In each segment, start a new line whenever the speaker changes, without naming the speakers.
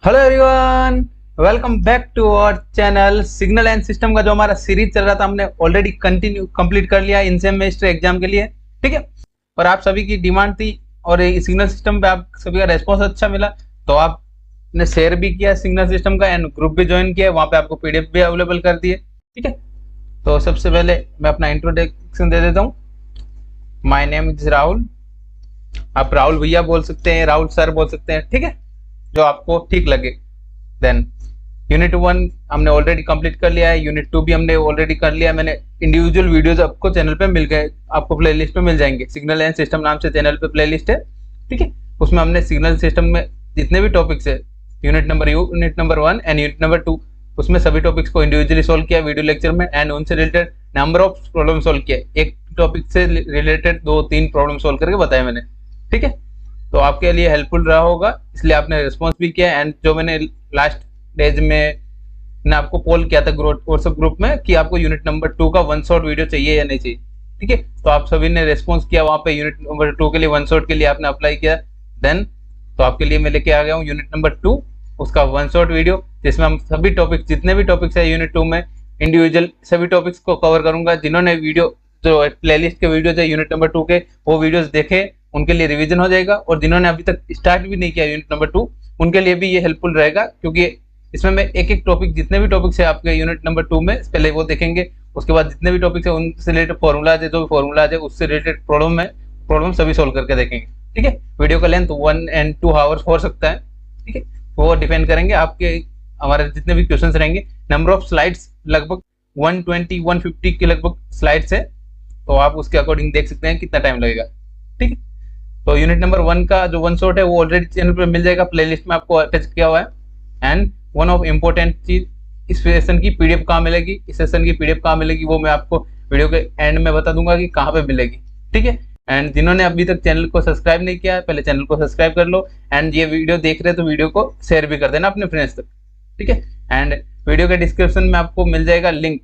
Hello everyone, welcome back to our channel. Signal and system का जो हमारा series चल रहा था हमने ऑलरेडी कंप्लीट कर लिया इन सेमेस्टर एग्जाम के लिए। ठीक है, और आप सभी की डिमांड थी और सिग्नल सिस्टम पे आप सभी का रेस्पॉन्स अच्छा मिला, तो आपने शेयर भी किया सिग्नल सिस्टम का एंड ग्रुप भी ज्वाइन किया। वहाँ पे आपको पीडीएफ भी अवेलेबल कर दिए। ठीक है, तो सबसे पहले मैं अपना इंट्रोडक्शन दे देता हूँ। My name is Rahul. आप राहुल भैया बोल सकते हैं, राहुल सर बोल सकते हैं, ठीक है, जो आपको ठीक लगे। देन यूनिट 1 हमने ऑलरेडी कंप्लीट कर लिया है, यूनिट 2 भी हमने ऑलरेडी कर लिया है। मैंने इंडिविजुअल वीडियोस आपको चैनल पे मिल गए, आपको प्लेलिस्ट पे मिल जाएंगे। सिग्नल एंड सिस्टम नाम से चैनल पे प्लेलिस्ट है। ठीक है, उसमें हमने सिग्नल सिस्टम में जितने भी टॉपिक्स है, unit number 1 and unit number 2, उसमें सभी टॉपिक्स को इंडिविजुअली सोल्व किया वीडियो लेक्चर में एंड उनसे related number of problem solve किया। एक टॉपिक से रिलेटेड 2-3 प्रॉब्लम सोल्व करके बताया मैंने। ठीक है, तो आपके लिए हेल्पफुल रहा होगा, इसलिए आपने रिस्पॉन्स भी किया। एंड जो मैंने लास्ट डेज में ना आपको पोल किया था व्हाट्सएप ग्रुप में कि आपको यूनिट नंबर 2 का 1 शॉट वीडियो चाहिए या नहीं चाहिए। ठीक है, तो आप सभी ने रिस्पॉन्स किया। वहाँ पे यूनिट नंबर 2 के लिए 1 शॉट के लिए आपने अप्लाई किया। देन तो आपके लिए मैं लेके आ गया हूँ यूनिट नंबर 2, उसका 1 शॉट वीडियो, जिसमें हम सभी टॉपिक जितने भी टॉपिक्स है यूनिट 2 में इंडिविजुअल सभी टॉपिक्स को कवर करूंगा। जिन्होंने वीडियो जो प्लेलिस्ट के वीडियोज है यूनिट नंबर 2 के, वो वीडियोज देखे, उनके लिए रिवीजन हो जाएगा। और जिन्होंने अभी तक स्टार्ट भी नहीं किया यूनिट नंबर 2, उनके लिए भी ये हेल्पफुल रहेगा, क्योंकि इसमें मैं एक एक टॉपिक जितने भी टॉपिक्स है आपके यूनिट नंबर 2 में पहले वो देखेंगे। उसके बाद जितने भी टॉपिक्स है उनसे रिलेटेड फॉर्मूलाज है, जो भी फॉर्मूलाज है उससे रिलेटेड प्रॉब्लम सभी सोल्व करके देखेंगे। ठीक है, वीडियो का लेंथ 1 and 2 आवर्स हो सकता है। ठीक है, वो डिपेंड करेंगे आपके हमारे जितने भी क्वेश्चन रहेंगे। नंबर ऑफ स्लाइड्स लगभग 120-150 के लगभग स्लाइड्स है, तो आप उसके अकॉर्डिंग देख सकते हैं कितना टाइम लगेगा। ठीक है, तो यूनिट नंबर 1 का जो 1 शॉट है वो ऑलरेडी चैनल पे मिल जाएगा, प्लेलिस्ट में आपको अटैच किया हुआ है। एंड वन ऑफ इम्पोर्टेंट चीज, इस सेशन की पीडीएफ कहाँ मिलेगी, इस सेशन की पीडीएफ कहाँ मिलेगी, वो मैं आपको वीडियो के एंड में बता दूंगा कि कहाँ पे मिलेगी। ठीक है, एंड जिन्होंने अभी तक चैनल को सब्सक्राइब नहीं किया है, पहले चैनल को सब्सक्राइब कर लो। एंड ये वीडियो देख रहे हैं तो वीडियो को शेयर भी कर देना अपने फ्रेंड्स तक। ठीक है, एंड वीडियो के डिस्क्रिप्शन में आपको मिल जाएगा link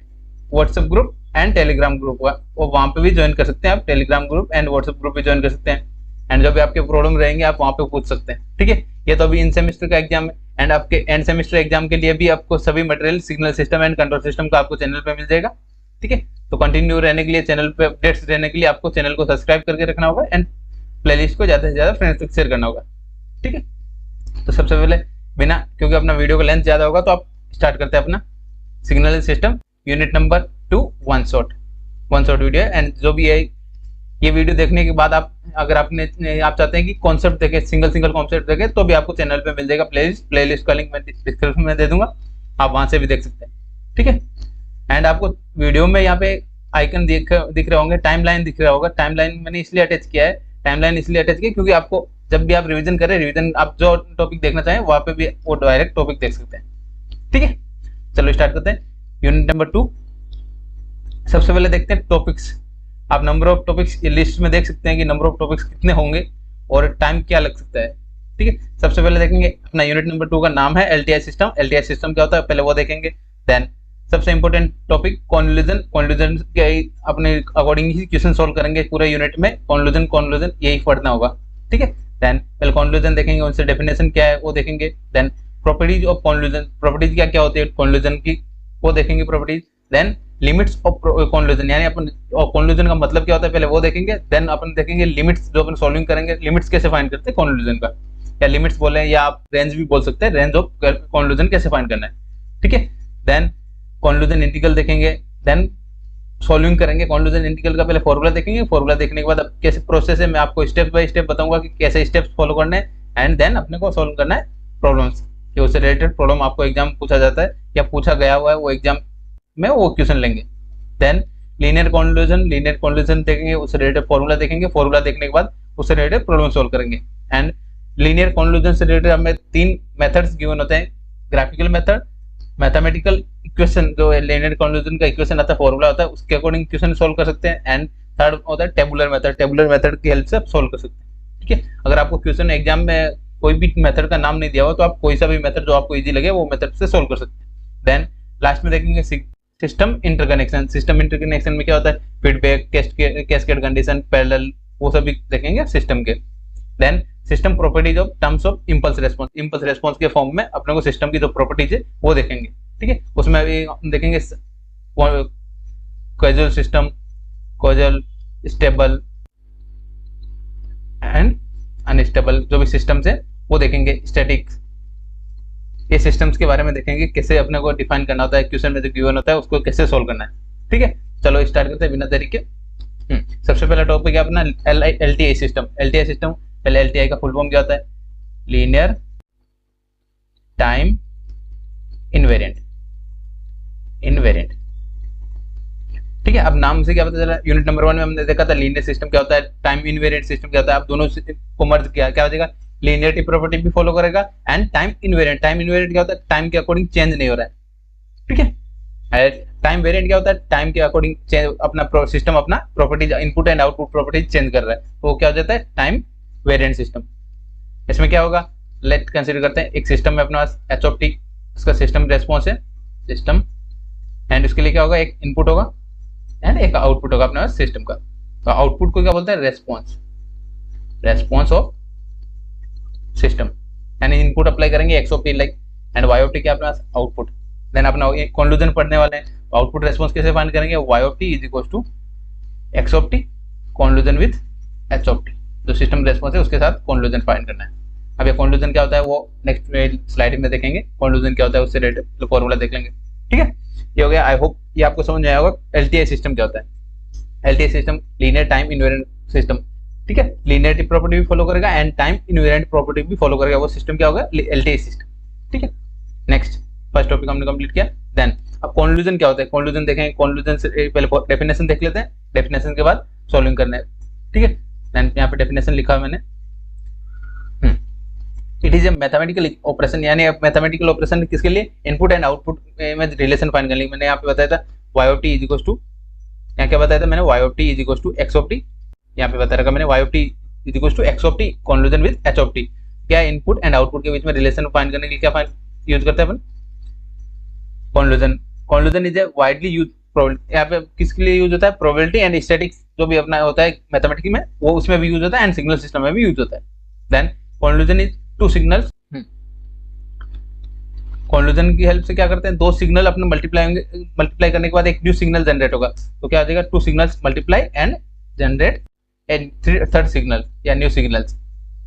WhatsApp group and Telegram group का, वो वहाँ पे भी ज्वाइन कर सकते हैं आप। Telegram group and WhatsApp group भी ज्वाइन कर सकते हैं। एंड जो भी आपके प्रॉब्लम रहेंगे आप वहाँ पे पूछ सकते हैं। ठीक है, ये तो अभी इन सेमेस्टर का एग्जाम है, एंड आपके एंड सेमेस्टर एग्जाम के लिए भी आपको सभी material signal system and control system का आपको चैनल पे मिल जाएगा। ठीक है, तो कंटिन्यू रहने के लिए, चैनल पे अपडेट्स रहने के लिए आपको चैनल को सब्सक्राइब करके रखना होगा एंड प्लेलिस्ट को ज़्यादा से ज़्यादा फ्रेंड्स तक शेयर करना होगा। ठीक है, तो सबसे पहले बिना, क्योंकि अपना वीडियो का लेंथ ज़्यादा होगा, तो आप स्टार्ट करते हैं अपना signal system unit number 2 1 shot video. And जो भी है ये वीडियो देखने के बाद आप अगर आप चाहते हैं कि कॉन्सेप्ट देखें, सिंगल कॉन्सेप्ट देखें, तो भी आपको चैनल पे मिल जाएगा प्लेलिस्ट का लिंक मैं डिस्क्रिप्शन में दे दूंगा, आप वहां से भी देख सकते हैं। ठीक है, एंड आपको वीडियो में यहाँ पे आइकन दिख रहे होंगे, टाइमलाइन दिख रहा होगा। टाइमलाइन मैंने इसलिए अटैच किया है, क्योंकि आपको जब भी आप रिविजन करें, रिविजन आप जो टॉपिक देखना चाहें वहाँ पे भी वो डायरेक्ट टॉपिक देख सकते हैं। ठीक है, चलो स्टार्ट करते हैं यूनिट नंबर 2। सबसे पहले देखते हैं टॉपिक्स। आप नंबर ऑफ टॉपिक्स लिस्ट में देख सकते हैं कि नंबर ऑफ टॉपिक्स कितने होंगे और टाइम क्या लग सकता है। ठीक है, सबसे पहले देखेंगे अपना यूनिट नंबर 2 का नाम है एलटीआई सिस्टम। एलटीआई सिस्टम क्या होता है पहले वो देखेंगे। देन सबसे इंपॉर्टेंट टॉपिक कॉन्क्लूजन के अपने अकॉर्डिंग ही क्वेश्चन सोल्व करेंगे पूरे यूनिट में। कॉन्क्लूजन यही पढ़ना होगा। ठीक है, देन पहले कॉन्क्लूजन देखेंगे, उनसे डेफिनेशन क्या है वो देखेंगे। Then properties of conclusion, properties क्या क्या होती है कॉन्क्लूजन की, वो देखेंगे properties. Then limits of conclusion, यानी अपन कॉन्क्लूजन का मतलब क्या होता है पहले वो देखेंगे। देन अपन देखेंगे लिमिट्स, जो अपन सॉल्विंग करेंगे, लिमिट्स कैसे फाइंड करते हैं कॉन्क्लूजन का, या लिमिट्स बोले या आप रेंज भी बोल सकते हैं, रेंज ऑफ कॉन्क्लूजन कैसे फाइंड करना है। ठीक है, देन कॉन्क्लूजन इंटीग्रल देखेंगे। देन सॉल्विंग करेंगे कॉन्क्लूजन इंटीग्रल का, पहले फॉर्मूला देखेंगे। फॉर्मूला देखने के बाद अब कैसे प्रोसेस है मैं आपको स्टेप बाय स्टेप बताऊंगा कि कैसे स्टेप्स फॉलो करने हैं। एंड देन अपने को सॉल्व करना है प्रॉब्लम्स, कि उससे रिलेटेड प्रॉब्लम आपको एग्जाम पूछा जाता है या पूछा गया हुआ है, वो एग्जाम में वो क्वेश्चन लेंगे। देन लीनियर कॉन्क्लूजन देखेंगे, उससे रिलेटेड फॉर्मूला देखेंगे। फॉर्मूला देखने के बाद उससे रिलेटेड प्रॉब्लम सॉल्व करेंगे। एंड लीनियर कॉन्क्लूजन से रिलेटेड हमें 3 मेथड्स गिवन होते हैं, ग्राफिकल मेथड, मैथमेटिकल इक्वेशन, जो लीनियर कॉन्क्लूजन का इक्वेशन आता है, फॉर्मूला होता है, उसके अकॉर्डिंग क्वेश्चन सॉल्व कर सकते हैं। एंड थर्ड होता है टेबुलर मेथड की हेल्प से आप सॉल्व कर सकते हैं। ठीक है, अगर आपको क्वेश्चन एग्जाम में कोई भी मेथड का नाम नहीं दिया हो तो आप कोई सा भी मेथड जो आपको इजी लगे वो मेथड से सॉल्व कर सकते हैं। देन लास्ट में देखेंगे सिस्टम इंटरकनेक्शन में क्या होता है, फीडबैक, कैस्केड कंडीशन, पैरेलल, वो सभी देखेंगे सिस्टम के। Then system properties of terms of impulse response, impulse response के फॉर्म में अपने को सिस्टम की जो प्रॉपर्टीज है वो देखेंगे, ठीक है। उसमें अभी हम देखेंगे causal system, causal, stable and unstable जो भी सिस्टम्स है वो देखेंगे, स्टैटिक्स, ये सिस्टम्स के बारे में देखेंगे, कैसे अपने को डिफाइन करना होता है, क्वेश्चन में जो गिवन होता है उसको कैसे सोल्व करना है, ठीक है। चलो स्टार्ट करते हैं बिना देरी के। सबसे पहला टॉपिक है अपना LTI सिस्टम। LTI सिस्टम, पहले LTI का फुल फॉर्म क्या होता है? लीनियर टाइम इनवेरिएंट, इनवेरिएंट, ठीक है। अब नाम से क्या पता चला? यूनिट नंबर 1 में हमने देखा था लीनियर सिस्टम क्या होता है, टाइम इनवेरिएंट सिस्टम क्या होता है। अब दोनों को मर्ज किया, क्या हो जाएगा? लीनियरिटी प्रॉपर्टी भी फॉलो करेगा and time invariant. Time invariant क्या होता है? टाइम के अकॉर्डिंग चेंज नहीं हो रहा है, ठीक है। टाइम वेरिएंट क्या होता है? टाइम के अकॉर्डिंग अपना सिस्टम अपना properties, input and output properties change कर रहा है, तो वो क्या हो जाता है? Time variant system. इसमें क्या होगा? लेट कंसीडर करते हैं एक सिस्टम में अपने पास h ऑफ t, उसका सिस्टम रेस्पॉन्स है, सिस्टम, एंड उसके लिए क्या होगा? एक इनपुट होगा एंड एक आउटपुट होगा अपने पास सिस्टम का। तो आउटपुट को क्या बोलते हैं? Response, response of system. यानी इनपुट अप्लाई करेंगे x of t like, and y of t क्या अपने पास? आउटपुट। देन अपना कॉन्क्लूजन पढ़ने वाले हैं, आउटपुट रेस्पॉन्स कैसे फाइंड करेंगे? y of t is equal to x of t conclusion with h of t, जो सिस्टम रेस्पॉन्स है उसके साथ कॉन्क्लूजन फाइंड करना है। अब ये कॉन्क्लूजन क्या होता है वो नेक्स्ट स्लाइड में देखेंगे, कॉन्क्लूजन क्या होता है उससे रिलेटेड फॉर्मूला देख लेंगे, ठीक है। ये हो गया, आई होप ये आपको समझ में आया होगा LTI सिस्टम क्या होता है। LTI system linear time invariant system, ठीक है। लीनियरिटी प्रॉपर्टी भी फॉलो करेगा एंड टाइम इनवेरिएंट प्रॉपर्टी भी फॉलो करेगा, वो सिस्टम क्या होगा? LTI सिस्टम, ठीक है। नेक्स्ट फर्स्ट टॉपिक हमने कंप्लीट किया। देन अब कॉन्क्लूजन क्या होता है? कॉन्क्लूजन देखेंगे, कॉन्क्लूजन से पहले डेफिनेशन देख लेते हैं, डेफिनेशन के बाद सॉल्विंग करना है, ठीक है। देन यहाँ पे डेफिनेशन लिखा है मैंने, it is a mathematical operation, यानी मैथमेटिकल ऑपरेशन किसके लिए? इनपुट एंड आउटपुट में रिलेशन फाइंड करने के लिए। मैंने यहाँ पे बताया था y of t is equal to, यहाँ क्या बताया था मैंने? y of t is equal to x of t, यहाँ पे बताया रखा मैंने y of t is equal to x of t conclusion with h of t। क्या इनपुट एंड आउटपुट के बीच में रिलेशन फाइंड करने के लिए क्या यूज करते हैं अपन? Conclusion. Conclusion is a widely use, यहाँ पे किसके लिए यूज होता है? प्रोबेबिलिटी एंड स्टैटिक्स जो भी अपना होता है मैथमेटिक्स में, वो उसमें भी यूज होता है एंड सिग्नल सिस्टम में भी यूज होता है। Then conclusion is two signals, conclusion की हेल्प से क्या करते हैं? दो सिग्नल अपने मल्टीप्लाई होंगे, मल्टीप्लाई करने के बाद एक न्यू सिग्नल जनरेट होगा, तो क्या हो जाएगा? Two signals multiply and generate a third signal या न्यू सिग्नल्स,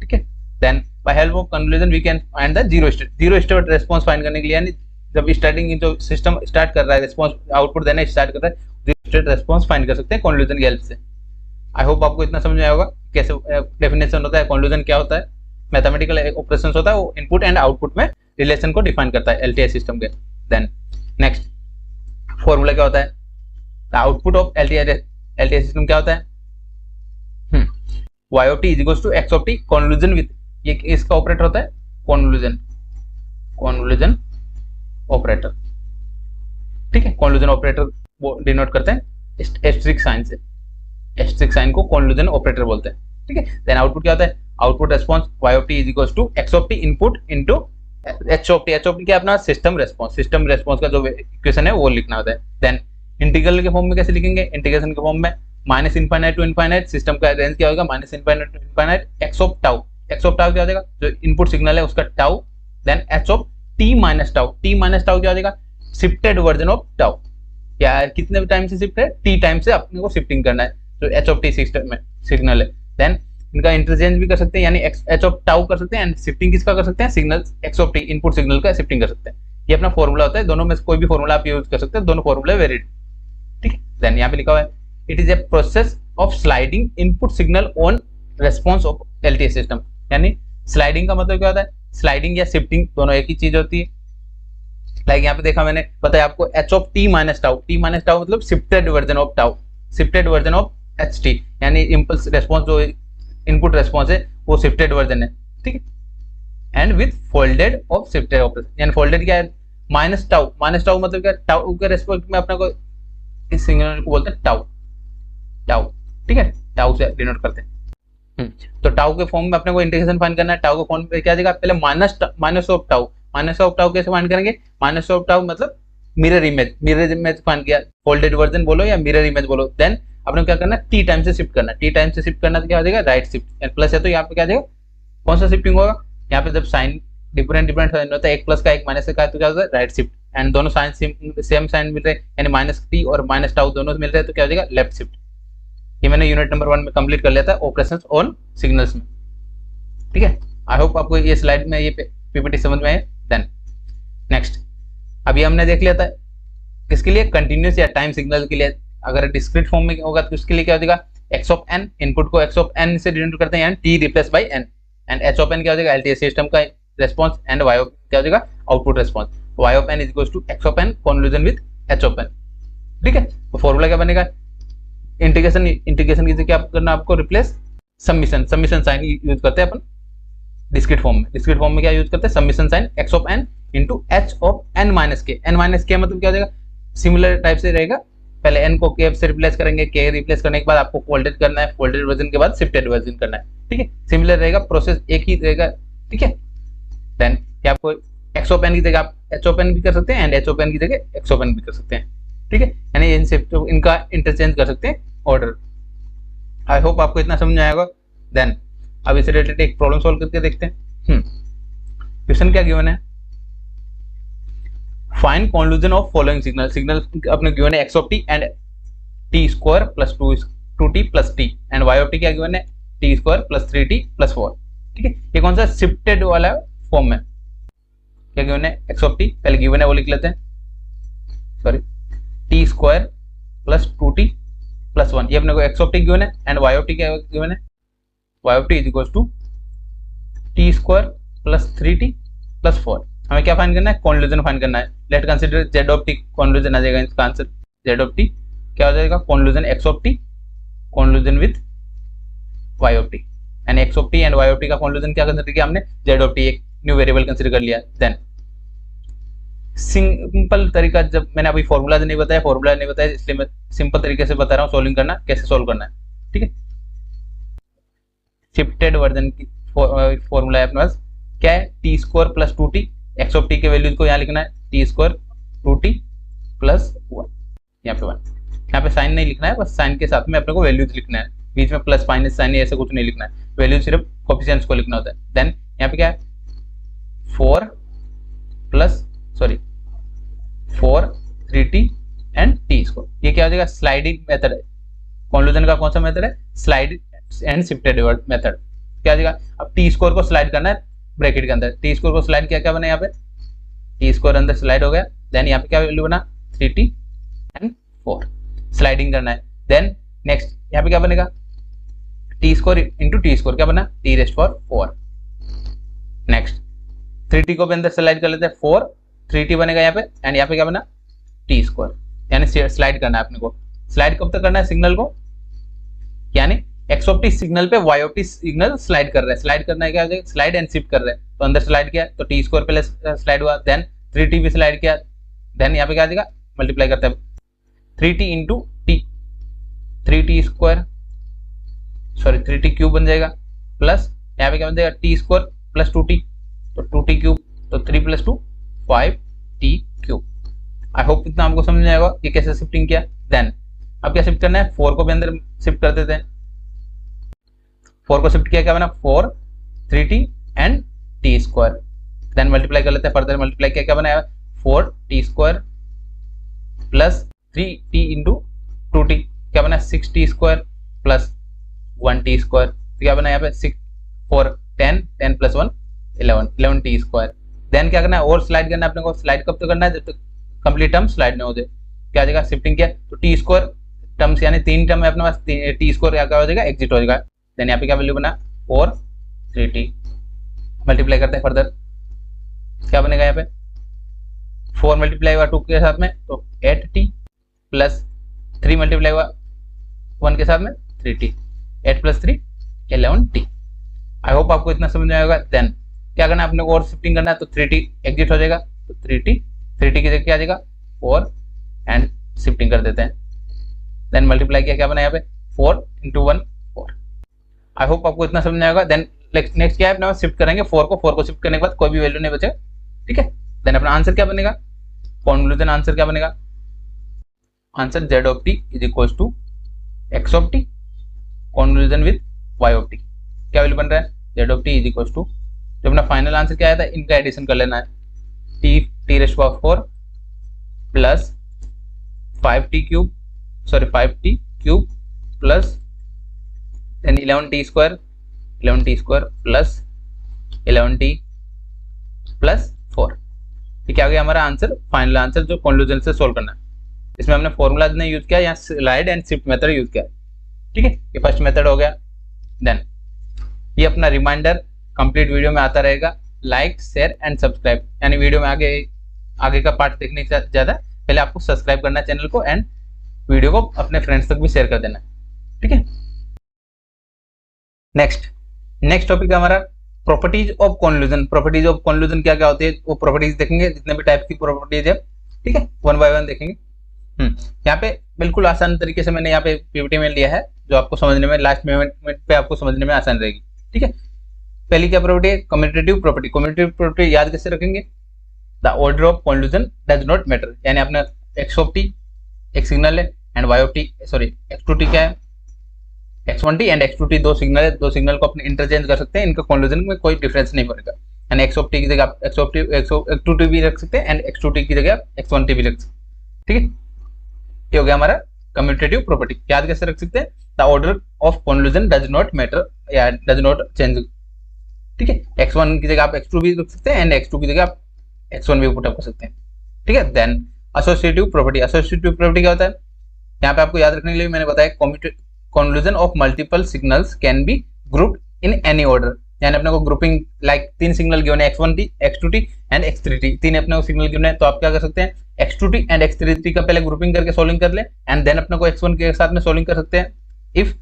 ठीक है। Then by help of conclusion we can find the zero state, zero state response find करने के लिए, यानी जब स्टार्टिंग जो सिस्टम स्टार्ट कर रहा है, रेस्पॉन्स आउटपुट देना स्टार्ट कर रहा है, जीरो स्टेट रेस्पॉन्स फाइंड कर सकते हैं कॉन्क्लूजन की हेल्प से। आई होप आपको इतना समझ में आया होगा कैसे डेफिनेशन होता है, कॉन्क्लूजन क्या होता है, मैथमेटिकल ऑपरेशंस होता है, वो इनपुट एंड आउटपुट में रिलेशन को डिफाइन करता है LTI सिस्टम के। देन नेक्स्ट फॉर्मूला क्या होता है? The output of LTI system क्या होता है? y of t is equal to x of t conclusion with, ये इसका ऑपरेटर होता है कॉन्क्लूजन, कॉन्क्लूजन ऑपरेटर, ठीक है। कॉन्क्लूजन ऑपरेटर वो डिनोट करते हैं एस्टेरिक साइन से, एस्टेरिक साइन को कॉन्क्लूजन ऑपरेटर बोलते हैं, ठीक है। देन आउटपुट क्या होता है? Output response y of t is equal to x of t input into h of t, h of t क्या अपना? सिस्टम रेस्पॉन्स, सिस्टम रेस्पॉन्स का जो इक्वेशन है वो लिखना होता है। देन इंटीग्रल के फॉर्म में कैसे लिखेंगे? इंटीग्रेशन के फॉर्म में minus infinite to infinite, system का रेंज क्या होगा? Minus infinite to infinite x of tau, x of tau क्या हो जाएगा? जो इनपुट सिग्नल है उसका tau, then h of t minus tau, t minus tau क्या हो जाएगा? शिफ्टेड वर्जन ऑफ टाउ, क्या कितने टाइम से शिफ्ट है? t टाइम से अपने को शिफ्टिंग करना है, तो h ऑफ t सिस्टम में सिग्नल है। देन इनका इंटरचेंज भी कर सकते हैं, यानी h ऑफ टाउ कर सकते हैं, एंड शिफ्टिंग किसका कर सकते हैं? Signal x of t input signal का शिफ्टिंग कर सकते हैं। ये अपना फॉर्मूला होता है, दोनों में से कोई भी फॉर्मूला आप यूज कर सकते हैं, दोनों फॉर्मूला वेरिड, ठीक है। देन यहाँ पे लिखा हुआ है it is a process of sliding input signal on response of LTI system, यानी स्लाइडिंग का मतलब क्या होता है? स्लाइडिंग या शिफ्टिंग दोनों एक ही चीज होती है। लाइक यहाँ पे देखा मैंने बताया आपको h of t minus tau, t minus tau मतलब shifted version of tau, shifted version of ht, यानी इम्पल्स रेस्पॉन्स जो इनपुट रेस्पॉन्स है वो शिफ्टेड वर्जन है, ठीक है। And with folded of shifted operation, यानी फोल्डेड क्या है? माइनस टाउ, माइनस टाउ मतलब क्या? टाउ के रेस्पेक्ट में अपने को इस सिग्नल को बोलते हैं टाउ, टाउ, ठीक है, टाउ से डिनोट करते हैं। तो टाउ के फॉर्म में अपने को इंटीग्रेशन फाइंड करना है, टाउ के फॉर्म में क्या जाएगा? पहले minus of tau, minus of tau कैसे फाइंड करेंगे? माइनस ऑफ टाउ मतलब mirror image, mirror image find किया, फोल्डेड वर्जन बोलो या मिरर इमेज बोलो। देन अपने क्या करना है? टी टाइम से शिफ्ट करना, टी टाइम से शिफ्ट करना तो क्या हो जाएगा? राइट शिफ्ट, प्लस है तो यहाँ पे क्या आ जाएगा? कौन सा शिफ्टिंग होगा, यहाँ पे जब साइन डिफरेंट साइन होता है, एक प्लस का एक माइनस का, तो क्या होता है राइट शिफ्ट, एंड दोनों साइन सेम साइन मिल रहे हैं, यानी माइनस टी और माइनस टाउ दोनों मिल रहे हैं, तो क्या हो जाएगा लेफ्ट शिफ्ट। ये मैंने यूनिट नंबर 1 में कंप्लीट कर लिया था ऑपरेशंस ऑन सिग्नल्स में, ठीक है। आई होप आपको ये स्लाइड में ये पीपीटी समझ में है। देन नेक्स्ट, अभी हमने देख लिया था किसके लिए, कंटिन्यूस या टाइम सिग्नल के लिए। अगर डिस्क्रीट फॉर्म में होगा तो उसके लिए क्या हो जाएगा, एक्स ऑफ एन, इनपुट को एक्स ऑफ एन से डिनोट करते हैं, t replace by n, and H of N क्या हो जाएगा एलटीएस सिस्टम का रेस्पॉन्स, एंड वाई ऑफ क्या हो जाएगा output response, y of N is equals to x of n convolution with H of n, ठीक है। तो फॉर्मूला क्या बनेगा, इंटीग्रेशन की जगह क्या करना आपको, रिप्लेस समीशन साइन यूज करते हैं अपन डिस्क्रीट फॉर्म में क्या यूज करते हैं, summation sign x of N into H of n minus के मतलब क्या हो जाएगा, सिमिलर टाइप से रहेगा, पहले एन को के से रिप्लेस करेंगे, के रिप्लेस करने के बाद आपको फोल्डेड करना है, फोल्डेड वर्जन के बाद शिफ्टेड वर्जन करना है, ठीक है। सिमिलर रहेगा, प्रोसेस एक ही रहेगा, ठीक है। देन आपको एक्स ऑफ एन की जगह आप एच ऑफ एन भी कर सकते हैं, एंड एच ऑफ एन की जगह एक्स ऑफ एन भी कर सकते हैं, ठीक है, यानी इनका इंटरचेंज कर सकते हैं ऑर्डर। आई होप आपको इतना समझ आएगा। देन अब इसे रिलेटेड एक प्रॉब्लम सॉल्व करके देखते हैं। क्वेश्चन क्या गिवन है, find convolution of following signal अपने गिवन है x of t and t square plus 2t plus t, and y of T क्या गिवन है t square plus 3t plus 4, ठीक है। ये कौन सा शिफ्टेड वाला फॉर्म में, क्या गिवन है एक्स ऑफ टी, पहले गिवन है वो लिख लेते हैं, sorry t square plus 2t plus 1, ये अपने को एक्स ऑफ टी गिवन है, एंड वाई ऑफ टी क्या गिवन है, Y of T is equal to t square plus 3t plus 4। हमें क्या फाइंड करना है, कॉन्वोल्यूशन फाइंड करना है। Let consider z of t convolution आ जाएगा इसका आंसर, जेड ऑफ टी क्या हो जाएगा, convolution x of t convolution with y of t, and x of t and y of t का कॉन्वोल्यूशन क्या कंसीडर किया हमने, जेड ऑफ टी, एक न्यू वेरिएबल कंसीडर कर लिया। देन सिंपल तरीका, जब मैंने अभी फॉर्मूला नहीं बताया इसलिए मैं सिंपल तरीके से बता रहा हूँ सोल्विंग करना, कैसे सोल्व करना है, ठीक है। शिफ्टेड वर्जन की फॉर्मूला है अपने पास, क्या है t square plus 2t, x of T के वैल्यूज को यहाँ लिखना है टी स्क्वायर 2t प्लस 1, यहाँ पे 1, यहाँ पे साइन नहीं लिखना है, बस साइन के साथ में अपने को वैल्यूज लिखना है, बीच में प्लस माइनस साइन ऐसा कुछ नहीं लिखना है, वैल्यू सिर्फ कोफिशिएंट्स को लिखना होता है। देन यहाँ पे क्या है 4 3t एंड टी स्क्वायर, ये क्या हो जाएगा स्लाइडिंग मेथड है, कॉन्वोल्यूशन का कौन सा मेथड है, स्लाइड एंड शिफ्टेड मेथड। क्या हो जाएगा, अब टी स्क्वायर को स्लाइड करना है ब्रैकेट के अंदर, टी स्क्वायर को स्लाइड किया, क्या बना यहाँ पे टी स्क्वायर अंदर स्लाइड हो गया, देन यहाँ पे क्या वैल्यू बना 3t एंड 4, स्लाइडिंग करना है। देन नेक्स्ट यहाँ पे क्या बनेगा T square into T square, क्या बना T rest for 4, next 3t को भी अंदर स्लाइड कर लेते हैं 4 3t बनेगा यहाँ पे, एंड यहाँ पे क्या बना टी स्क्वायर, यानी स्लाइड करना है अपने को। स्लाइड कब तक करना है सिग्नल को, यानी एक्स ऑफ टी सिग्नल पे y of t signal slide कर रहा है, स्लाइड करना है क्या हो जाएगा स्लाइड एंड शिफ्ट कर रहे हैं, तो अंदर स्लाइड किया तो टी स्क्वायर पहले स्लाइड हुआ, देन 3t भी स्लाइड किया, देन यहाँ पे क्या आ जाएगा मल्टीप्लाई करते हैं 3t into T, 3t square sorry 3t cube बन जाएगा, प्लस यहाँ पे क्या बन जाएगा टी स्क्वायर प्लस 2t, तो 2t क्यूब तो 3 प्लस 2 5t क्यूब। आई होप इतना हमको समझ आएगा कि कैसे शिफ्टिंग किया। देन अब क्या शिफ्ट करना है, 4 को भी अंदर शिफ्ट कर देते हैं, 4 को शिफ्ट किया क्या बना 4 3t and t square, then multiply कर लेते हैं, फर्दर मल्टीप्लाई किया क्या बनाया 4t square plus 3t into 2t, क्या बना 6t square plus 1t square, क्या बना यहाँ पे 6 4 10 प्लस 1 11t स्क्वायर। देन क्या करना है और स्लाइड करना है अपने को, स्लाइड कब तक करना है जब तक कंप्लीट टर्म स्लाइड नहीं हो जाए, क्या आ जाएगा शिफ्टिंग किया तो टी स्क्वायर टर्म्स यानी 3 टर्म है अपने पास, टी स्क्वायर क्या हो जाएगा एग्जिट हो जाएगा, देन यहाँ पे क्या वैल्यू बना 4 3t, मल्टीप्लाई करते हैं फर्दर क्या बनेगा यहाँ पे 4 मल्टीप्लाई हुआ 2 के साथ में तो 8t प्लस 3 मल्टीप्लाई हुआ 1 के साथ में 3t, 8 प्लस 3 11t। आई होप आपको इतना समझ में आएगा। देन क्या करना है अपने को और शिफ्टिंग करना है, तो 3t एग्जिट हो जाएगा, तो 3t की जगह क्या आ जाएगा 4 एंड शिफ्टिंग कर देते हैं, देन मल्टीप्लाई किया क्या बना यहाँ पे 4 इंटू 1 4। आई होप आपको इतना समझ में आएगा। देन नेक्स्ट क्या है अपना शिफ्ट करेंगे 4 को शिफ्ट करने के बाद कोई भी वैल्यू नहीं बचेगा, ठीक है। देन अपना आंसर क्या बनेगा, कॉन्वोल्यूशन आंसर क्या बनेगा, answer z of T is equal to x of t convolution with y of T, क्या वैल्यू बन रहा है z of T is equal to, जो अपना फाइनल आंसर क्या आया था, इनका एडिशन कर लेना है, t raised power 4 plus 5t cube plus then 11t square plus 11t plus 4। ये क्या हो गया हमारा आंसर, फाइनल आंसर जो कॉन्क्लूजन से सोल्व करना है। इसमें हमने फॉर्मूला ने यूज किया, यहाँ slide and shift method use किया। ठीक है, ये फर्स्ट मेथड हो गया। देन ये अपना रिमाइंडर कंप्लीट वीडियो में आता रहेगा, लाइक शेयर एंड सब्सक्राइब, यानी वीडियो में आगे का पार्ट देखने से ज्यादा पहले आपको सब्सक्राइब करना है चैनल को एंड वीडियो को अपने फ्रेंड्स तक भी शेयर कर देना। ठीक है, नेक्स्ट टॉपिक है हमारा properties of conclusion. Properties of conclusion क्या क्या होती है, वो प्रॉपर्टीज देखेंगे, जितने भी टाइप की प्रॉपर्टीज है। ठीक है, वन बाय वन देखेंगे। यहाँ पे बिल्कुल आसान तरीके से मैंने यहाँ पे पीपीटी में लिया है, जो आपको समझने में लास्ट मिनट पे आपको समझने में आसान रहेगी। ठीक है, पहली क्या प्रॉपर्टी है, कम्यूटेटिव प्रॉपर्टी। कम्यूटेटिव प्रॉपर्टी याद कैसे रखेंगे, the order of conclusion does not matter, यानी आपने एक्स ऑफ टी एक सिग्नल है and y of t x two t क्या है, x1t एंड x2t दो सिग्नल है, दो सिग्नल को अपने इंटरचेंज कर सकते हैं, इनका कॉन्क्लूजन में कोई डिफरेंस नहीं पड़ेगा। यानी x of t की जगह आप x2t भी रख सकते हैं एंड x2t की जगह x1t भी रख सकते हैं। ठीक है, ये हो गया हमारा कम्यूटेटिव प्रॉपर्टी। याद कैसे रख सकते हैं, the order of conclusion does not matter या डज नॉट चेंज। ठीक है, x1 की जगह आप x2 भी रख सकते हैं एंड x2 की जगह आप x1 भी पुट अप कर सकते हैं। ठीक है, then associative property. Associative property क्या होता है, यहाँ पे आपको याद रखने के लिए मैंने बताया conclusion of multiple signals can be grouped in any order, यानी अपने को ग्रुपिंग लाइक तीन सिग्नल गिवन है x1t x2t एंड x3t, तीन अपने को सिग्नल गिवन है, तो आप क्या कर सकते हैं x2t एंड x3t का पहले ग्रुपिंग करके सोल्विंग कर ले एंड देन अपने को x1 के साथ में सोल्विंग कर सकते हैं। इफ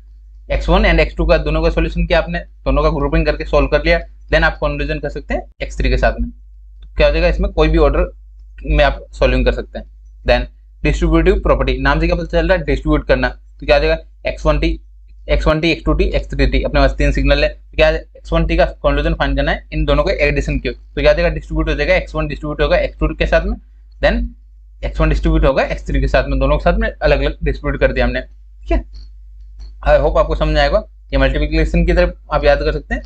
x1 एंड x2 का दोनों का सोल्यूशन किया आपने, दोनों का ग्रुपिंग करके सोल्व कर लिया, देन आप कॉन्क्लूजन कर सकते हैं x3 के साथ में। तो क्या हो जाएगा, इसमें कोई भी ऑर्डर में आप सोल्विंग कर सकते हैं। देन डिस्ट्रीब्यूटिव प्रॉपर्टी, नाम से क्या पता चल रहा है, डिस्ट्रीब्यूट करना। तो क्या हो जाएगा, x1t x2t x3t अपने पास तीन सिग्नल है, तो क्या x1t का कॉन्क्लूजन फाइंड करना है, इन दोनों को एडिशन किया, तो क्या हो जाएगा, डिस्ट्रीब्यूट हो जाएगा, x1 डिस्ट्रीब्यूट होगा x2 के साथ में, देन x1 डिस्ट्रीब्यूट होगा x3 के साथ में, दोनों के साथ में अलग अलग डिस्ट्रीब्यूट कर दिया हमने। ठीक है, आई होप आपको समझ आएगा। ये मल्टीप्लिकेशन की तरफ आप याद कर सकते हैं,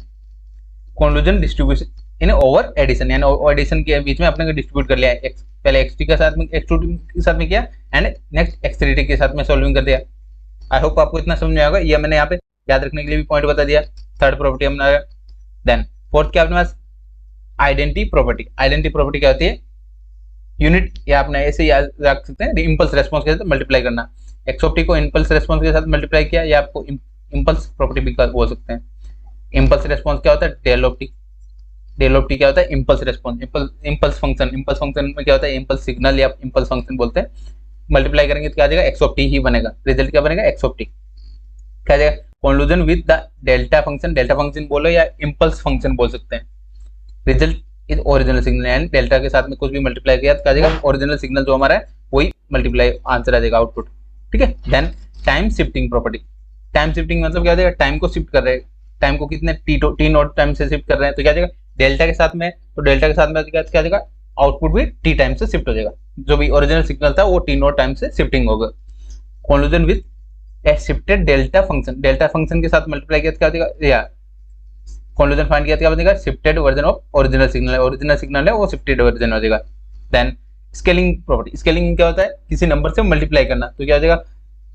conclusion distribution in over addition, यानी एडिशन के बीच में अपने को डिस्ट्रीब्यूट कर लिया है, पहले x3 के साथ में x2 के साथ में किया एंड नेक्स्ट x3t के साथ में सॉल्विंग कर दिया। आई होप आपको इतना समझ में आएगा। ये मैंने यहाँ पे याद रखने के लिए भी पॉइंट बता दिया। थर्ड प्रॉपर्टी हमने, देन फोर्थ क्या अपने पास, आइडेंटिटी प्रॉपर्टी। आइडेंटिटी प्रॉपर्टी क्या होती है, यूनिट, या आपने ऐसे याद रख सकते हैं इंपल्स रेस्पॉन्स के साथ मल्टीप्लाई करना। एक्स ऑफ टी को इंपल्स रेस्पॉन्स के साथ मल्टीप्लाई किया, या आपको इंपल्स प्रॉपर्टी भी बोल सकते हैं। इंपल्स रेस्पॉन्स क्या होता है, del of t. Del of T क्या होता है, इंपल्स रेस्पॉन्स। इंपल्स फंक्शन में क्या होता है, इंपल्स सिग्नल या इंपल्स फंक्शन बोलते हैं। मल्टीप्लाई करेंगे तो क्या आ जाएगा, एक्स ऑफ टी ही बनेगा, रिजल्ट क्या बनेगा, एक्स ऑफ टी। क्या आ जाएगा, conclusion with the delta function. Delta function बोलो या इंपल्स फंक्शन बोल सकते हैं। रिजल्ट इज ओरिजिनल सिग्नल, यानी डेल्टा के साथ में कुछ भी मल्टीप्लाई किया तो क्या आ जाएगा, ओरिजिनल सिग्नल जो हमारा है वही मल्टीप्लाई आंसर आ जाएगा, आउटपुट। ठीक है, then time shifting property. Time shifting मतलब क्या आ जाएगा, टाइम को शिफ्ट कर रहे हैं, टाइम को कितने टी नॉट टाइम से शिफ्ट कर रहे हैं, तो क्या आ जाएगा, डेल्टा के साथ में, तो डेल्टा के साथ में क्या आ जाएगा, आउटपुट भी टी टाइम से शिफ्ट हो जाएगा। जो भी ओरिजिनल सिग्नल था वो टी नॉट टाइम से शिफ्टिंग होगा। Conclusion with A shifted delta function. Delta function के साथ मल्टीप्लाई किया तो क्या हो जाएगा, या कॉन्क्लूजन फाइंड किया तो क्या बनेगा, shifted version of original signal. Original signal है वो शिफ्टेड वर्जन हो जाएगा। Then scaling property. स्केलिंग क्या होता है, किसी नंबर से मल्टीप्लाई करना, तो क्या हो जाएगा,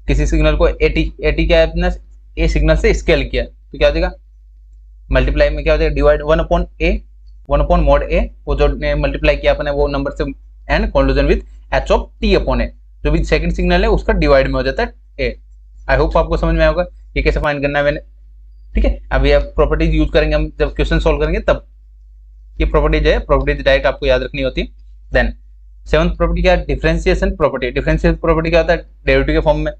किसी सिग्नल को एटी क्या है, ए सिग्नल से स्केल किया तो क्या हो जाएगा, मल्टीप्लाई में क्या हो जाएगा, डिवाइड 1 mod a, वो जो मल्टीप्लाई किया अपने वो नंबर से, and conclusion with h of t upon a, जो भी सेकंड सिग्नल है उसका डिवाइड में हो जाता है a। आई होप आपको समझ में आएगा ये कैसे फाइंड करना है मैंने। ठीक है, अब ये प्रॉपर्टीज यूज करेंगे हम जब क्वेश्चन सॉल्व करेंगे, तब ये प्रॉपर्टीज है, प्रॉपर्टीज डायरेक्ट आपको याद रखनी होती है। देन सेवंथ प्रॉपर्टी क्या है, डिफरेंशिएशन प्रॉपर्टी। डिफरेंशिएशन प्रॉपर्टी क्या होता है, डेरिवेटिव के फॉर्म में।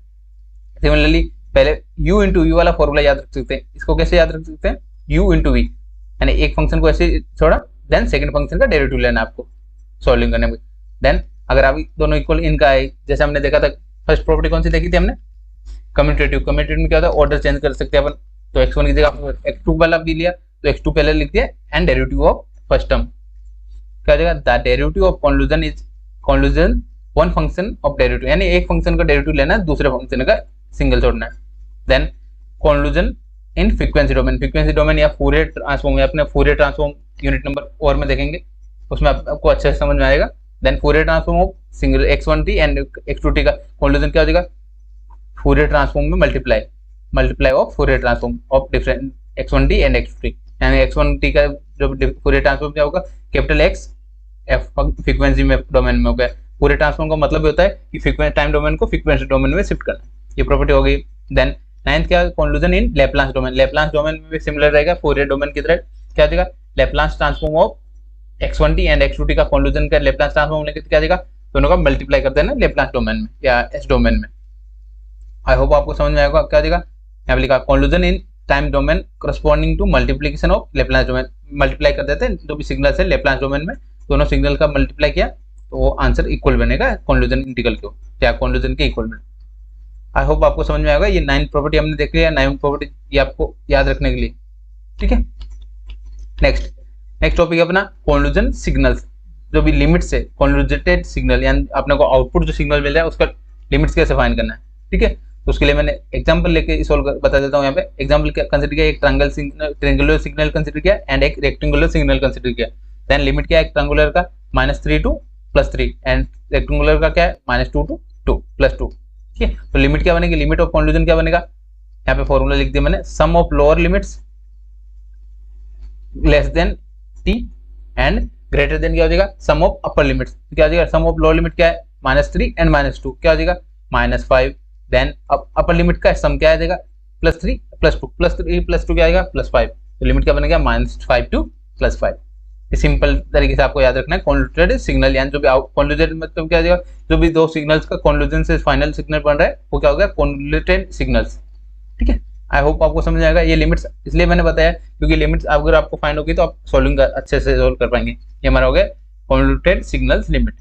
सिमिलरली पहले u इंटू वी वाला फॉर्मूला याद रख सकते हैं। इसको कैसे याद रख सकते हैं, u इंटू वी, यानी एक फंक्शन को ऐसे छोड़ा, देन सेकंड फंक्शन का डेरिवेटिव लेना आपको सॉल्विंग करने में। देन अगर आप दोनों इक्वल इनका है, जैसे हमने देखा था फर्स्ट प्रॉपर्टी कौन सी देखी थी हमने, कम्यूटेटिव। कम्यूटेटिव में क्या होता है, ऑर्डर चेंज कर सकते हैं अपन, तो x1 की जगह x2 वाला भी लिया तो x2 पहले लिख दिया and derivative of first term. क्या हो जाएगा, the derivative of conclusion is conclusion one function of derivative, यानी एक फंक्शन का डेरिवेटिव लेना है, दूसरे फंक्शन का सिंगल छोड़ना है। Then conclusion in frequency domain या फूरियर ट्रांसफॉर्म या अपने फूरियर ट्रांसफॉर्म यूनिट नंबर और में देखेंगे, उसमें आपको अच्छे से समझ में आएगा। Then Fourier transform of single x1t and x2t का कॉन्क्लूजन क्या हो जाएगा, फूरियर ट्रांसफॉर्म में multiply of Fourier transform of different x1t and x2t, यानी x1t का जो फूरियर ट्रांसफॉर्म क्या होगा, कैपिटल X f फ्रीक्वेंसी में डोमेन में हो गया। फूरियर ट्रांसफॉर्म का मतलब होता है कि फ्रीक्वेंसी टाइम डोमेन को फ्रीक्वेंसी डोमेन में शिफ्ट करना, ये प्रॉपर्टी हो गई। देन नाइन्थ क्या, कॉन्क्लूजन इन लैप्लास डोमेन। लैप्लास डोमेन में भी सिमिलर रहेगा फूरियर डोमेन की तरह, क्या हो जाएगा, Laplace transform of x1t and x2t का कॉन्क्लूजन का लैप्लास ट्रांसफॉर्म लेके क्या हो जाएगा, दोनों का मल्टीप्लाई करते हैं ना लैप्लास डोमेन में या एस डोमेन में। आई होप आपको समझ में आएगा क्या हो जाएगा। यहाँ पे लिखा conclusion in time domain corresponding to multiplication of Laplace domain, multiply कर देते हैं जो भी सिग्नल है लैप्लास डोमेन में, दोनों सिग्नल का मल्टीप्लाई किया तो वो आंसर इक्वल बनेगा कॉन्क्लूजन इंटीग्रल को या कॉन्क्लूजन के इक्वल बने। आई होप आपको समझ में आएगा। ये 9 प्रॉपर्टी हमने देख लिया, 9 प्रॉपर्टी ये आपको याद रखने के लिए, ठीक है। नेक्स्ट टॉपिक है अपना कॉन्क्लूजन सिग्नल्स, जो भी लिमिट्स है कॉन्क्लूजेटेड सिग्नल, यानी अपने को आउटपुट जो सिग्नल मिल रहा है उसका लिमिट्स कैसे फाइंड करना है, ठीक है। तो उसके लिए मैंने एग्जांपल लेके सॉल्व बता देता हूँ। यहाँ पे एग्जांपल कंसीडर किया, एक ट्रायंगुलर सिग्नल कंसीडर किया एंड एक रेक्टेंगुलर सिग्नल कंसीडर किया। देन लिमिट क्या है, एक ट्रायंगुलर का -3 to +3 एंड रेक्टेंगुलर का क्या है -2 to 2 +2, ठीक है। तो लिमिट क्या बनेगी, लिमिट ऑफ कॉन्क्लूजन क्या बनेगा, यहाँ पे फॉर्मूला लिख दिया मैंने, sum of lower limits less than t and greater than क्या हो जाएगा, सम ऑफ अपर लिमिट्स। क्या हो जाएगा, सम ऑफ लोअर लिमिट क्या है -3 एंड -2, क्या हो जाएगा -5। देन अपर लिमिट का सम क्या आ जाएगा +3 +2, +3 +2 क्या आएगा +5, तो लिमिट क्या बनेगा -5 to +5। सिंपल तरीके से आपको याद रखना है कॉन्क्लूडेड सिग्नल, यानी जो भी कॉन्क्लूडेड मतलब क्या हो जाएगा, जो भी दो सिग्नल्स का कॉन्क्लूजन से फाइनल सिग्नल बन रहा है वो क्या होगा, कॉन्क्लूडेड सिग्नल्स, ठीक है। आई होप आपको समझ आएगा। ये लिमिट्स इसलिए मैंने बताया क्योंकि लिमिट्स अगर आपको फाइंड होगी तो आप सॉल्विंग अच्छे से सॉल्व कर पाएंगे। ये हमारा हो गया कॉन्क्लूडेड सिग्नल्स लिमिट,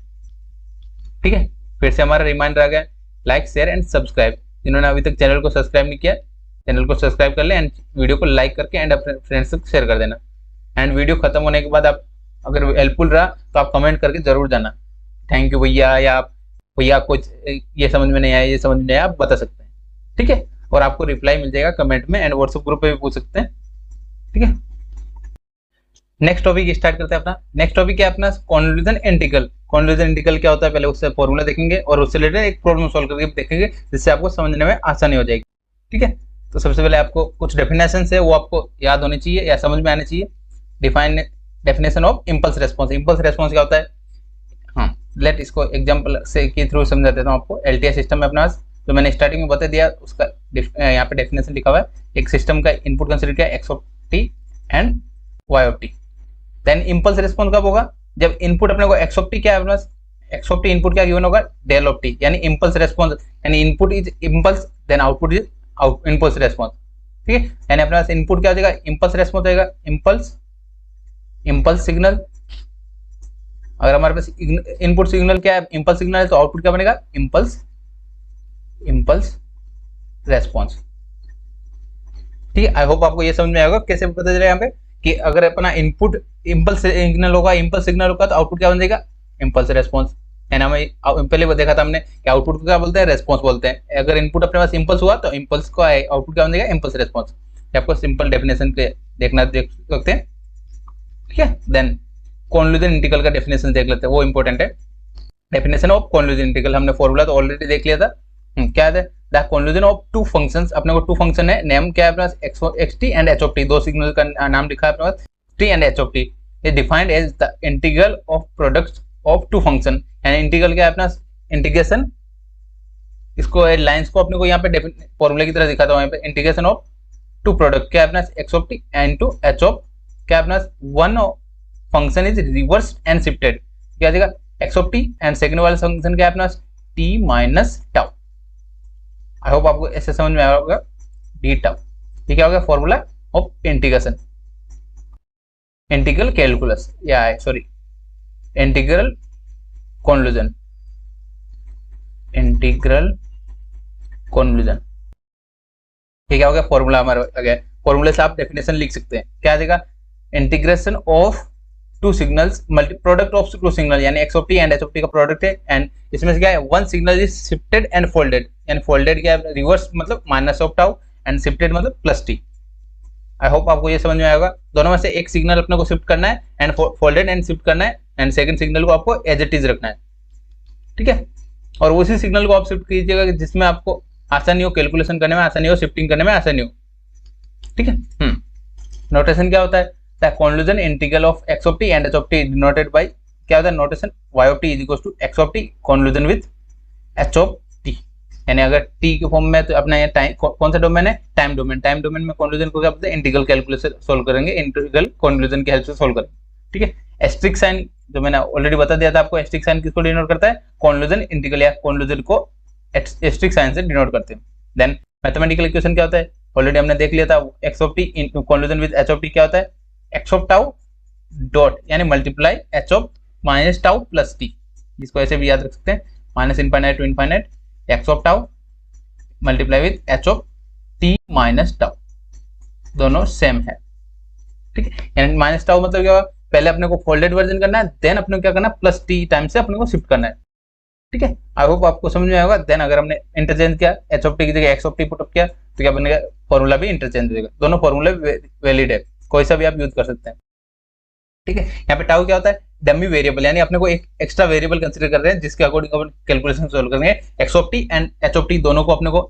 ठीक है। फिर से हमारा रिमाइंडर आ गया, लाइक शेयर एंड सब्सक्राइब। जिन्होंने अभी तक चैनल को सब्सक्राइब नहीं किया, चैनल को सब्सक्राइब कर ले एंड वीडियो को लाइक करके एंड अपने फ्रेंड्स तक शेयर कर देना। एंड वीडियो खत्म होने के बाद आप अगर हेल्पफुल रहा तो आप कमेंट करके जरूर जाना थैंक यू भैया, या आप भैया कुछ ये समझ में नहीं आया, ये समझ में नहीं आया, आप बता सकते हैं, ठीक है। और आपको रिप्लाई मिल जाएगा कमेंट में एंड व्हाट्सएप ग्रुप पे भी पूछ सकते हैं, ठीक है। नेक्स्ट टॉपिक स्टार्ट करते हैं अपना। नेक्स्ट टॉपिक क्या है अपना, कॉन्क्लूजन इंटीग्रल। कॉन्क्लूजन इंटीग्रल क्या होता है पहले उससे फॉर्मूला देखेंगे और उससे रिलेटेड एक प्रॉब्लम सॉल्व करके देखेंगे, जिससे आपको समझने में आसानी हो जाएगी, ठीक है। तो सबसे पहले आपको कुछ डेफिनेशन है वो आपको याद होनी चाहिए या समझ में आनी चाहिए। Definition of impulse response. Impulse response क्या होता है, हाँ लेट इसको एग्जाम्पल से के थ्रू समझा देता हूँ आपको। एलटीआई सिस्टम में अपना जो मैंने स्टार्टिंग में बता दिया उसका यहाँ पे डेफिनेशन लिखा हुआ है। एक सिस्टम का इनपुट कंसीडर किया x of t and y of t। Then impulse response कब होगा, जब इनपुट अपने को x ऑफ t क्या है, x ऑफ t इनपुट क्या गिवन होगा, डेल ऑफ t, यानी इम्पल्स रिस्पॉन्स, यानी input is impulse then output is impulse response, ठीक है। यानी अपने पास इनपुट क्या हो जाएगा, इम्पल्स रिस्पॉन्स होगा, इम्पल्स सिग्नल। अगर हमारे पास इनपुट सिग्नल क्या है, इम्पल्स सिग्नल है, तो आउटपुट क्या बनेगा, इम्पल्स रेस्पॉन्स, ठीक है। आई होप आपको ये समझ में आएगा कैसे पता चलेगा यहाँ पे कि अगर अपना इनपुट इम्पल्स सिग्नल होगा तो आउटपुट क्या बन जाएगा, इम्पल्स रेस्पॉन्स। यानी हमें पहले देखा था हमने कि आउटपुट को क्या बोलते हैं, रेस्पॉन्स बोलते हैं। अगर इनपुट अपने पास इम्पल्स हुआ तो इम्पल्स को आउटपुट क्या बन जाएगा, इम्पल्स रेस्पॉन्स। आपको सिंपल डेफिनेशन के देख सकते हैं, ठीक है। देन कॉन्क्लूजन इंटीग्रल का डेफिनेशन देख लेते हैं, वो इंपॉर्टेंट है। डेफिनेशन ऑफ कॉन्क्लूजन इंटीग्रल हमने फॉर्मूला तो ऑलरेडी देख लिया था, क्या है the convolution of two functions. अपने को टू फंक्शन है, नेम क्या है अपने पास, xt and h of t, दो सिग्नल का नाम लिखा है अपने पास t and h of t is defined as the integral of products of two function. यानी इंटीग्रल क्या है अपना, इंटीग्रेशन, इसको लाइंस को अपने को यहाँ पे फॉर्मूले की तरह दिखाता हूँ यहाँ पे, इंटीग्रेशन ऑफ टू प्रोडक्ट क्या है अपना x of t and two h of क्या है अपना, one function is reverse and shifted, क्या देगा x of t and second वाला फंक्शन क्या है अपना t minus tau. I hope आपको ऐसे समझ में आया होगा, डी टाउ, ये क्या हो गया formula of integration, integral calculus या sorry integral conclusion, integral conclusion, ये क्या हो गया फॉर्मूला हमारा आ गया। फॉर्मूले से आप डेफिनेशन लिख सकते हैं, क्या आ जाएगा, integration of two signals multi product of two signal, यानी x of t and h of t का प्रोडक्ट है एंड इसमें से क्या है, one signal is shifted and folded, यानी फोल्डेड क्या है, रिवर्स मतलब minus of tau and shifted मतलब प्लस t, आई होप आपको ये समझ में आएगा। दोनों में से एक सिग्नल अपने को शिफ्ट करना है एंड फोल्डेड एंड शिफ्ट करना है, एंड सेकंड सिग्नल को आपको एज इट इज रखना है, ठीक है। और उसी सिग्नल को आप शिफ्ट कीजिएगा जिसमें आपको आसानी हो, कैलकुलेशन करने में आसानी हो, शिफ्टिंग करने में आसानी हो, ठीक है। नोटेशन क्या होता है, the convolution integral of x of t and H of t denoted by, क्या होता है notation, y of T is equals to x of t convolution with H of t. यानी अगर टी के फॉर्म में तो अपना ये टाइम कौन सा डोमेन है, टाइम डोमेन। टाइम डोमेन में कॉन्वोल्यूशन को क्या बोलते हैं, इंटीग्रल कैलकुलेशन सोल्व करेंगे, इंटीग्रल कॉन्वोल्यूशन की हेल्प से सोल्व करेंगे, ठीक है। एस्ट्रिक साइन जो मैंने ऑलरेडी बता दिया था आपको, एस्ट्रिक साइन किसको डिनोट करता है, कॉन्वोल्यूशन इंटीग्रल या कॉन्वोल्यूशन को एस्ट्रिक साइन से डिनोट करते हैं। देन मैथमेटिकल इक्वेशन क्या होता है, ऑलरेडी हमने देख लिया था, x of t into convolution with H of T क्या होता है, एक्स ऑफ टाउ डॉट यानी multiply h of minus tau plus t, जिसको ऐसे भी याद रख सकते हैं, minus infinite to infinite x of tau multiply with H of t minus tau, दोनों सेम है, ठीक है। यानी माइनस टाउ मतलब क्या, पहले अपने को फोल्डेड वर्जन करना है, देन अपने को क्या करना है, प्लस टी टाइम से अपने को शिफ्ट करना है, ठीक है। आई होप आपको समझ में आएगा। देन अगर हमने इंटरचेंज किया, एच ऑफ टी की जगह x of T put up किया, तो क्या बनेगा, फॉर्मूला भी इंटरचेंज हो जाएगा, दोनों फॉर्मूले वैलिड है, कोई सा भी आप यूज कर सकते हैं, ठीक है। यहाँ पे टाउ क्या होता है, डमी वेरिएबल, यानी अपने को एक एक्स्ट्रा वेरिएबल कंसीडर कर रहे हैं जिसके अकॉर्डिंग अपन कैलकुलेशन सोल्व करेंगे। X of t and H of T दोनों को अपने को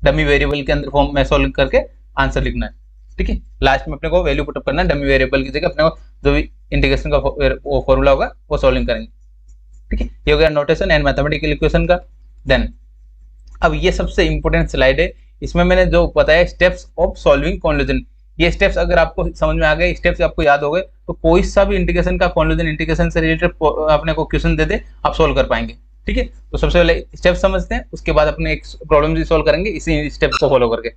डमी वेरिएबल के अंदर फॉर्म में सोल्व करके आंसर लिखना है, ठीक है। लास्ट में अपने को वैल्यू पुट अप करना है, डमी वेरिएबल की जगह अपने को जो भी इंटीग्रेशन का वो फॉर्मूला होगा वो सॉल्विंग करेंगे, ठीक है। ये हो गया नोटेशन एंड मैथमेटिकल इक्वेशन का। देन अब ये सबसे इंपॉर्टेंट स्लाइड है, इसमें मैंने जो बताया स्टेप्स ऑफ सॉल्विंग कॉन्वोल्यूशन, ये स्टेप्स अगर आपको समझ में आ गए, स्टेप्स आपको याद हो गए, तो कोई सा भी इंटीग्रेशन का कॉन्वोल्यूशन इंटीग्रेशन से रिलेटेड अपने को क्वेश्चन दे दे आप सोल्व कर पाएंगे, ठीक है। तो सबसे पहले स्टेप समझते हैं, उसके बाद अपने एक प्रॉब्लम भी सोल्व करेंगे इसी स्टेप्स को फॉलो करके,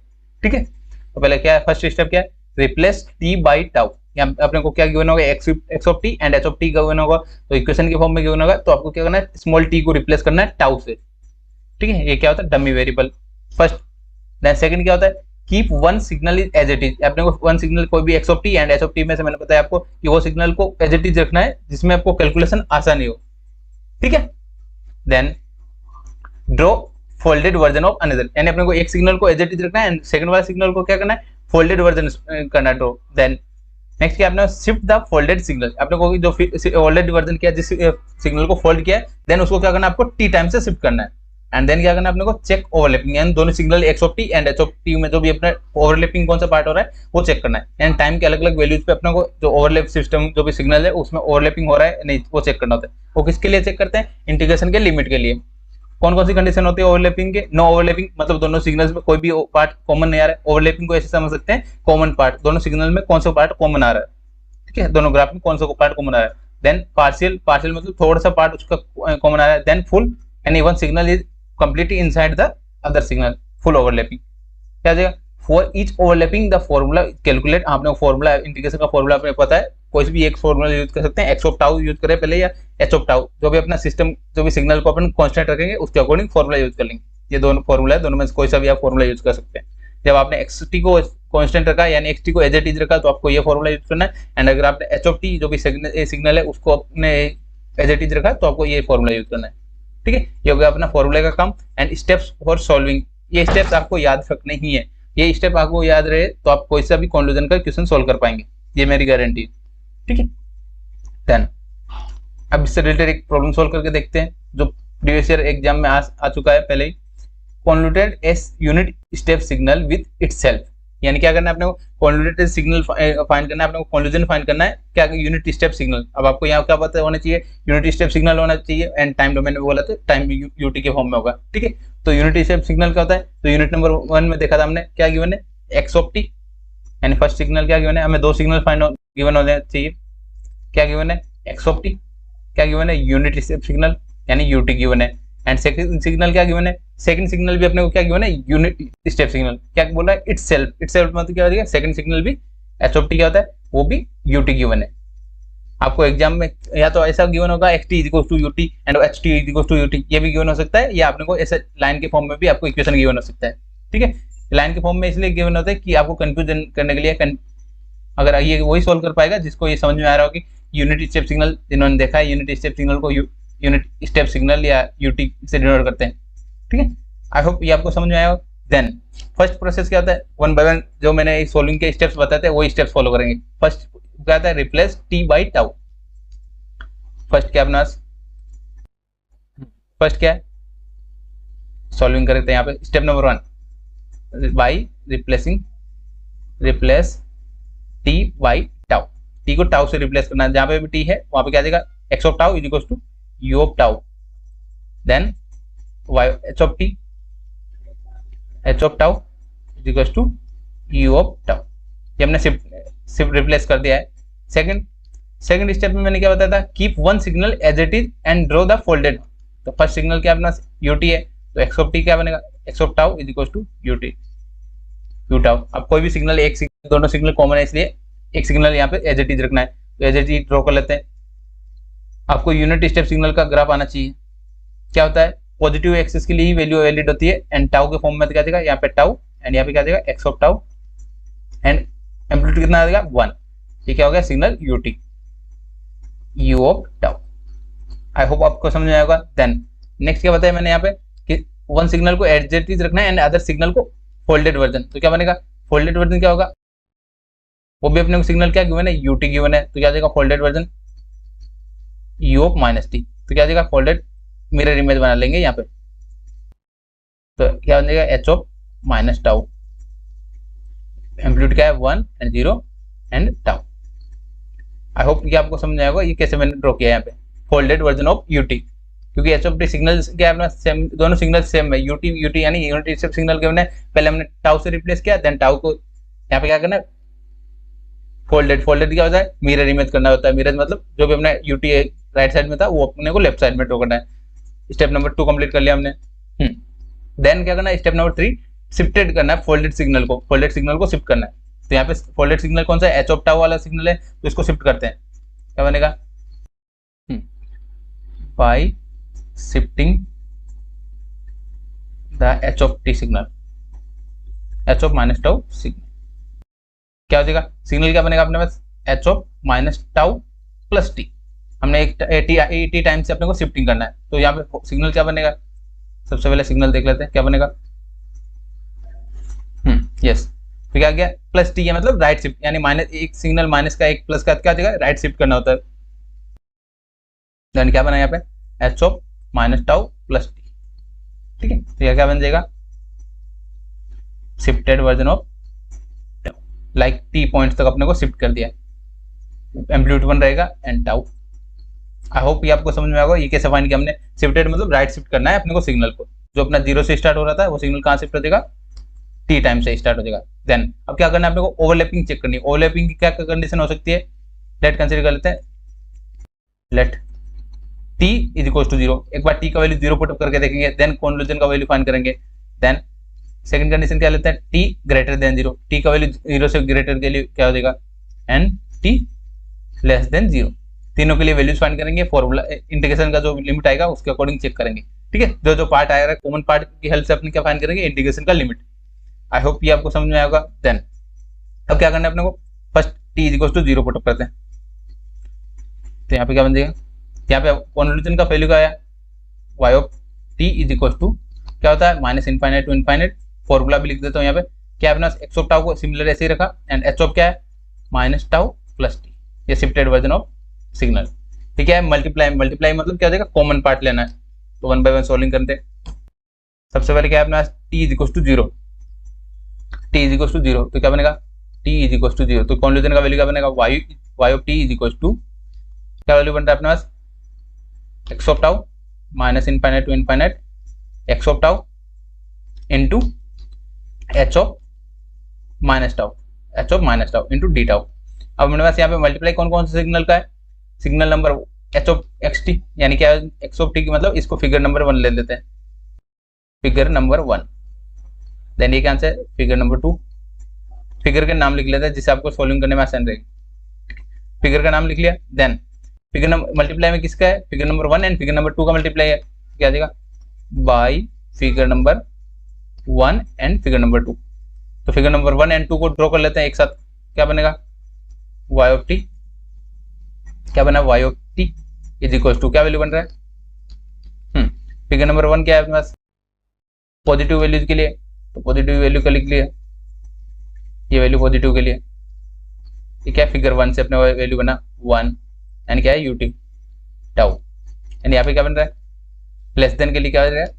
ठीक है। तो पहले क्या है, फर्स्ट स्टेप क्या है, रिप्लेस टी बाई टाउ। यहाँ अपने को क्या गिवन होगा, x of t and H of t given होगा, तो इक्वेशन के फॉर्म में गिवन होगा, तो आपको क्या करना है, स्मॉल टी को रिप्लेस करना है टाउ से, ठीक है। ये क्या होता है, dummy variable first. Then second क्या होता है, keep one signal is as it is. अपने को वन सिग्नल कोई भी x of t and H of t में से मैंने बताया आपको कि वो सिग्नल को एज इट इज रखना है जिसमें आपको कैलकुलेशन आसानी हो, ठीक है। Then draw folded version of another, यानी अपने को एक सिग्नल को एज इट इज रखना है एंड सेकंड वाला सिग्नल को क्या करना है, फोल्डेड वर्जन करना है ड्रॉ। देन नेक्स्ट क्या आपने शिफ्ट द फोल्डेड सिग्नल, आपने को जो ऑलरेडी वर्जन किया जिस सिग्नल को फोल्ड किया है, देन उसको क्या करना है, आपको टी टाइम से शिफ्ट करना है। एंड देन क्या करना है, अपने को चेक ओवरलैपिंग, यानी दोनों signal x of t and H of t में जो भी अपना ओवरलैपिंग कौन सा पार्ट हो रहा है वो चेक करना है। एंड टाइम के अलग अलग वैल्यूज पे अपने को जो ओवरलैप सिस्टम जो भी सिग्नल है उसमें ओवरलैपिंग हो रहा है नहीं, वो चेक करना होता है। वो किसके लिए चेक करते हैं, इंटीग्रेशन के लिमिट के लिए। कौन कौन सी कंडीशन होती है ओवरलैपिंग के, नो ओवरलैपिंग मतलब दोनों सिग्नल्स में कोई भी पार्ट कॉमन नहीं आ रहा है। ओवरलैपिंग को ऐसे समझ सकते हैं, कॉमन पार्ट, दोनों सिग्नल में कौन सा पार्ट कॉमन आ रहा है, ठीक है, दोनों ग्राफ में कौन सा पार्ट कॉमन आ रहा है। देन पार्शियल, पार्शियल मतलब थोड़ा सा पार्ट उसका कॉमन आ रहा है। Then full, and one signal is completely inside the other signal, full overlapping। क्या हो जाएगा, for each overlapping the formula calculate, आपने फॉर्मूला इंटीग्रेशन का फॉर्मूला आपने पता है, कोई भी एक फॉर्मूला यूज कर सकते हैं, एक्स ऑफ टाउ यूज करें पहले या एच ऑफ टाउ, जो भी अपना सिस्टम जो भी सिग्नल को अपन कांस्टेंट रखेंगे उसके अकॉर्डिंग फॉर्मूला यूज कर लेंगे। ये दोनों फॉर्मूला है, दोनों में कोई सा भी आप फॉर्मूला यूज कर सकते हैं। जब आपने एक्स टी को कांस्टेंट रखा यानी एक्स टी को एज इट इज रखा तो आपको ये फॉर्मूला यूज करना है। एंड अगर आपने एच ऑफ टी जो भी सिग्नल है उसको अपने एज इट इज रखा तो आपको ये फॉर्मूला यूज करना है, ठीक है। ये हो गया अपना फॉर्मूले का काम। एंड स्टेप्स फॉर सॉल्विंग, ये स्टेप्स आपको याद रखने ही है, ये स्टेप आपको याद रहे तो आप कोई सा भी कॉन्वोल्यूशन का क्वेश्चन सोल्व कर पाएंगे, ये मेरी गारंटी है, ठीक है। देन अब इससे रिलेटेड एक प्रॉब्लम सोल्व करके देखते हैं जो प्रीवियस ईयर एग्जाम में आ चुका है पहले ही। Convoluted as unit step signal with itself, यानी क्या करना है अपने को, कॉन्वोल्यूटेड सिग्नल फाइंड करना है अपने को, कॉन्वोल्यूशन फाइंड करना है, क्या यूनिट स्टेप सिग्नल। अब आपको यहाँ क्या पता होना चाहिए, यूनिट स्टेप सिग्नल होना चाहिए। एंड टाइम डोमेन में बोला तो टाइम यूटी के फॉर्म में होगा, ठीक है। तो यूनिट स्टेप सिग्नल क्या होता है, तो यूनिट नंबर 1 में देखा था हमने क्या गिवन है, एक्स ऑफ टी, यानी फर्स्ट सिग्नल क्या गिवन है, हमें दो सिग्नल गिवन होने चाहिए, क्या गिवन है, एक्स ऑफ टी, क्या गिवन है, यूनिट स्टेप सिग्नल यानी यूटी गिवन है। एंड सेकंड सिग्नल क्या गिवन है, सेकंड सिग्नल भी अपने को क्या गिवन है, यूनिट स्टेप सिग्नल, क्या बोल रहा है, इटसेल्फ, इटसेल्फ मतलब क्या हो जाएगा, सेकंड सिग्नल भी एच ऑफ टी क्या होता है वो भी यूटी गिवन है। आपको एग्जाम में या तो ऐसा गिवन होगा x t equals to u t and h t equals to u t, ये भी गिवन हो सकता है, या आपने को ऐसे लाइन के फॉर्म में भी आपको इक्वेशन गिवन हो सकता है, ठीक है। लाइन के फॉर्म में इसलिए गिवन होता है कि आपको कंफ्यूजन करने के लिए, अगर ये वही सोल्व कर पाएगा जिसको ये समझ में आ रहा हो कि यूनिट स्टेप सिग्नल, जिन्होंने देखा है यूनिट स्टेप सिग्नल को यूनिट स्टेप सिग्नल या यूटी से डिनोट करते हैं, ठीक है। आई होप ये आपको समझ में आया हो। देन फर्स्ट प्रोसेस क्या होता है, वन बाय वन जो मैंने सोल्विंग के स्टेप्स बताए थे वही स्टेप्स फॉलो करेंगे। फर्स्ट क्या होता है, replace T by tau. First क्या अपना, फर्स्ट क्या है, सॉल्विंग करते हैं यहाँ पे step number 1 by replacing, replace T by tau. T को टाउ से रिप्लेस करना है, जहां पे भी टी है वहां पे क्या आ जाएगा, x of tau is equal to u of tau, then y h of T, H of tau is equal to u of tau. ये हमने सिर्फ रिप्लेस कर दिया है। सेकंड स्टेप में मैंने क्या बताया था, keep one signal as it is and draw the folded. तो फर्स्ट सिग्नल क्या अपना यूटी है, तो एक्स ऑफ टी क्या बनेगा, x of tau is equal to u t, u tau. अब कोई भी सिग्नल, एक सिग्नल, दोनों सिग्नल कॉमन है इसलिए एक सिग्नल यहाँ पे एज इट इज रखना है, तो एज इट इज ड्रॉ कर लेते हैं। आपको यूनिट स्टेप सिग्नल का ग्राफ आना चाहिए। क्या होता है, पॉजिटिव एक्सिस के लिए ही वैल्यू वैलिड होती है, एंड टाउ के फॉर्म में क्या जाएगा, यहाँ पे टाउ एंड यहाँ पे क्या जाएगा, x of tau, and amplitude कितना आ जाएगा 1। ये क्या हो गया, signal UT, you of tau. I hope आपको समझ में आएगा। देन नेक्स्ट क्या बताया मैंने यहाँ पे कि वन सिग्नल को एज इट इज रखना है एंड अदर सिग्नल को फोल्डेड वर्जन। तो क्या बनेगा, फोल्डेड वर्जन क्या होगा, वो भी अपने को सिग्नल क्या गिवन है, यूटी गिवन है, तो क्या जाएगा folded version you of minus T. तो क्या जाएगा, फोल्डेड मिरर इमेज बना लेंगे यहाँ पे, तो क्या बन जाएगा, H of minus tau, amplitude क्या है 1 and 0 and tau. I hope कि आपको समझ आएगा ये कैसे मैंने ड्रॉ किया यहाँ पे, फोल्डेड वर्जन ऑफ यूटी, क्योंकि एच ऑफ टी सिग्नल क्या है अपना सेम, दोनों सिग्नल सेम है, यूटी यूटी यानी यूनिट स्टेप सिग्नल के पहले हमने टाउ से रिप्लेस किया, देन टाउ को यहाँ पे क्या करना है, फोल्डेड। फोल्डेड क्या होता है, मिरर इमेज करना होता है। मिरर मतलब जो भी अपना यूटी राइट साइड में था वो अपने को लेफ्ट साइड में ड्रॉ करना है। स्टेप नंबर 2 कंप्लीट कर लिया हमने। देन क्या करना है, स्टेप नंबर 3 शिफ्टेड करना है फोल्डेड सिग्नल को, फोल्डेड सिग्नल को शिफ्ट करना है। तो यहाँ पे फोल्डेड सिग्नल कौन सा है, एच ऑफ टाउ वाला सिग्नल है, तो इसको शिफ्ट करते हैं। क्या बनेगा, by shifting the h of t signal, h of minus tau signal. क्या हो जाएगा, सिग्नल क्या बनेगा अपने पास, h of minus tau plus t. हमने एक टी टाइम से अपने को शिफ्टिंग करना है, तो यहाँ पे सिग्नल क्या बनेगा, सबसे पहले सिग्नल देख लेते हैं क्या बनेगा। यस, तो क्या गया, प्लस टी है मतलब राइट शिफ्ट, यानी माइनस एक सिग्नल माइनस का एक प्लस का क्या जगह राइट शिफ्ट करना होता है। देन क्या बना यहाँ पे, H of minus tau plus T. ठीक है, तो यह क्या बन जाएगा, shifted version of like T points तक अपने को शिफ्ट कर दिया, एम्पलीट्यूड 1 रहेगा एंड टाउ। आई होप ये आपको समझ में आएगा ये कैसे फाइंड किया हमने। शिफ्टेड मतलब राइट शिफ्ट करना है अपने को सिग्नल को, जो अपना 0 से स्टार्ट हो रहा था वो सिग्नल कहाँ शिफ्ट हो जाएगा, टी टाइम से स्टार्ट हो जाएगा। देन अब क्या करना है अपने को, ओवरलैपिंग चेक करनी है। ओवरलैपिंग की क्या कंडीशन हो सकती है, लेट कंसीडर कर लेते हैं, let t is equal to 0। एक बार टी का वैल्यू 0 पुट अप करके देखेंगे, देन कन्वोल्यूशन का वैल्यू फाइंड करेंगे। देन सेकंड कंडीशन क्या लेते हैं, टी ग्रेटर देन 0, टी का वैल्यू 0 से ग्रेटर के लिए क्या हो जाएगा, एंड टी लेस देन 0। तीनों के लिए वैल्यूज फाइंड करेंगे, फॉर्मूला इंटीग्रेशन का जो लिमिट आएगा उसके अकॉर्डिंग चेक करेंगे। ठीक है, जो जो पार्ट आएगा कॉमन पार्ट की हेल्प से अपने क्या फाइंड करेंगे, इंटीग्रेशन का लिमिट। आई होप ये आपको समझ में आएगा। देन अब क्या करना है अपने को, first t is equal to 0 put up करते हैं, तो यहाँ पे क्या बन जाएगा, यहाँ पे कन्वोल्यूशन का वैल्यू क्या आया, y of T is equal to क्या होता है, minus infinite to infinite. Formula भी लिख देता हूँ यहाँ पे, क्या अपना एक्स ऑफ टाउ को सिमिलर ऐसे ही रखा, एंड एच ऑफ क्या है, माइनस टाउ प्लस टी। ये शिफ्टेड वर्जन ऑफ सिग्नल। ठीक है, मल्टीप्लाई, मल्टीप्लाई मतलब क्या हो जाएगा, कॉमन पार्ट लेना है, तो 1 बाय 1 सोल्विंग करते हैं। सबसे पहले क्या है अपना, t is equal to 0, t is equal to 0, तो क्या बनेगा, टी इज इक्वल टू 0, तो कन्वोल्यूशन का वैल्यू क्या बनेगा, y of T is equal to क्या वैल्यू बनता है अपने पास, x of tau minus infinite to infinite x of tau into H of minus tau, h of minus tau into d tau. अब मेरे पास यहाँ पे मल्टीप्लाई कौन कौन से सिग्नल का है, signal number H of x T, यानी क्या है एक्स ऑफ टी की, मतलब इसको फिगर नंबर 1 ले लेते हैं, फिगर नंबर 1। देन ये क्या आंसर है, फिगर नंबर 2। फिगर के नाम लिख लेते हैं जिससे आपको सॉल्विंग करने में आसान रहेगी। फिगर का नाम लिख लिया। देन फिगर नंबर मल्टीप्लाई में किसका है, figure number 1 and figure number 2 का मल्टीप्लाई है, क्या आ जाएगा, by figure number 1 and figure number 2। तो फिगर नंबर 1 एंड 2 को ड्रॉ कर लेते हैं एक साथ, क्या बनेगा, वाई ऑफ टी, क्या बना, Y of T is equal to क्या वैल्यू बन रहा है, फिगर नंबर 1 क्या है अपने पास, पॉजिटिव वैल्यूज के लिए तो पॉजिटिव वैल्यू का लिख लिया, ये वैल्यू पॉजिटिव के लिए। ये क्या फिगर 1 से अपने वैल्यू बना 1 एंड क्या है यूटी टाउ, एंड यहाँ पे क्या बन रहा है लेस देन के लिए क्या हो रहा है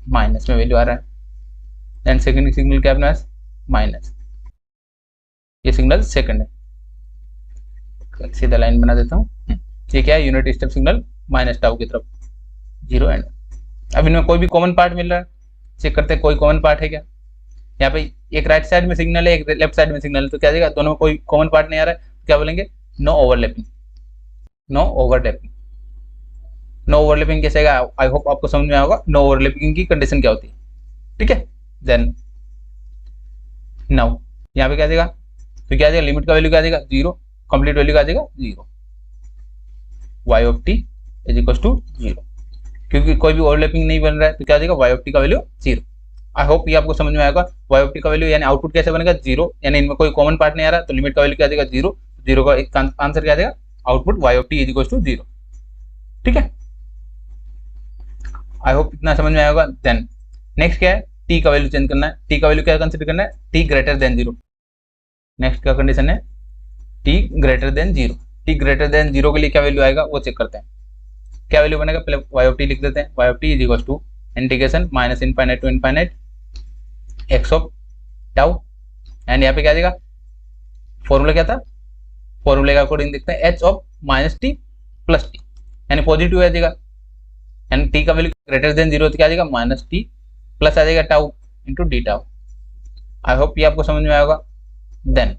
माइनस में वैल्यू आ रहा है, एंड सेकंड सिग्नल क्या अपने पास माइनस, ये सिग्नल सेकंड है, सीधा लाइन बना देता हूँ। ये क्या है unit step signal minus tau की तरफ 0 एंड। अब इनमें कोई भी कॉमन पार्ट मिल रहा है, चेक करते हैं कोई कॉमन पार्ट है क्या। यहाँ पे एक राइट साइड में सिग्नल है, एक लेफ्ट साइड में सिग्नल है, तो क्या देगा दोनों में कोई कॉमन पार्ट नहीं आ रहा है, तो क्या बोलेंगे no overlapping. No overlapping, no overlapping कैसे आएगा, आई होप आपको समझ में आएगा नो ओवरलैपिंग की कंडीशन क्या होती है, ठीक है। देन नाउ यहाँ पे क्या देगा, तो क्या देगा लिमिट का वैल्यू क्या देगा 0, कंप्लीट वैल्यू क्या देगा 0, y of T is equal to 0, क्योंकि कोई भी ओवरलैपिंग नहीं बन रहा है तो क्या देगा y ऑफ टी का वैल्यू 0। आई होप ये आपको समझ में आएगा। y ऑफ टी का वैल्यू यानी आउटपुट कैसे बनेगा 0, यानी इनमें कोई कॉमन पार्ट नहीं आ रहा, तो लिमिट का वैल्यू क्या देगा 0, 0 का एक आंसर क्या देगा output y of T is equal to 0, ठीक है। आई होप इतना समझ में आएगा। देन नेक्स्ट क्या है t का वैल्यू चेंज करना है, t का वैल्यू क्या कंसिडर करना है t ग्रेटर देन 0। नेक्स्ट क्या कंडीशन है t greater than 0, t greater than 0 के लिए क्या वैल्यू आएगा वो चेक करते हैं, क्या वैल्यू बनेगा पहले y ऑफ t लिख देते हैं, y of t is equal to integration minus infinite to infinite x of tau, and यहाँ पे क्या देगा फॉर्मूला क्या था, फॉर्मूले का अकॉर्डिंग देखते हैं h of minus T plus T, यानी पॉजिटिव आ जाएगा, एंड t का वैल्यू ग्रेटर देन 0 तो क्या आ जाएगा माइनस टी प्लस आ जाएगा tau into d tau. I hope ये आपको समझ में आएगा। देन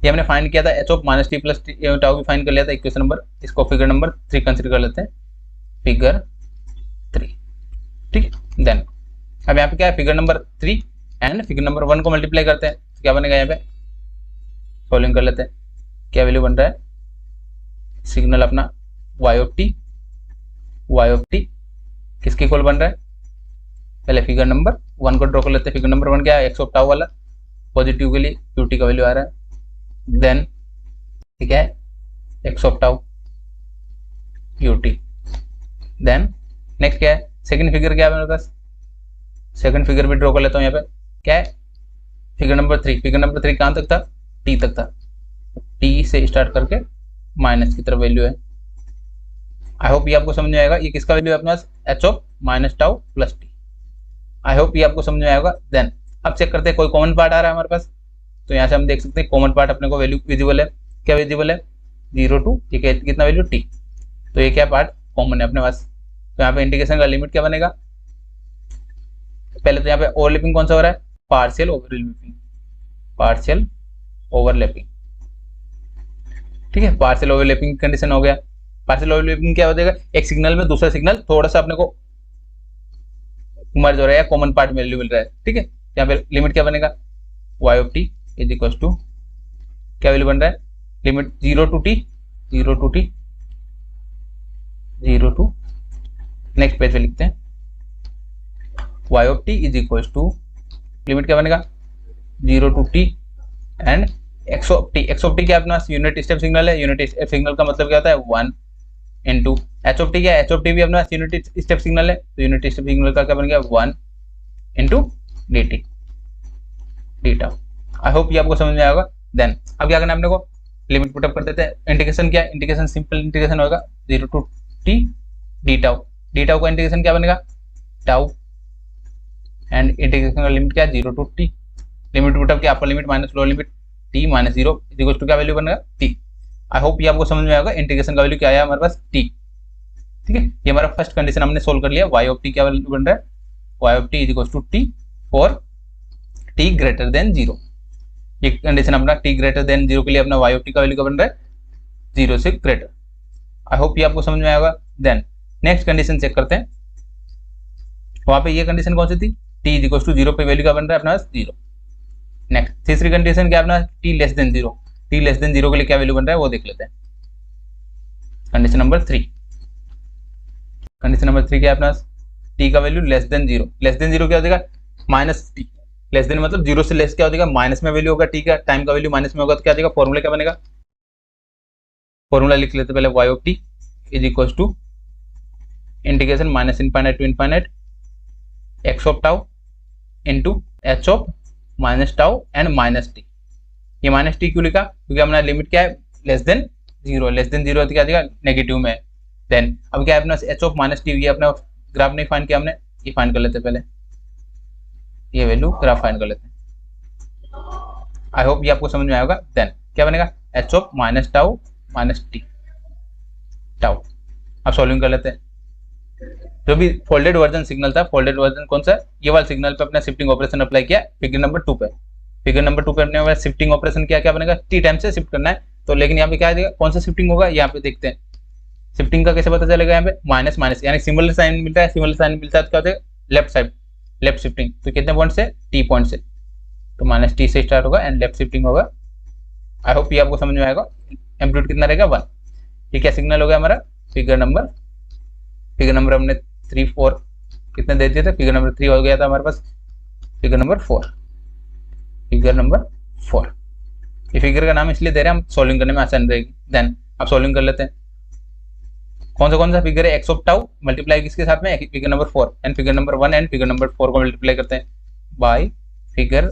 ये हमने फाइंड किया था H of minus T plus tau भी फाइंड कर लिया था इक्वेशन नंबर, इसको फिगर नंबर 3 कंसिडर कर लेते हैं, फिगर 3, ठीक है। देन अब यहाँ पे क्या है figure number 3 and figure number 1 को मल्टीप्लाई करते हैं, तो क्या बनेगा यहाँ पे सॉल्विंग कर लेते हैं, क्या वैल्यू बन रहा है सिग्नल अपना y ऑफ टी किसके इक्वल बन रहा है, पहले फिगर नंबर 1 को ड्रॉ कर लेते हैं। फिगर नंबर 1 क्या है एक्स ऑफ टाउ वाला, पॉजिटिव के लिए यूटी का वैल्यू आ रहा है, देन ठीक है x of tau u t. Then next क्या है सेकंड फिगर क्या है मेरे पास, सेकंड फिगर भी ड्रॉ कर लेता हूँ यहाँ पे, क्या है फिगर नंबर 3, फिगर नंबर 3 कहाँ तक था टी तक था, टी से स्टार्ट करके माइनस की तरफ वैल्यू है। आई होप ये आपको समझ में आएगा, ये किसका वैल्यू है अपने पास h of minus tau plus t. I hope ये आपको समझ में आएगा। देन अब चेक करते हैं कोई कॉमन पार्ट आ रहा है हमारे पास, तो यहाँ से हम देख सकते हैं कॉमन पार्ट अपने को वैल्यू विजिबल है, क्या विजिबल है 0 टू कितना वैल्यू टी, तो ये क्या पार्ट कॉमन है अपने पास, तो यहाँ पे इंटीग्रेशन का लिमिट क्या बनेगा, पहले तो यहाँ पे ओवरलैपिंग कौन सा हो रहा है पार्शियल ओवरलैपिंग, पार्शियल ओवरलैपिंग, ठीक है पार्शियल ओवरलैपिंग कंडीशन हो गया। पार्शियल ओवरलैपिंग क्या हो जाएगा एक सिग्नल में दूसरा सिग्नल थोड़ा सा अपने को मर्ज हो रहा है या कॉमन पार्ट वैल्यू मिल रहा है, ठीक है। यहाँ पे लिमिट क्या बनेगा y of T is equal to क्या वैल्यू बन रहा है limit 0 to t next page पे लिखते हैं y of T is equal to limit क्या बनेगा 0 to t and x of T क्या अपना यूनिट स्टेप सिग्नल है, यूनिट स्टेप सिग्नल का मतलब क्या होता है 1 इंटू एच ऑफ टी, क्या एच ऑफ टी भी अपना यूनिट स्टेप सिग्नल है, तो यूनिट स्टेप सिग्नल का क्या बन गया 1 into d tau. I hope ये आपको समझ में आएगा। देन अब क्या करना है अपने को लिमिट पुटअप कर देते हैं, इंटीग्रेशन क्या इंटीग्रेशन सिंपल इंटीग्रेशन होगा 0 टू टी डी टाउ का इंटीग्रेशन क्या बनेगा टाउ एंड इंटीग्रेशन का लिमिट क्या है 0 टू टी, लिमिट पुटअप क्या upper limit minus lower limit t minus 0 is equal to क्या वैल्यू बनेगा टी। आई होप ये आपको समझ में आएगा। इंटीग्रेशन का वैल्यू क्या आया हमारे पास टी, ठीक है। ये हमारा फर्स्ट कंडीशन हमने सोल्व कर लिया, y ऑफ टी क्या वैल्यू बन रहा है y of T is equal to t for t greater than 0, ये कंडीशन अपना t ग्रेटर देन 0 के लिए अपना y ऑफ टी का वैल्यू क्या बन रहा है 0 से ग्रेटर। आई होप ये आपको समझ में आएगा। देन नेक्स्ट कंडीशन चेक करते हैं, वहां पे ये कंडीशन कौन सी थी t इज इक्वल टू 0 पे वैल्यू क्या बन रहा है अपना 0। नेक्स्ट तीसरी कंडीशन क्या अपना t less than 0, t less than 0 के लिए क्या वैल्यू बन रहा है वो देख लेते हैं। कंडीशन नंबर 3, कंडीशन नंबर 3 क्या है अपना t का value less than 0, less than 0 क्या हो जाएगा माइनस टी, लेस देन मतलब 0 से लेस क्या हो जाएगा माइनस में वैल्यू होगा t का, टाइम का वैल्यू माइनस में होगा तो क्या हो जाएगा फॉर्मूला क्या बनेगा, फॉर्मूला लिख लेते पहले y of T is equal to integration minus infinite to infinite x of tau into H of minus tau and minus t. ये माइनस टी क्यों लिखा? क्योंकि अपना लिमिट क्या है, less than zero. Less than zero क्या देगा, negative में। देन अब क्या है अपना एच ऑफ माइनस टी, ये अपना ग्राफ नहीं फाइंड किया हमने, ये फाइंड कर लेते पहले, ये वैल्यू ग्राफ फाइंड कर लेते हैं। आई होप ये आपको समझ में आएगा। देन क्या बनेगा, H of minus tau minus T tau. अब सॉल्विंग कर लेते हैं। जो भी फोल्डेड वर्जन सिग्नल था, फोल्डेड वर्जन कौन सा, ये वाला सिग्नल पे अपना शिफ्टिंग ऑपरेशन अप्लाई किया फिगर नंबर 2 पे। फिगर नंबर 2 पे अपने वाला शिफ्टिंग ऑपरेशन क्या बनेगा, टी टाइम से शिफ्ट करना है। तो लेकिन यहाँ पे क्या देगा, कौन सा शिफ्टिंग होगा, यहाँ पे देखते हैं। शिफ्टिंग का कैसे पता चलेगा, यहाँ पे माइनस माइनस यानी सिमिलर साइन मिलता है, सिमिलर साइन मिलता है तो क्या होता है, लेफ्ट साइड, लेफ्ट शिफ्टिंग। तो कितने पॉइंट से, टी पॉइंट से, तो माइनस टी से स्टार्ट होगा एंड लेफ्ट शिफ्टिंग होगा। आई होप ये आपको समझ में आएगा। एम्पलीट्यूड कितना रहेगा, 1। ये क्या सिग्नल हो गया हमारा, फिगर नंबर हमने 3 4 कितने दे दिए थे, फिगर नंबर 3 हो गया था हमारे पास, फिगर नंबर 4। ये फिगर का नाम इसलिए दे रहे हैं हम सॉल्विंग करने में आसान रहेगी। देन अब सॉल्विंग कर लेते हैं। कौन सा फिगर है, एक्स ऑफ टाउ मल्टीप्लाई किसके साथ में, figure number 4 and figure number 1 and figure number 4 को मल्टीप्लाई करते हैं बाय फिगर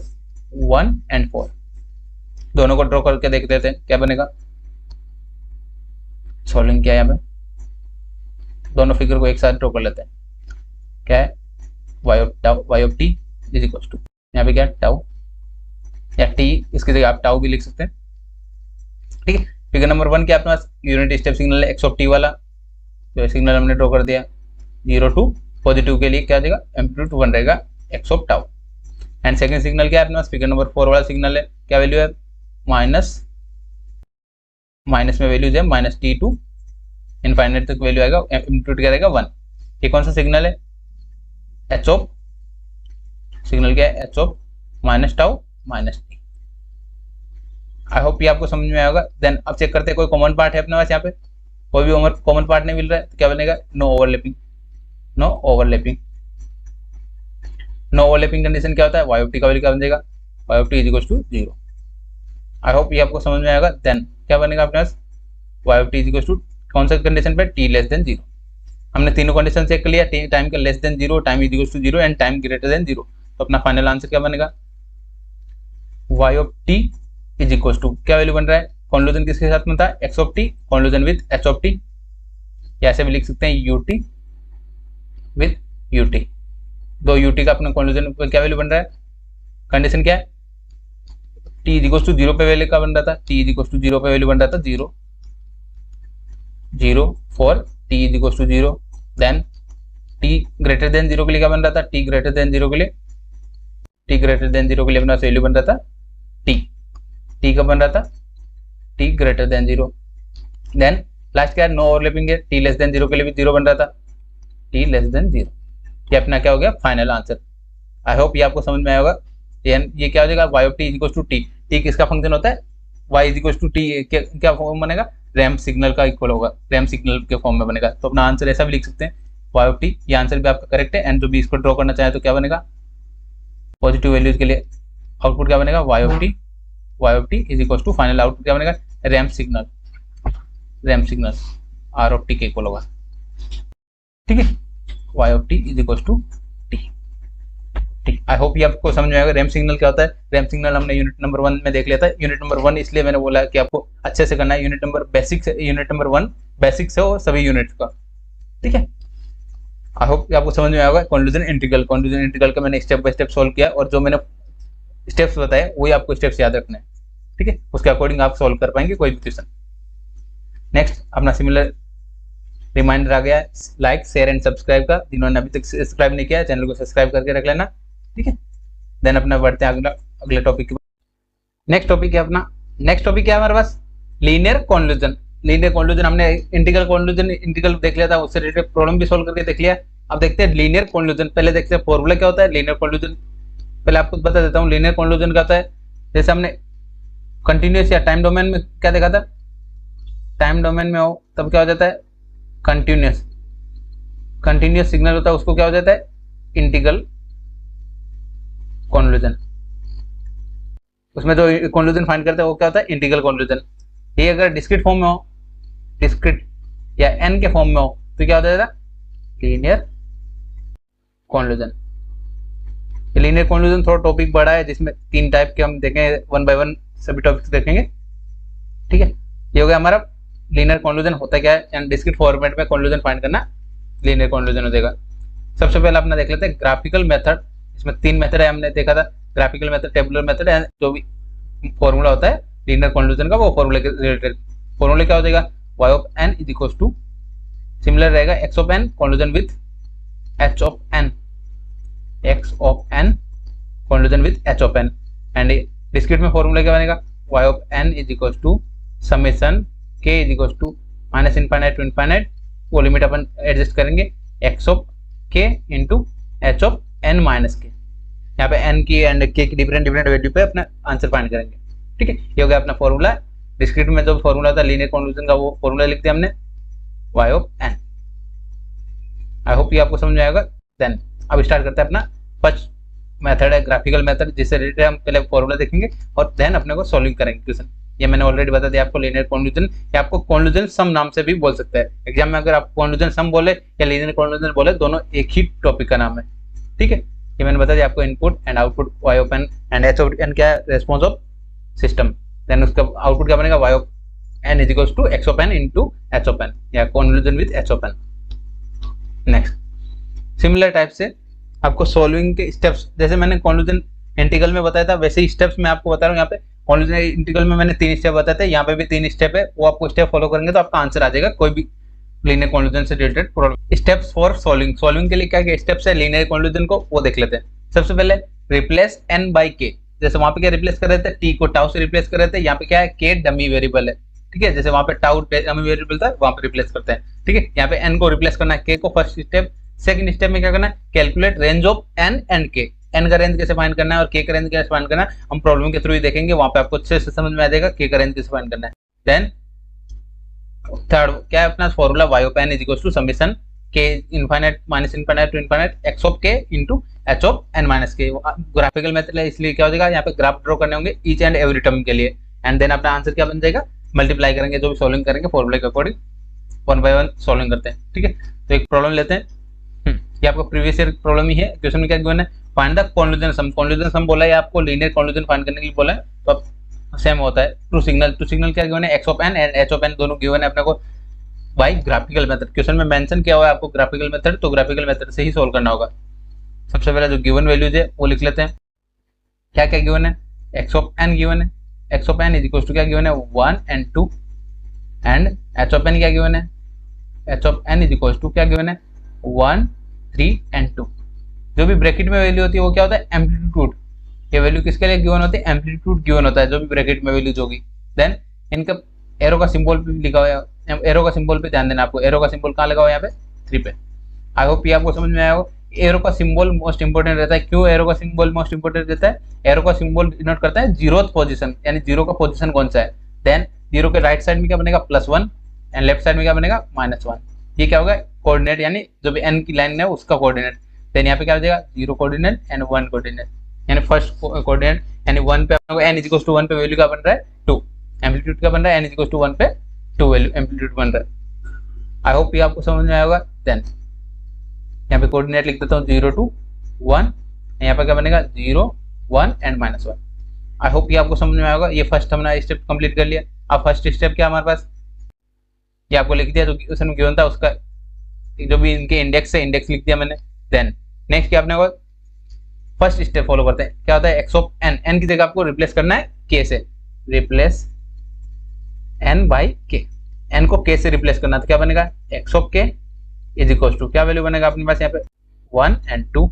1 एंड 4। दोनों को ड्रॉ करके देख देते हैं क्या बनेगा। सॉल्विंग किया यहाँ पे, दोनों फिगर को एक साथ ड्रॉ कर लेते हैं। क्या है, y of T is equal to, यहाँ पे क्या है टाउ या टी, इसकी जगह आप टाउ भी लिख सकते हैं। ठीक है, फिगर नंबर 1 क्या अपने पास यूनिट स्टेप सिग्नल है, एक्स ऑफ टी वाला, तो सिग्नल हमने ड्रॉ कर दिया। 0 टू पॉजिटिव के लिए क्या देगा, एम्पलीट्यूड 1 रहेगा, x of tau. And second signal क्या है अपने पास, फिगर नंबर 4 वाला सिग्नल है, क्या वैल्यू है, माइनस में वैल्यूज है माइनस टी टू इनफाइनाइट तक वैल्यू आएगा, एम्पलीट्यूड क्या रहेगा 1। ये कौन सा सिग्नल है, एच ऑफ, सिग्नल क्या है, H of minus tau minus T. I hope ये आपको समझ में आएगा। देन अब चेक करते हैं कोई कॉमन पार्ट है अपने पास, यहाँ पे कोई भी कॉमन पार्ट नहीं मिल रहा है, तो क्या बनेगा, नो ओवरलैपिंग कंडीशन क्या होता है, y ऑफ टी का वैल्यू क्या बन जाएगा, y of T is equal to 0। I hope ये आपको समझ में आएगा। देन क्या बनेगा अपने पास, y of T is equal to कौन सा कंडीशन पे, t लेस देन 0। हमने तीनों कंडीशन चेक कर लिया, टाइम का less than 0, time is equal to 0 and time greater than 0। तो अपना फाइनल आंसर क्या बनेगा, y of T is equal to क्या वैल्यू बन रहा है, कॉन्क्लूजन किसके साथ में था, x of t convolution with h of t, या ऐसे भी लिख सकते हैं ut विद ut। दो ut का अपना कॉन्क्लूजन पर क्या वैल्यू बन रहा है, कंडीशन क्या है, t इज इक्वल टू 0 पे वैल्यू का बन रहा था, t इज इक्वल टू 0 पे वैल्यू बन रहा था 0 0 for t is equal to 0। Then t greater than 0 के लिए क्या बन रहा था, t ग्रेटर देन 0 के लिए अपना वैल्यू बन रहा था t का बन रहा था t greater than 0। Then last क्या है, नो ओवरलैपिंग है, t लेस देन 0 के लिए भी 0 बन रहा था, t लेस देन 0। ये अपना क्या हो गया फाइनल आंसर। आई होप ये आपको समझ में आया होगा। ये क्या हो जाएगा, y of t is equal to t। t किसका फंक्शन होता है, y is equal to t, क्या फॉर्म बनेगा, रैम्प सिग्नल का इक्वल होगा, रैम्प सिग्नल के फॉर्म में बनेगा। तो अपना आंसर ऐसा भी लिख सकते हैं, y ऑफ t। ये आंसर भी आपका करेक्ट है। एंड जो भी इसको ड्रॉ करना चाहे तो क्या बनेगा, पॉजिटिव वैल्यूज के लिए आउटपुट क्या बनेगा, y of t is equal to final output क्या बनेगा, ramp signal r of t के इक्वल होगा। ठीक है, y of t is equal to t। ठीक, आई होप ये आपको समझ में आएगा। रैम्प सिग्नल क्या होता है, रैम्प सिग्नल हमने यूनिट नंबर 1 में देख लिया था। यूनिट नंबर 1 इसलिए मैंने बोला कि आपको अच्छे से करना है, यूनिट नंबर 1 बेसिक से हो सभी यूनिट का। ठीक है, आई होप आपको समझ में आएगा। कॉन्क्लूजन इंटीग्रल का मैंने स्टेप बाय स्टेप सोल्व किया, और जो मैंने स्टेप्स बताए वही आपको स्टेप्स याद रखने हैं। ठीक है, उसके अकॉर्डिंग आप सोल्व कर पाएंगे कोई भी क्वेश्चन। नेक्स्ट अपना सिमिलर रिमाइंडर आ गया है, लाइक शेयर एंड सब्सक्राइब का। जिन्होंने अभी तक सब्सक्राइब नहीं किया है, चैनल को सब्सक्राइब करके रख लेना। ठीक है, देन अपना बढ़ते हैं अगले टॉपिक की। नेक्स्ट टॉपिक है हमारे पास लीनियर कॉन्क्लूजन। हमने इंटीग्रल देख लिया था, उससे रिलेटेड प्रॉब्लम भी सोल्व करके देख लिया। अब देखते हैं लीनियर कॉन्क्लूजन। पहले देखते हैं फॉर्मूला क्या होता है लीनियर कॉन्क्लूजन। पहले आपको बता देता हूँ लीनियर कॉन्क्लूजन क्या होता है। जैसे हमने कंटिन्यूस या टाइम डोमेन में क्या देखा था, टाइम डोमेन में हो तब क्या हो जाता है, कंटिन्यूस सिग्नल होता है, उसको क्या हो जाता है, इंटीग्रल कॉन्क्लूजन। उसमें जो कॉन्क्लूजन फाइंड करते हैं वो क्या होता है, इंटीग्रल कॉन्क्लूजन। ये अगर डिस्क्रीट फॉर्म में हो, डिस्क्रीट या एन के फॉर्म में हो तो क्या हो जाएगा, लीनियर कॉन्क्लूजन। लीनियर कॉन्क्लूजन थोड़ा टॉपिक बड़ा है, जिसमें 3 टाइप के हम देखेंगे, 1 बाय 1 सभी टॉपिक्स देखेंगे। ठीक है, ये हो गया हमारा लीनियर कॉन्क्लूजन होता क्या है, एंड डिस्क्रीट फॉर्मेट में कॉन्क्लूजन फाइंड करना लीनियर कॉन्क्लूजन हो जाएगा। सबसे पहले अपना देख लेते हैं ग्राफिकल मेथड। इसमें 3 मेथड है, हमने देखा था, graphical method, tabular method, and जो भी फॉर्मूला होता है लीनियर कॉन्क्लूजन का, वो फॉर्मूले के रिलेटेड। फॉर्मूला क्या हो जाएगा, y of n is equal to, similar रहेगा x of n convolution with h of n, x of n convolution with h of n, and discrete में फॉर्मूला क्या बनेगा, y of n is equal to summation k is equal to minus infinite to infinite, वो limit अपन adjust करेंगे, x of k into h of n minus k। यहाँ पे n की and k की डिफरेंट वैल्यू पे अपना answer find करेंगे। ठीक है, ये हो गया अपना फॉर्मूला। डिस्क्रीट में जो फॉर्मूला था लीनियर कॉन्क्लूजन का, वो फॉर्मूला लिखते हैं हमने y of n। I hope ये आपको समझ में आएगा। देन अब स्टार्ट करते हैं अपना फर्स्ट मेथड है ग्राफिकल मेथड, जिससे रिलेटेड हम पहले फॉर्मूला देखेंगे और देन अपने को सॉल्विंग करेंगे क्वेश्चन। ये मैंने ऑलरेडी बता दिया आपको, लीनियर कॉन्क्लूजन या आपको कॉन्क्लूजन सम नाम से भी बोल सकते हैं एग्जाम में। अगर आप कॉन्क्लूजन सम बोले या लीनियर कॉन्क्लूजन बोले, दोनों एक ही टॉपिक का नाम है। ठीक है, ये मैंने बता दिया आपको, input and output y of n and h of n क्या है, रेस्पॉन्स ऑफ सिस्टम। देन उसका आउटपुट क्या बनेगा, y of n is equal to x of n into h of n, या convolution with h of n। Next similar type से आपको solving के steps, जैसे मैंने कॉन्क्लूजन इंटीग्रल में बताया था, वैसे ही स्टेप्स मैं आपको बता रहा हूँ यहाँ पे। कॉन्क्लूजन इंटीग्रल में मैंने 3 स्टेप बताए थे, यहाँ पे भी 3 स्टेप है, वो आपको स्टेप फॉलो करेंगे तो आपका आंसर आ जाएगा कोई भी लीनियर कॉन्क्लूजन से related problem. Steps for solving, solving के लिए क्या क्या स्टेप्स है लीनियर कॉन्क्लूजन को, वो देख लेते हैं। सबसे पहले रिप्लेस n बाई k, जैसे वहां पे क्या रिप्लेस कर रहे थे, t को टाउ से रिप्लेस कर रहे थे, यहाँ पे क्या है, k डमी वेरिएबल है। ठीक है, जैसे वहां पे टाउ डमी वेरिएबल था, वहां पे रिप्लेस करते हैं। ठीक है, यहाँ पे n को रिप्लेस करना है k को, फर्स्ट स्टेप। सेकंड स्टेप में क्या करना है, calculate range of n and k, n का रेंज कैसे फाइंड करना है और k का रेंज कैसे फाइंड करना है, हम प्रॉब्लम के थ्रू ही देखेंगे, वहां पे आपको अच्छे से समझ में आ जाएगा k का रेंज कैसे फाइंड करना है। देन थर्ड क्या है अपना formula, y of n is equal to summation k infinite minus infinite to infinite x of k into h of n minus k। Graphical method है, इसलिए क्या हो जाएगा, यहाँ पे ग्राफ ड्रॉ करने होंगे ईच एंड एवरी टर्म के लिए, एंड देन अपना आंसर क्या बन जाएगा, मल्टीप्लाई करेंगे जो भी सॉल्विंग करेंगे फॉर्मूले के अकॉर्डिंग, 1 बाय 1 सॉल्विंग करते हैं। ठीक है, तो एक प्रॉब्लम लेते हैं, ये आपको प्रीवियस ईयर प्रॉब्लम ही है। क्वेश्चन में क्या गिवन है, find the conclusion sum. Conclusion sum बोला है आपको, लीनियर कॉन्क्लूजन फाइंड करने के लिए बोला है, तो अब सेम होता है। ट्रू सिग्नल क्या गिवन है, x of n and h of n दोनों गिवन है अपने को बाय ग्राफिकल मेथड। क्वेश्चन में मेंशन किया हुआ है आपको ग्राफिकल मेथड, तो ग्राफिकल मेथड से ही सोल्व करना होगा। सबसे पहले जो गिवन वैल्यूज है वो लिख लेते हैं। क्या क्या गिवन है, x ऑफ n गिवन है, x of n is equal to क्या गिवन है, 1 and 2, and h of n क्या गिवन है, h of n is equal to क्या गिवन है, 1 3 एंड 2। जो भी ब्रैकेट में वैल्यू होती है वो क्या होता है, एम्पलीट्यूड। ये वैल्यू किसके लिए गिवन होती है, एम्पलीट्यूड गिवन होता है जो भी ब्रैकेट में वैल्यूज होगी। देन इनका एरो का सिंबल भी लिखा हुआ है, एरो का सिंबल पे ध्यान देना आपको, एरो का सिंबल कहाँ लगा हुआ है, यहाँ पे 3 पे। आई होप ये आपको समझ में आया होगा। एरो का सिंबल मोस्ट इंपोर्टेंट रहता है। क्यों एरो का सिंबल मोस्ट इंपोर्टेंट रहता है, एरो का सिंबल डिनोट करता है 0th पोजीशन, यानी 0 का पोजीशन कौन सा है। देन 0 के राइट साइड में क्या बनेगा, +1, एंड लेफ्ट साइड में क्या बनेगा, -1। ये क्या होगा, कोऑर्डिनेट, यानी जो भी n की लाइन है उसका कोऑर्डिनेट। देन यहाँ पे क्या हो जाएगा, 0 कोऑर्डिनेट एंड 1 कोऑर्डिनेट, यानी फर्स्ट कोऑर्डिनेट, यानी 1 पे अपने को n इज इक्वल टू 1 पे वैल्यू क्या बन रहा है, 2। एम्पलीट्यूड क्या बन रहा है, n इज इक्वल टू 1 पे 2 वैल्यू एम्पलीट्यूड बन रहा है। आई होप ये आपको समझ में आया होगा। देन यहाँ पे कोऑर्डिनेट लिख देता हूँ 0 to 1, यहाँ पे क्या बनेगा 0 1 एंड -1। आई होप ये आपको समझ में आया होगा। ये फर्स्ट हमने स्टेप कंप्लीट कर लिया। अब फर्स्ट स्टेप क्या हमारे पास, ये आपको लिख दिया जो क्वेश्चन में गिवन था, उसका जो भी इनके इंडेक्स है, इंडेक्स लिख दिया मैंने। देन नेक्स्ट क्या अपने को फर्स्ट स्टेप फॉलो करते हैं। क्या होता है, x ऑफ n, n की जगह आपको रिप्लेस करना है k से, replace n by k, n को k से रिप्लेस करना, तो क्या बनेगा, x of k is equal to क्या वैल्यू बनेगा अपने पास यहाँ पे 1 एंड 2।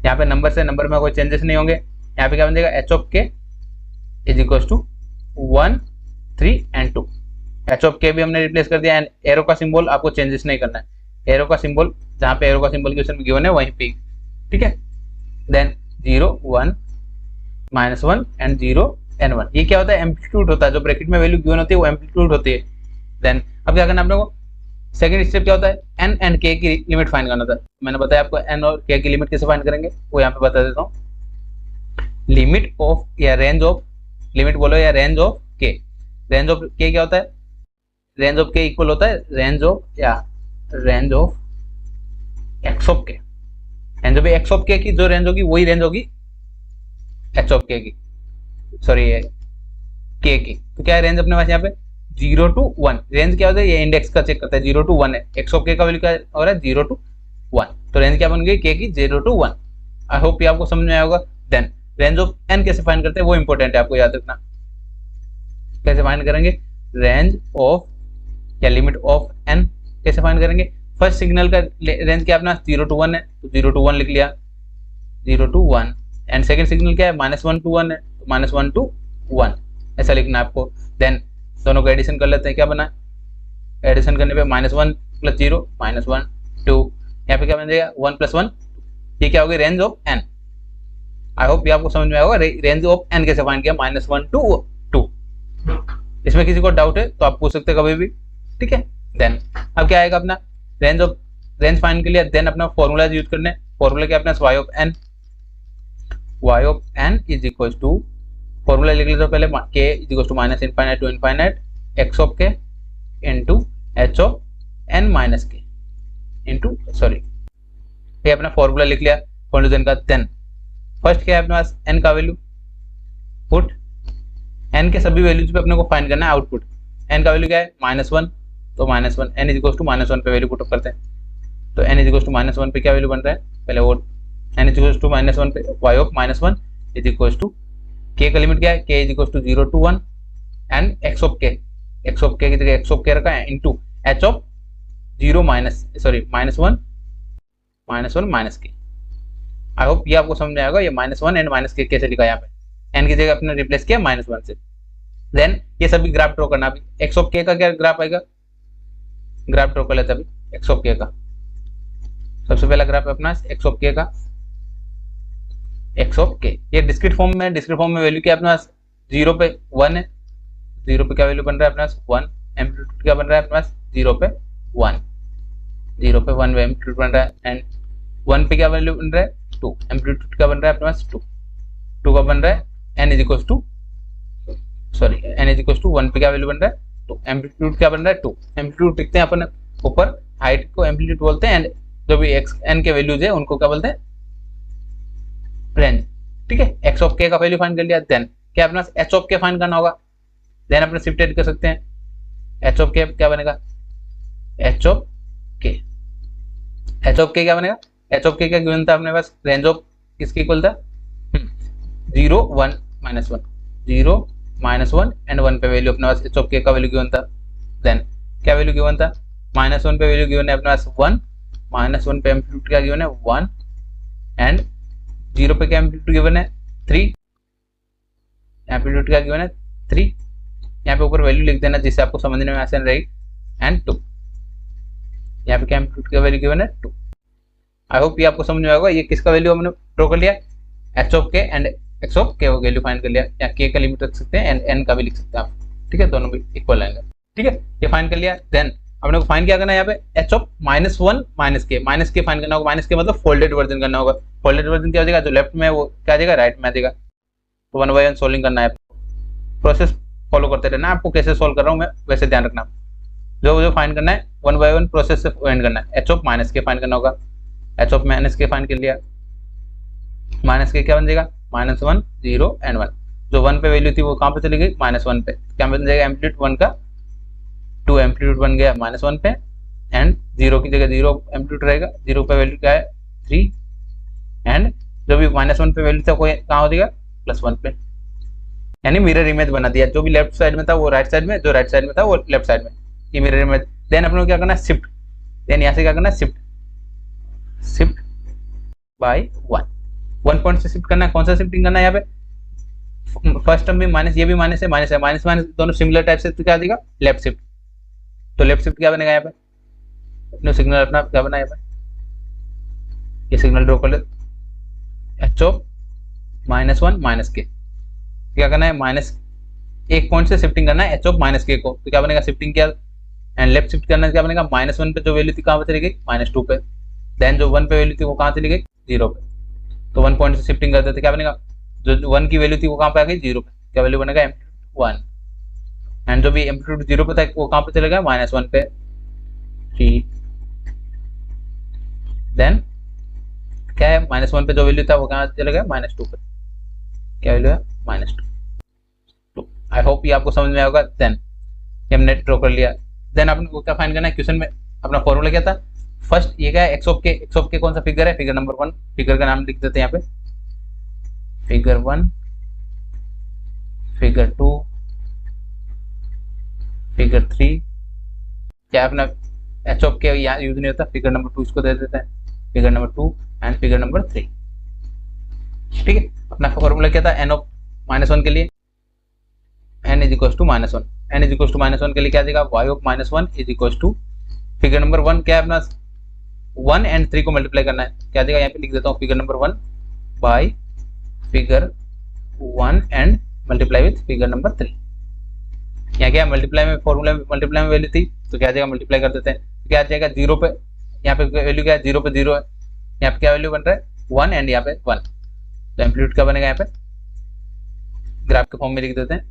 यहाँ पे नंबर से नंबर में कोई चेंजेस नहीं होंगे। यहाँ पे क्या बन जाएगा, h of k is equal to 1 3 and 2। h of k भी हमने रिप्लेस कर दिया, एंड एरो का सिंबल आपको चेंजेस नहीं करना है। एरो का सिंबल, जहाँ पे एरो का सिंबल क्वेश्चन में गिवन है वहीं पे, ठीक है। देन 0 1 -1 एंड 0 and 1, ये क्या होता है, एम्पलीट्यूड होता है। जो ब्रैकेट में वैल्यू गिवन होती है वो एम्पलीट्यूड होती है। देन अब क्या करना है आप लोगों को, सेकंड स्टेप क्या होता है, n एंड k की लिमिट फाइंड करना था। मैंने बताया आपको n और k की लिमिट कैसे फाइंड करेंगे, वो यहाँ पे बता देता हूँ। लिमिट ऑफ या रेंज ऑफ, लिमिट बोलो या range of k, range of k क्या होता है, रेंज ऑफ k इक्वल होता है रेंज ऑफ या range of x of k। And जो भी एक्स ऑफ के की जो रेंज होगी वही रेंज होगी एच ऑफ के की, सॉरी के की। तो क्या है रेंज अपने पास यहाँ पे 0 to 1। रेंज क्या होता है, ये इंडेक्स का चेक करता है, 0 to 1 है। एक्स ऑफ के का वैल्यू क्या हो रहा है 0 to 1, तो रेंज क्या बन गई के की 0 to 1। आई होप ये आपको समझ में आया होगा। देन रेंज ऑफ एन कैसे फाइंड करते हैं वो इंपॉर्टेंट है, आपको याद रखना। कैसे फाइंड करेंगे रेंज ऑफ या लिमिट ऑफ एन कैसे फाइंड करेंगे। फर्स्ट सिग्नल का रेंज क्या अपना 0 to 1 है, तो 0 to 1 लिख लिया, 0 to 1। एंड सेकंड सिग्नल क्या है -1 to 1 है, तो -1 to 1 ऐसा लिखना है आपको। देन दोनों को एडिशन कर लेते हैं, क्या बना, एडिशन करने पे -1 + 0 -1 2, यहाँ पे क्या बन जाएगा 1 + 1, ये क्या होगी range of n. I hope ये आपको समझ में आएगा रेंज ऑफ एन कैसे फाइंड किया, -1 to 2। इसमें किसी को डाउट है तो आप पूछ सकते हैं कभी भी, ठीक है। देन अब क्या आएगा अपना रेंज फाइंड के लिए, देन अपना फॉर्मूला यूज करने। फॉर्मूला क्या अपना y of n is equal to, formula लिख लेते हो पहले, k is equal to -∞ to ∞ x of k into h of n minus k into, sorry ये अपना फॉर्मूला लिख लिया कॉन्क्लूजन का। देन फर्स्ट क्या है अपने पास n का वैल्यू, पुट n के सभी वैल्यूज पे अपने को फाइंड करना है आउटपुट। n का वैल्यू क्या है -1, तो -1 n इज इक्वल टू -1 पे वैल्यू पुट अप करते हैं, तो n इज इक्वल टू -1 पे क्या वैल्यू बन रहा है पहले वो, n इज इक्वल टू -1 पे y of -1 is equal to k का लिमिट क्या है, k is equal to 0 to 1 and x of k की जगह x ऑफ k रखा है into h of 0 -1 -k। I hope ये आपको समझ में आएगा, ये -1 एंड -k कैसे लिखा है यहाँ पे, n की जगह अपने रिप्लेस किया -1 से। देन ये सभी ग्राफ ड्रॉ करना। अभी x ऑफ k का क्या ग्राफ आएगा, ग्राफ ड्रॉ कर लेते हैं अभी x ऑफ k का। सबसे पहला ग्राफ है अपना x ऑफ k का, x ऑफ k ये डिस्क्रीट फॉर्म में वैल्यू क्या अपने पास 0 पे 1 है, 0 पे क्या वैल्यू बन रहा है अपने पास 1, एम्पलीट्यूड क्या बन रहा है अपने पास 0 पे 1, 0 पे 1 एम्पलीट्यूड बन रहा है, एंड 1 पे क्या वैल्यू बन रहा है 2, एम्पलीट्यूड क्या बन रहा है अपने पास 2 का बन रहा है, n is equal to, sorry n is equal to 1 पे क्या वैल्यू बन रहा है 2, एम्पलीट्यूड क्या बन रहा है 2। एम्पलीट्यूड लिखते हैं अपन ऊपर, हाइट को एम्पलीट्यूड बोलते हैं, एंड जो भी x n के वैल्यूज है उनको क्या बोलते हैं रेंज, ठीक है। x ऑफ k का वैल्यू फाइंड कर लिया, देन क्या अपना h ऑफ k फाइंड करना होगा। देन अपने शिफ्टेड कर सकते हैं, h ऑफ k क्या बनेगा, h ऑफ k क्या बनेगा, h ऑफ k क्या गिवन था अपने पास, रेंज ऑफ किसके इक्वल था 0 1 -1, 0 -1 एंड 1 पे वैल्यू अपने पास h ऑफ k का वैल्यू गिवन था। देन क्या वैल्यू गिवन था, -1 पे वैल्यू गिवन है अपने पास 1, -1 पे एम्पलीट्यूड क्या गिवन है 1, एंड 0 पे क्या एम्पलीट्यूड गिवन है 3, एम्पलीट्यूड क्या गिवन है 3। यहाँ पे ऊपर वैल्यू लिख देना जिससे आपको समझने में आसान रहेगी, एंड 2, यहाँ पे क्या एम्पलीट्यूड का वैल्यू गिवन है 2। आई होप ये आपको समझ में आएगा। ये किसका वैल्यू हमने ड्रॉ कर लिया, h of k and x of k value find कर लिया, या k का लिमिट रख सकते हैं एंड n का भी लिख सकते हैं आप, ठीक है, दोनों भी इक्वल आएंगे, ठीक है। ये फाइंड कर लिया, देन अपने को फाइंड क्या करना है यहाँ पे h ऑफ -1 -k फाइंड करना होगा। -k मतलब फोल्डेड वर्जन करना होगा। फोल्डेड वर्जन क्या हो जाएगा, जो लेफ्ट में वो क्या आ जाएगा राइट में आ जाएगा। तो 1 बाय 1 सोल्विंग करना है, प्रोसेस फॉलो करते रहना, आपको कैसे सोल्व कर रहा हूँ मैं वैसे ध्यान रखना। जो फाइंड करना है 1 बाय 1 प्रोसेस से फाइंड करना है। h ऑफ -k फाइंड करना होगा, h ऑफ -k फाइंड कर लिया, -k क्या बन जाएगा -1 0 एंड 1, जो 1 पे वैल्यू थी वो कहाँ पे चली गई -1 पे, क्या बन जाएगा एम्पलीट्यूड 1 का 2 एम्पलीट्यूड बन गया -1 पे, एंड 0 की जगह 0 एम्पलीट्यूड रहेगा, 0 पे वैल्यू क्या है 3, एंड जो भी -1 पे वैल्यू था वो कहाँ हो जाएगा +1 पे, यानी मिरर इमेज बना दिया। जो भी लेफ्ट साइड में था वो राइट साइड में, जो राइट साइड में था वो लेफ्ट साइड में, ये मिरर इमेज। देन अपने को क्या करना है शिफ्ट, देन यहाँ से क्या करना है शिफ्ट बाय 1 पॉइंट से शिफ्ट करना है। कौन सा शिफ्टिंग करना है यहाँ पे, फर्स्ट टर्म भी माइनस, ये भी माइनस है, माइनस दोनों सिमिलर टाइप से, तो क्या देगा लेफ्ट शिफ्ट। तो लेफ्ट शिफ्ट क्या बनेगा यहाँ पे, अपने सिग्नल अपना क्या बना यहाँ पे, ये सिग्नल ड्रॉ कर ले, h ऑफ -1 -k क्या करना है एक पॉइंट से शिफ्टिंग करना है h ऑफ -k को, तो क्या बनेगा शिफ्टिंग किया, एंड लेफ्ट शिफ्ट करना है क्या बनेगा -1 पे जो वैल्यू थी कहाँ पे चली गई -2 पे, देन जो 1 पे वैल्यू थी वो कहाँ चली गई 0 पे, तो 1 पॉइंट से शिफ्टिंग करते थे क्या बनेगा, जो 1 की वैल्यू थी वो कहाँ पे आ गई 0 पे, क्या वैल्यू बनेगा एम्पलीट्यूड 1, एंड जो भी एम्पलीट्यूड 0 पे था वो कहाँ पे चलेगा -1 पे 3, देन क्या है, -1 पे जो वैल्यू था वो कहाँ चला गया, -2 पे। क्या वैल्यू है, -2। आई होप ये आपको समझ में आएगा। देन हमने ड्रॉ कर लिया। देन अपन को क्या फाइंड करना है, क्वेश्चन में अपना फॉर्मूला क्या था, फर्स्ट ये क्या है, एक्स ऑफ के कौन सा फिगर है, फिगर नंबर 1। फिगर का नाम लिख देते हैं यहाँ पे, फिगर 1, फिगर 2, फिगर 3। क्या अपना एच ऑफ के यहाँ यूज नहीं होता, फिगर नंबर 2 इसको दे देते हैं, figure number 2 and figure number 3। ठीक है, अपना फॉर्मूला क्या था, एन ऑफ -1 के लिए n is equal to -1, n is equal to -1 के लिए क्या देगा, y of -1 is equal to figure number 1 क्या है अपना 1 एंड 3 को मल्टीप्लाई करना है, क्या देगा, यहाँ पे लिख देता हूँ figure number 1 by figure 1 and multiply with figure number 3। यहाँ क्या मल्टीप्लाई में फॉर्मूला में मल्टीप्लाई में वैल्यू थी, तो क्या जाएगा मल्टीप्लाई कर देते हैं, तो क्या आ जाएगा 0 पे, यहाँ पे वैल्यू क्या है 0 पे 0 है, यहाँ पे क्या वैल्यू बन रहा है 1 एंड यहाँ पे 1, तो एम्पलीट्यूड क्या बनेगा, यहाँ पे ग्राफ के फॉर्म में लिख देते हैं,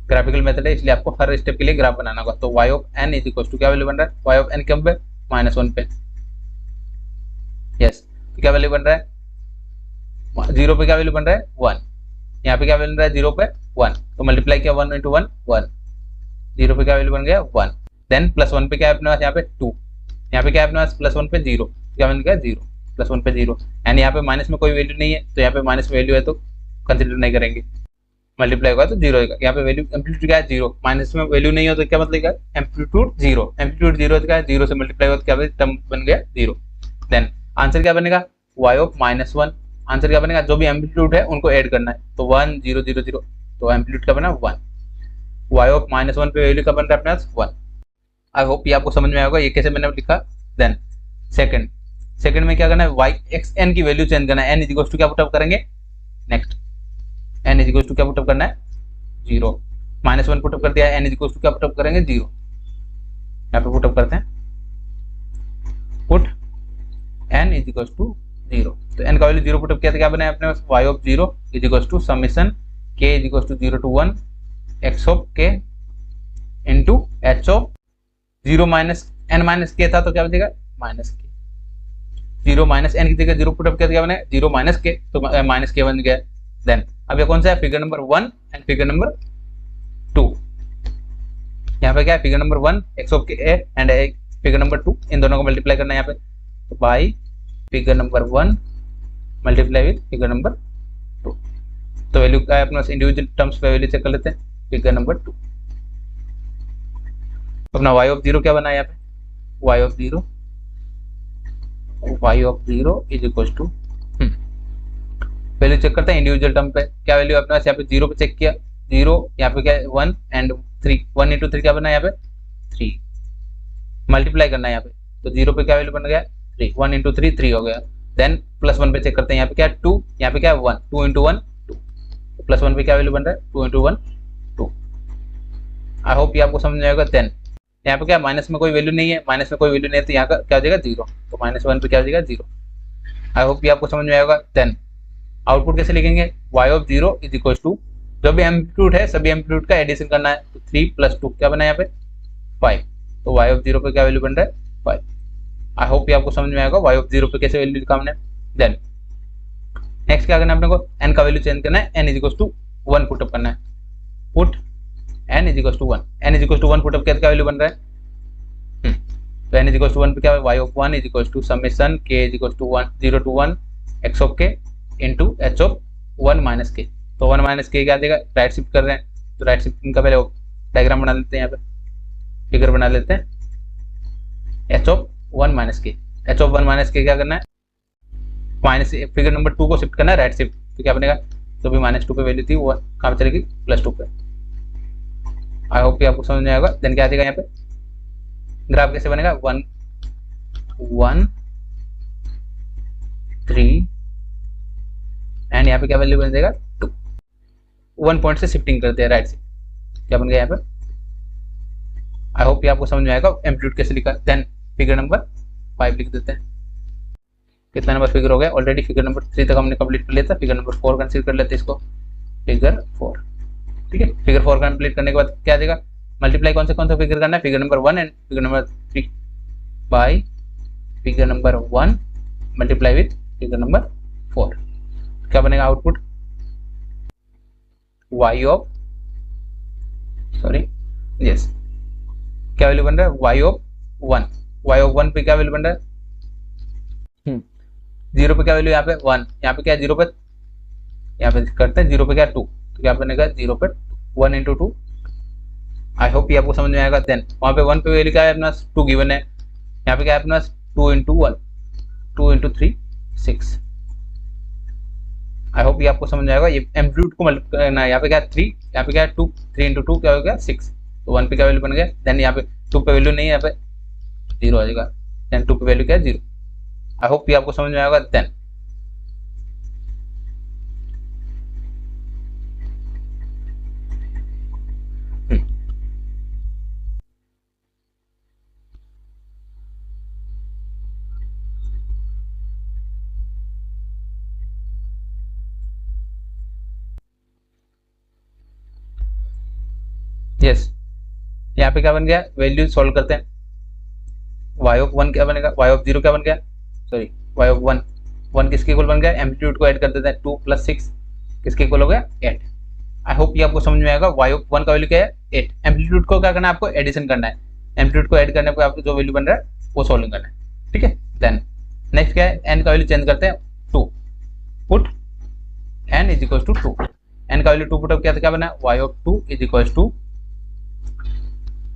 ग्राफिकल मेथड है इसलिए आपको हर स्टेप के लिए ग्राफ बनाना होगा। तो y of n is equal to क्या वैल्यू बन रहा है, y ऑफ n कब पे, -1 पे, यस। तो क्या वैल्यू बन रहा है, 0 पे क्या वैल्यू बन रहा है 1, यहाँ पे क्या वैल्यू बन रहा है 0 पे 1, तो मल्टीप्लाई किया 1 इंटू 1 1, 0 पे क्या वैल्यू बन गया 1, देन +1 पे क्या है अपने पास यहाँ पे 2, यहाँ पे क्या है अपने पास +1 पे 0, क्या बन गया 0, +1 पे 0 एंड यहाँ पे माइनस में कोई वैल्यू नहीं है, तो यहाँ पे माइनस वैल्यू है तो कंसिडर नहीं करेंगे, मल्टीप्लाई होगा तो 0 होगा, यहाँ पे वैल्यू एम्पलीट्यूड क्या है 0, माइनस में वैल्यू नहीं हो तो क्या मतलब क्या है एम्पलीट्यूड 0, एम्पलीट्यूड 0 क्या है 0 से मल्टीप्लाई होगा तो क्या टर्म बन गया 0। देन आंसर क्या बनेगा, y ऑफ -1, आंसर क्या बनेगा, जो भी एम्पलीट्यूड है उनको ऐड करना है, तो 1 0 0 0, तो एम्पलीट्यूड क्या बना 1, y ऑफ -1 पे वैल्यू क्या बन रहा है अपने पास 1। आई होप ये आपको समझ में आएगा, ये कैसे मैंने लिखा। देन सेकंड में क्या करना है, y xn की वैल्यू चेंज करना है, n इज इक्वल टू क्या पुटअप करेंगे, next n is equal to क्या पुटअप करना है 0, -1 पुटअप कर दिया, n इज इक्वल टू क्या पुटअप करेंगे 0, यहाँ पे पुटअप करते हैं, put n is equal to 0, तो n का वैल्यू 0 पुटअप किया था, क्या बना है अपने पास y of 0 is equal to summation k is equal to 0 to 1 x of k into h of 0 minus n minus k था तो क्या बचेगा माइनस k, 0 माइनस n की जगह 0 पुटअप किया तो क्या बना 0 माइनस k, तो माइनस k बन गया। देन अब ये कौन सा है, figure number 1 and figure number 2, यहाँ पे क्या है figure number 1 x of k and figure number 2, इन दोनों को मल्टीप्लाई करना है यहाँ पे, तो by figure number 1 multiply with figure number 2, तो वैल्यू क्या है अपने पास इंडिविजुअल टर्म्स पे वैल्यू चेक कर लेते हैं, फिगर नंबर 2 अपना y ऑफ 0 क्या बना है यहाँ पे, y of 0 is equal to value check करते हैं इंडिविजुअल टर्म पे, क्या वैल्यू अपने पास यहाँ पे 0 पे चेक किया 0, यहाँ पे क्या है 1 एंड 3, 1 इंटू 3 क्या बना है यहाँ पे 3, मल्टीप्लाई करना है यहाँ पे, तो 0 पे क्या वैल्यू बन गया 3, 1 इंटू 3 3 हो गया। देन +1 पे चेक करते हैं, यहाँ पे क्या है 2, यहाँ पे क्या है 1, 2 इंटू 1 2, तो +1 पे क्या वैल्यू बन रहा है 2 इंटू 1 2। आई होप ये आपको समझ में आएगा। देन यहाँ पे क्या माइनस में कोई वैल्यू नहीं है, माइनस में कोई वैल्यू नहीं है तो यहाँ का क्या हो जाएगा 0, तो -1 पे क्या हो जाएगा 0। आई होप ये आपको समझ में आएगा। देन आउटपुट कैसे लिखेंगे, y of 0 is equal to जो भी एम्पलीट्यूड है सभी एम्पलीट्यूड का एडिशन करना है, तो 3 + 2 क्या बना है यहाँ पे 5, तो y ऑफ 0 पे क्या वैल्यू बन रहा है 5। आई होप ये आपको समझ में आएगा y ऑफ 0 पे कैसे वैल्यू लिखा हमने। देन नेक्स्ट क्या करना है अपने को, n का वैल्यू चेंज करना है, n is equal to 1 put up करना है, put n is equal to 1, n is equal to 1 put up किया तो क्या वैल्यू बन रहा है, तो n इज इक्वल टू 1 पे क्या है y of 1 is equal to summation k is equal to 1 0 to 1 x of k into h of 1 minus k, तो 1 माइनस k क्या देगा, राइट शिफ्ट कर रहे हैं तो राइट शिफ्टिंग का पहले डायग्राम बना लेते हैं, यहाँ पे फिगर बना लेते हैं, h of 1 minus k, h of 1 minus k क्या करना है माइनस फिगर नंबर 2 को शिफ्ट करना है राइट शिफ्ट, तो क्या बनेगा, तो भी -2 पे वैल्यू थी वो कहाँ पे चलेगी +2 पे। आई होप ये आपको समझ में आएगा। देन क्या आ जाएगा यहाँ पे ग्राफ कैसे बनेगा 1 1 3 एंड यहाँ पे क्या वैल्यू बन जाएगा 2, 1 पॉइंट से शिफ्टिंग करते हैं राइट से, क्या बन गया यहाँ पे। आई होप ये आपको समझ में आएगा एम्पलीट्यूड कैसे लिखा। देन फिगर नंबर 5 लिख देते हैं, कितना नंबर फिगर हो गया ऑलरेडी, फिगर नंबर 3 तक हमने कंप्लीट कर लिया था, फिगर नंबर 4 कंसीडर कर लेते हैं इसको, फिगर 4 ठीक है। फिगर 4 कंप्लीट करने के बाद क्या आ जाएगा, मल्टीप्लाई कौन सा फिगर करना है, figure number 1 and figure number 3 by figure number 1 multiply with figure number 4, क्या बनेगा आउटपुट, y ऑफ क्या वैल्यू बन रहा है, y ऑफ 1 पे क्या वैल्यू बन रहा है, 0 पे क्या वैल्यू, यहाँ पे 1, यहाँ पे क्या है 0 पे, यहाँ पे करते हैं 0 पे क्या 2, तो क्या बनेगा 0 पे 1 इंटू 2। आई होप ये आपको समझ में आएगा। देन वहाँ पे 1 पे वैल्यू क्या है अपना 2 गिवन है, यहाँ पे क्या है अपना 2 इंटू 1, 2 इंटू 3 6। आई होप ये आपको समझ में आएगा। ये एम्पलीट्यूड को मल्टीप्लाई करना है, यहाँ पे क्या है 3, यहाँ पे क्या है 2, 3 इंटू 2 क्या हो गया 6, तो 1 पे क्या वैल्यू बन गया। देन यहाँ पे 2 पे वैल्यू नहीं है, यहाँ पे 0 आ जाएगा, देन 2 पे वैल्यू क्या है 0। आई होप ये आपको समझ में आएगा। देन यस यहाँ पे क्या बन गया, वैल्यू सॉल्व करते हैं, y ऑफ 1 क्या बनेगा, y ऑफ 0 क्या बन गया, सॉरी y ऑफ 1 किसके इक्वल बन गया, एम्पलीट्यूड को ऐड कर देते हैं, 2 + 6 किसके इक्वल हो गया 8। आई होप ये आपको समझ में आएगा। y ऑफ 1 का वैल्यू क्या है 8, एम्पलीट्यूड को क्या करना है आपको एडिशन करना है, एम्पलीट्यूड को ऐड करने पर आपको जो वैल्यू बन रहा है वो सॉल्व करना है, ठीक है। देन नेक्स्ट क्या है, n का वैल्यू चेंज करते हैं 2, put n is equal to 2, n का वैल्यू 2 पुट अप किया तो क्या बना y of 2 is equal to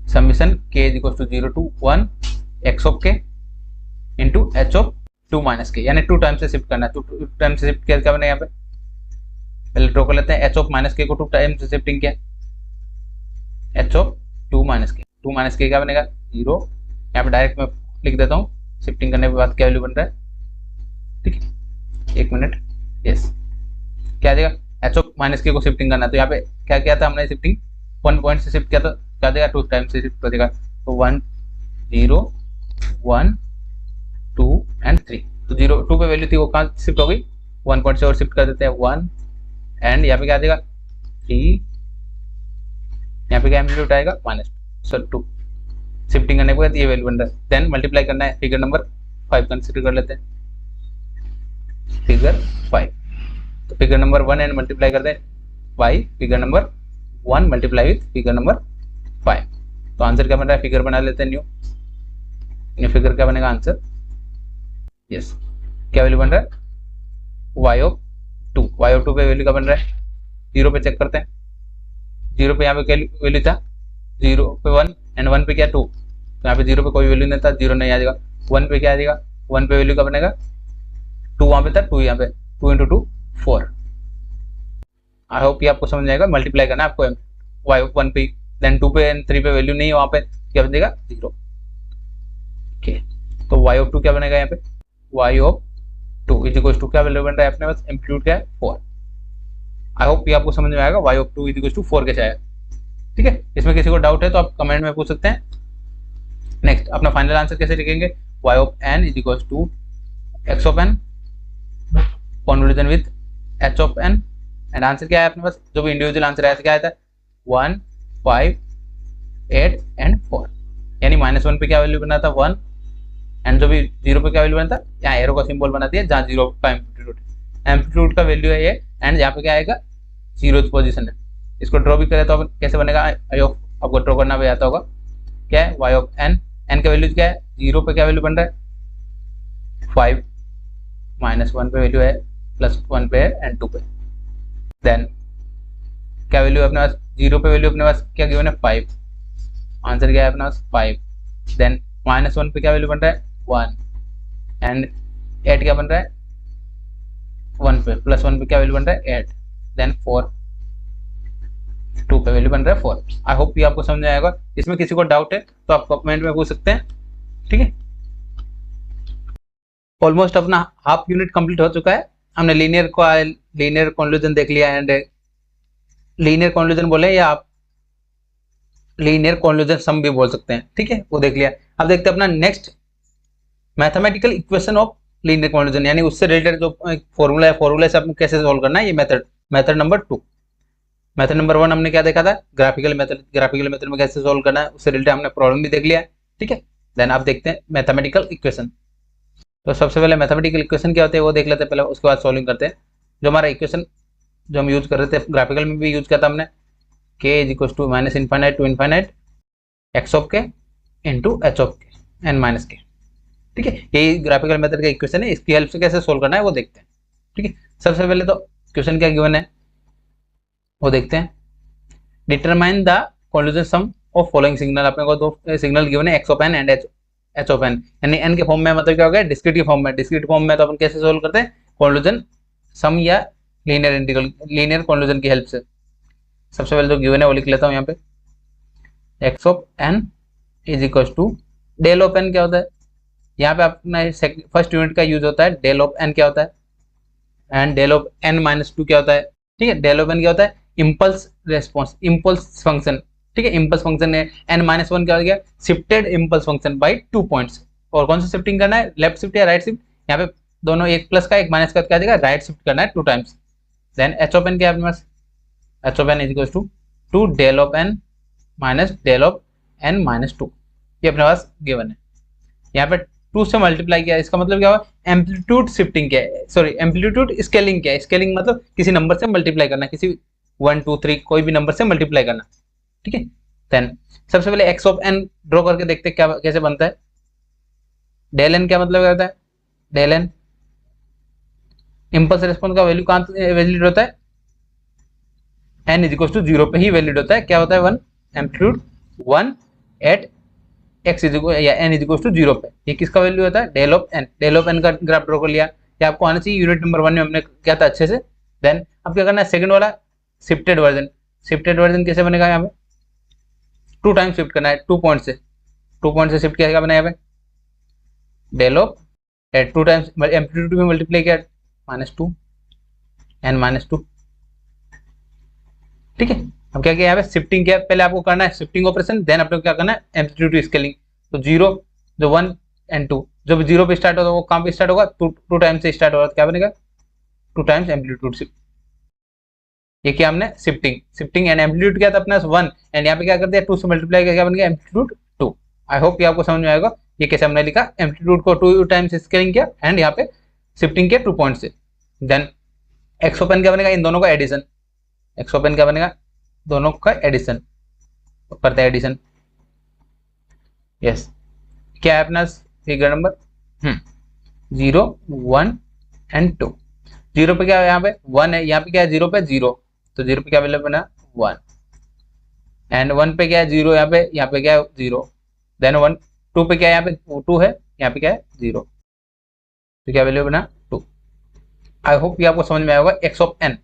summation k is equal to 0 to 1 x of k into h of 2 minus k, यानी 2 time से shift करना है, 2 टाइम से शिफ्ट किया क्या बना यहाँ पे, पहले ड्रॉ कर लेते हैं, h ऑफ माइनस k को 2 टाइम से शिफ्टिंग किया, h ऑफ 2 माइनस k क्या बनेगा 0, यहाँ पे डायरेक्ट मैं लिख देता हूँ, शिफ्टिंग करने के बाद क्या वैल्यू बन रहा है, ठीक है 1 मिनट, यस क्या आ जाएगा, h ऑफ माइनस k को शिफ्टिंग करना है, तो यहाँ पे क्या किया था हमने, शिफ्टिंग 1 पॉइंट से शिफ्ट किया, तो क्या देगा 2 टाइम से शिफ्ट कर देगा, तो 1 0 1 2 एंड 3, तो 0 2 पे वैल्यू थी वो कहाँ शिफ्ट हो गई 1 पॉइंट से और शिफ्ट कर देते हैं 1 एंड यहाँ पे क्या देगा 3, यहाँ पे क्या एम्पलीट्यूड आएगा -2, शिफ्टिंग करने के बाद ये वैल्यू बन रहा है। देन मल्टीप्लाई करना है, फिगर नंबर 5 कंसिडर कर लेते हैं, फिगर 5, तो फिगर नंबर 1 एंड मल्टीप्लाई करते हैं by figure number 1 multiply with figure number 5, तो आंसर क्या बन रहा है, फिगर बना लेते हैं न्यू फिगर क्या बनेगा आंसर, यस क्या वैल्यू बन रहा है y ऑफ 2 पे वैल्यू क्या बन रहा है 0 पे चेक करते हैं, 0 पे यहाँ पे क्या वैल्यू था 0 पे 1 एंड 1 पे क्या 2, तो यहाँ पे 0 पे कोई वैल्यू नहीं था, 0 नहीं आ जाएगा, 1 पे क्या आ जाएगा 1 पे वैल्यू क्या बनेगा 2 वहाँ पे था, 2 यहाँ पे 2 इंटू 2 4। आई होप ये आपको समझ आएगा। मल्टीप्लाई करना है आपको y ऑफ 1 पे, देन 2 पे एंड 3 पे वैल्यू नहीं है, वहाँ पे क्या बनेगा 0, ओके, तो y ऑफ 2 क्या बनेगा यहाँ पे y of 2 is equal to क्या वैल्यू बन रहा है अपने पास, एम्पलीट्यूड क्या है 4। आई होप ये आपको समझ में आएगा y of 2 is equal to 4 कैसे आया, ठीक है। इसमें किसी को डाउट है तो आप कमेंट में पूछ सकते हैं। नेक्स्ट अपना फाइनल आंसर कैसे लिखेंगे, y of n is equal to x of n convolution with h of n, and answer क्या है अपने पास, जो भी इंडिविजुअल आंसर आया था क्या आया था 1 5 8 एंड 4, यानी -1 पे क्या वैल्यू बना था 1 एंड जो भी 0 पे क्या वैल्यू बना था, यहाँ एरो का सिंबल बना दिया जहाँ 0 का एम्पलीट्यूड का वैल्यू है ये, एंड यहाँ पे क्या आएगा 0th पोजीशन है। इसको ड्रॉ भी करें तो कैसे बनेगा, आई ऑफ आपको ड्रॉ करना भी आता होगा, क्या है y ऑफ n, n का वैल्यू क्या है 0 पे क्या वैल्यू बन रहा है 5, -1 पे वैल्यू है, +1 पे है एंड 2 पे, देन क्या वैल्यू है अपने पास 0 पे वैल्यू अपने पास क्या गिवन है 5, आंसर क्या है अपने पास 5, देन -1 पे क्या वैल्यू बन रहा है 1 एंड 8 क्या बन रहा है 1 पे, +1 पे क्या वैल्यू बन रहा है 8, देन 4 2 पे वैल्यू बन रहा है 4। आई होप ये आपको समझ में आएगा। इसमें किसी को डाउट है तो आप कमेंट में पूछ सकते हैं, ठीक है। ऑलमोस्ट अपना हाफ यूनिट कंप्लीट हो चुका है। हमने लीनियर कॉन्क्लूजन देख लिया, एंड लीनियर कॉन्क्लूजन बोले या आप लीनियर कॉन्क्लूजन सम भी बोल सकते हैं, ठीक है, वो देख लिया। अब देखते हैं अपना next mathematical equation of linear conclusion, यानी उससे रिलेटेड जो फॉर्मूला है, फॉर्मूला से आपको कैसे सॉल्व करना है, ये मेथड नंबर 2। मेथड नंबर 1 हमने क्या देखा था, ग्राफिकल मेथड में कैसे सॉल्व करना है, उससे रिलेटेड हमने प्रॉब्लम भी देख लिया, ठीक है। देन आप देखते हैं मैथमेटिकल इक्वेशन। तो सबसे पहले मैथमेटिकल इक्वेशन क्या होते हैं वो देख लेते हैं पहले, उसके बाद सॉल्विंग करते हैं। जो हमारा इक्वेशन जो हम यूज कर रहे थे, ग्राफिकल में भी यूज किया था हमने, k is equal to minus infinite to infinite x of k into H of k n minus k. ठीक है, यही ग्राफिकल मेथड का इक्वेशन है, इसकी हेल्प से कैसे सोल्व करना है वो देखते हैं। ठीक है, सबसे पहले तो क्वेश्चन क्या गिवन है वो देखते हैं। Determine the convolution sum of following signal. अपने को दो सिग्नल गिवन है, x of N and H of n, यानी एन के फॉर्म में, मतलब क्या हो गया, डिस्क्रीट के फॉर्म में। डिस्क्रीट फॉर्म में तो अपन कैसे सोल्व करते हैं, कॉन्वोल्यूशन सम या लीनियर इंटीग्रल, लीनियर कॉन्वोल्यूशन की हेल्प से। सबसे पहले जो गिवन है वो लिख लेता हूँ यहाँ पे, x of N is equal to del of N क्या होता है, यहाँ पे अपना फर्स्ट यूनिट का यूज होता है, डेल ऑफ एन क्या होता है, and del of n minus two क्या होता है। ठीक है, डेल ऑफ एन क्या होता है, इम्पल्स रेस्पॉन्स, इम्पल्स फंक्शन। ठीक है, इम्पल्स फंक्शन है, एन माइनस वन क्या हो गया, shifted impulse function by 2 points. और कौन सा शिफ्टिंग करना है, लेफ्ट शिफ्ट या राइट शिफ्ट, यहाँ पे दोनों एक प्लस का एक माइनस का क्या देगा, राइट शिफ्ट करना है 2 times. Then H of N क्या है अपने पास, h of N is equal to del of n minus del of n minus 2, ये अपने पास गिवन है। यहाँ पे 2 से मल्टीप्लाई किया, इसका मतलब क्या हुआ, एम्पलीट्यूड शिफ्टिंग क्या है, सॉरी एम्पलीट्यूड स्केलिंग क्या है। स्केलिंग मतलब किसी नंबर से मल्टीप्लाई करना, किसी 1 2 3 कोई भी नंबर से मल्टीप्लाई करना। ठीक है, देन सबसे पहले एक्स ऑफ एन ड्रॉ करके देखते हैं क्या कैसे बनता है। डेल एन क्या मतलब क्या होता है, डेल एन इम्पल्स रिस्पॉन्स का वैल्यू कहाँ वैलिड होता है, एन इज इक्वल टू 0 पे ही वैलिड होता है। क्या होता है, 1 एम्पलीट्यूड 1 एट एक्स इज या एन इज इक्वल टू 0 पे, ये किसका वैल्यू होता है, del of n. Del of n का ग्राफ ड्रॉ कर लिया, ये आपको आना चाहिए, यूनिट नंबर 1 में हमने किया था अच्छे से। देन अब क्या करना है, सेकंड वाला शिफ्टेड वर्जन। शिफ्टेड वर्जन कैसे बनेगा, यहाँ पे 2 टाइम्स शिफ्ट करना है, 2 पॉइंट से, 2 पॉइंट से शिफ्ट किया बना यहाँ पे, del of at 2 times amplitude में मल्टीप्लाई किया -2 एन -2। ठीक है, अब क्या किया यहाँ पे, शिफ्टिंग किया, पहले आपको करना है शिफ्टिंग ऑपरेशन, देन अपने को क्या करना है, एम्पलीट्यूड स्केलिंग। तो 0 जो 1 एंड 2, जब 0 पे स्टार्ट होगा वो कहाँ पे स्टार्ट होगा, 2 टाइम्स से स्टार्ट होगा, तो क्या बनेगा 2 टाइम्स एम्पलीट्यूड शिफ्ट। ये क्या हमने शिफ्टिंग, शिफ्टिंग एंड एम्पलीट्यूड किया था अपना 1, एंड यहाँ पे क्या कर दिया 2 से मल्टीप्लाई किया, क्या बन गया एम्पलीट्यूड 2। आई होप ये आपको समझ में आएगा, ये कैसे हमने लिखा, एम्पलीट्यूड को 2 टाइम्स स्केलिंग किया एंड यहाँ पे शिफ्टिंग किया 2 पॉइंट से। देन एक्स ओपन क्या बनेगा, इन दोनों का एडिशन, एक्स ओपन क्या बनेगा, दोनों का एडिशन करते हैं, एडिशन। यस, क्या है अपना फिगर नंबर 0 1 एंड 2। 0 पे क्या है, यहाँ पे 1 है, यहाँ पे क्या है 0 पे 0, तो 0 पे क्या वैल्यू बना 1, एंड 1 पे क्या है 0, यहाँ पे क्या है 0। देन 1 2 पे क्या है, यहाँ पे 2 है, यहाँ पे क्या है 0, तो क्या वैल्यू बना 2। आई होप ये आपको समझ में आएगा, एक्स ऑफ एन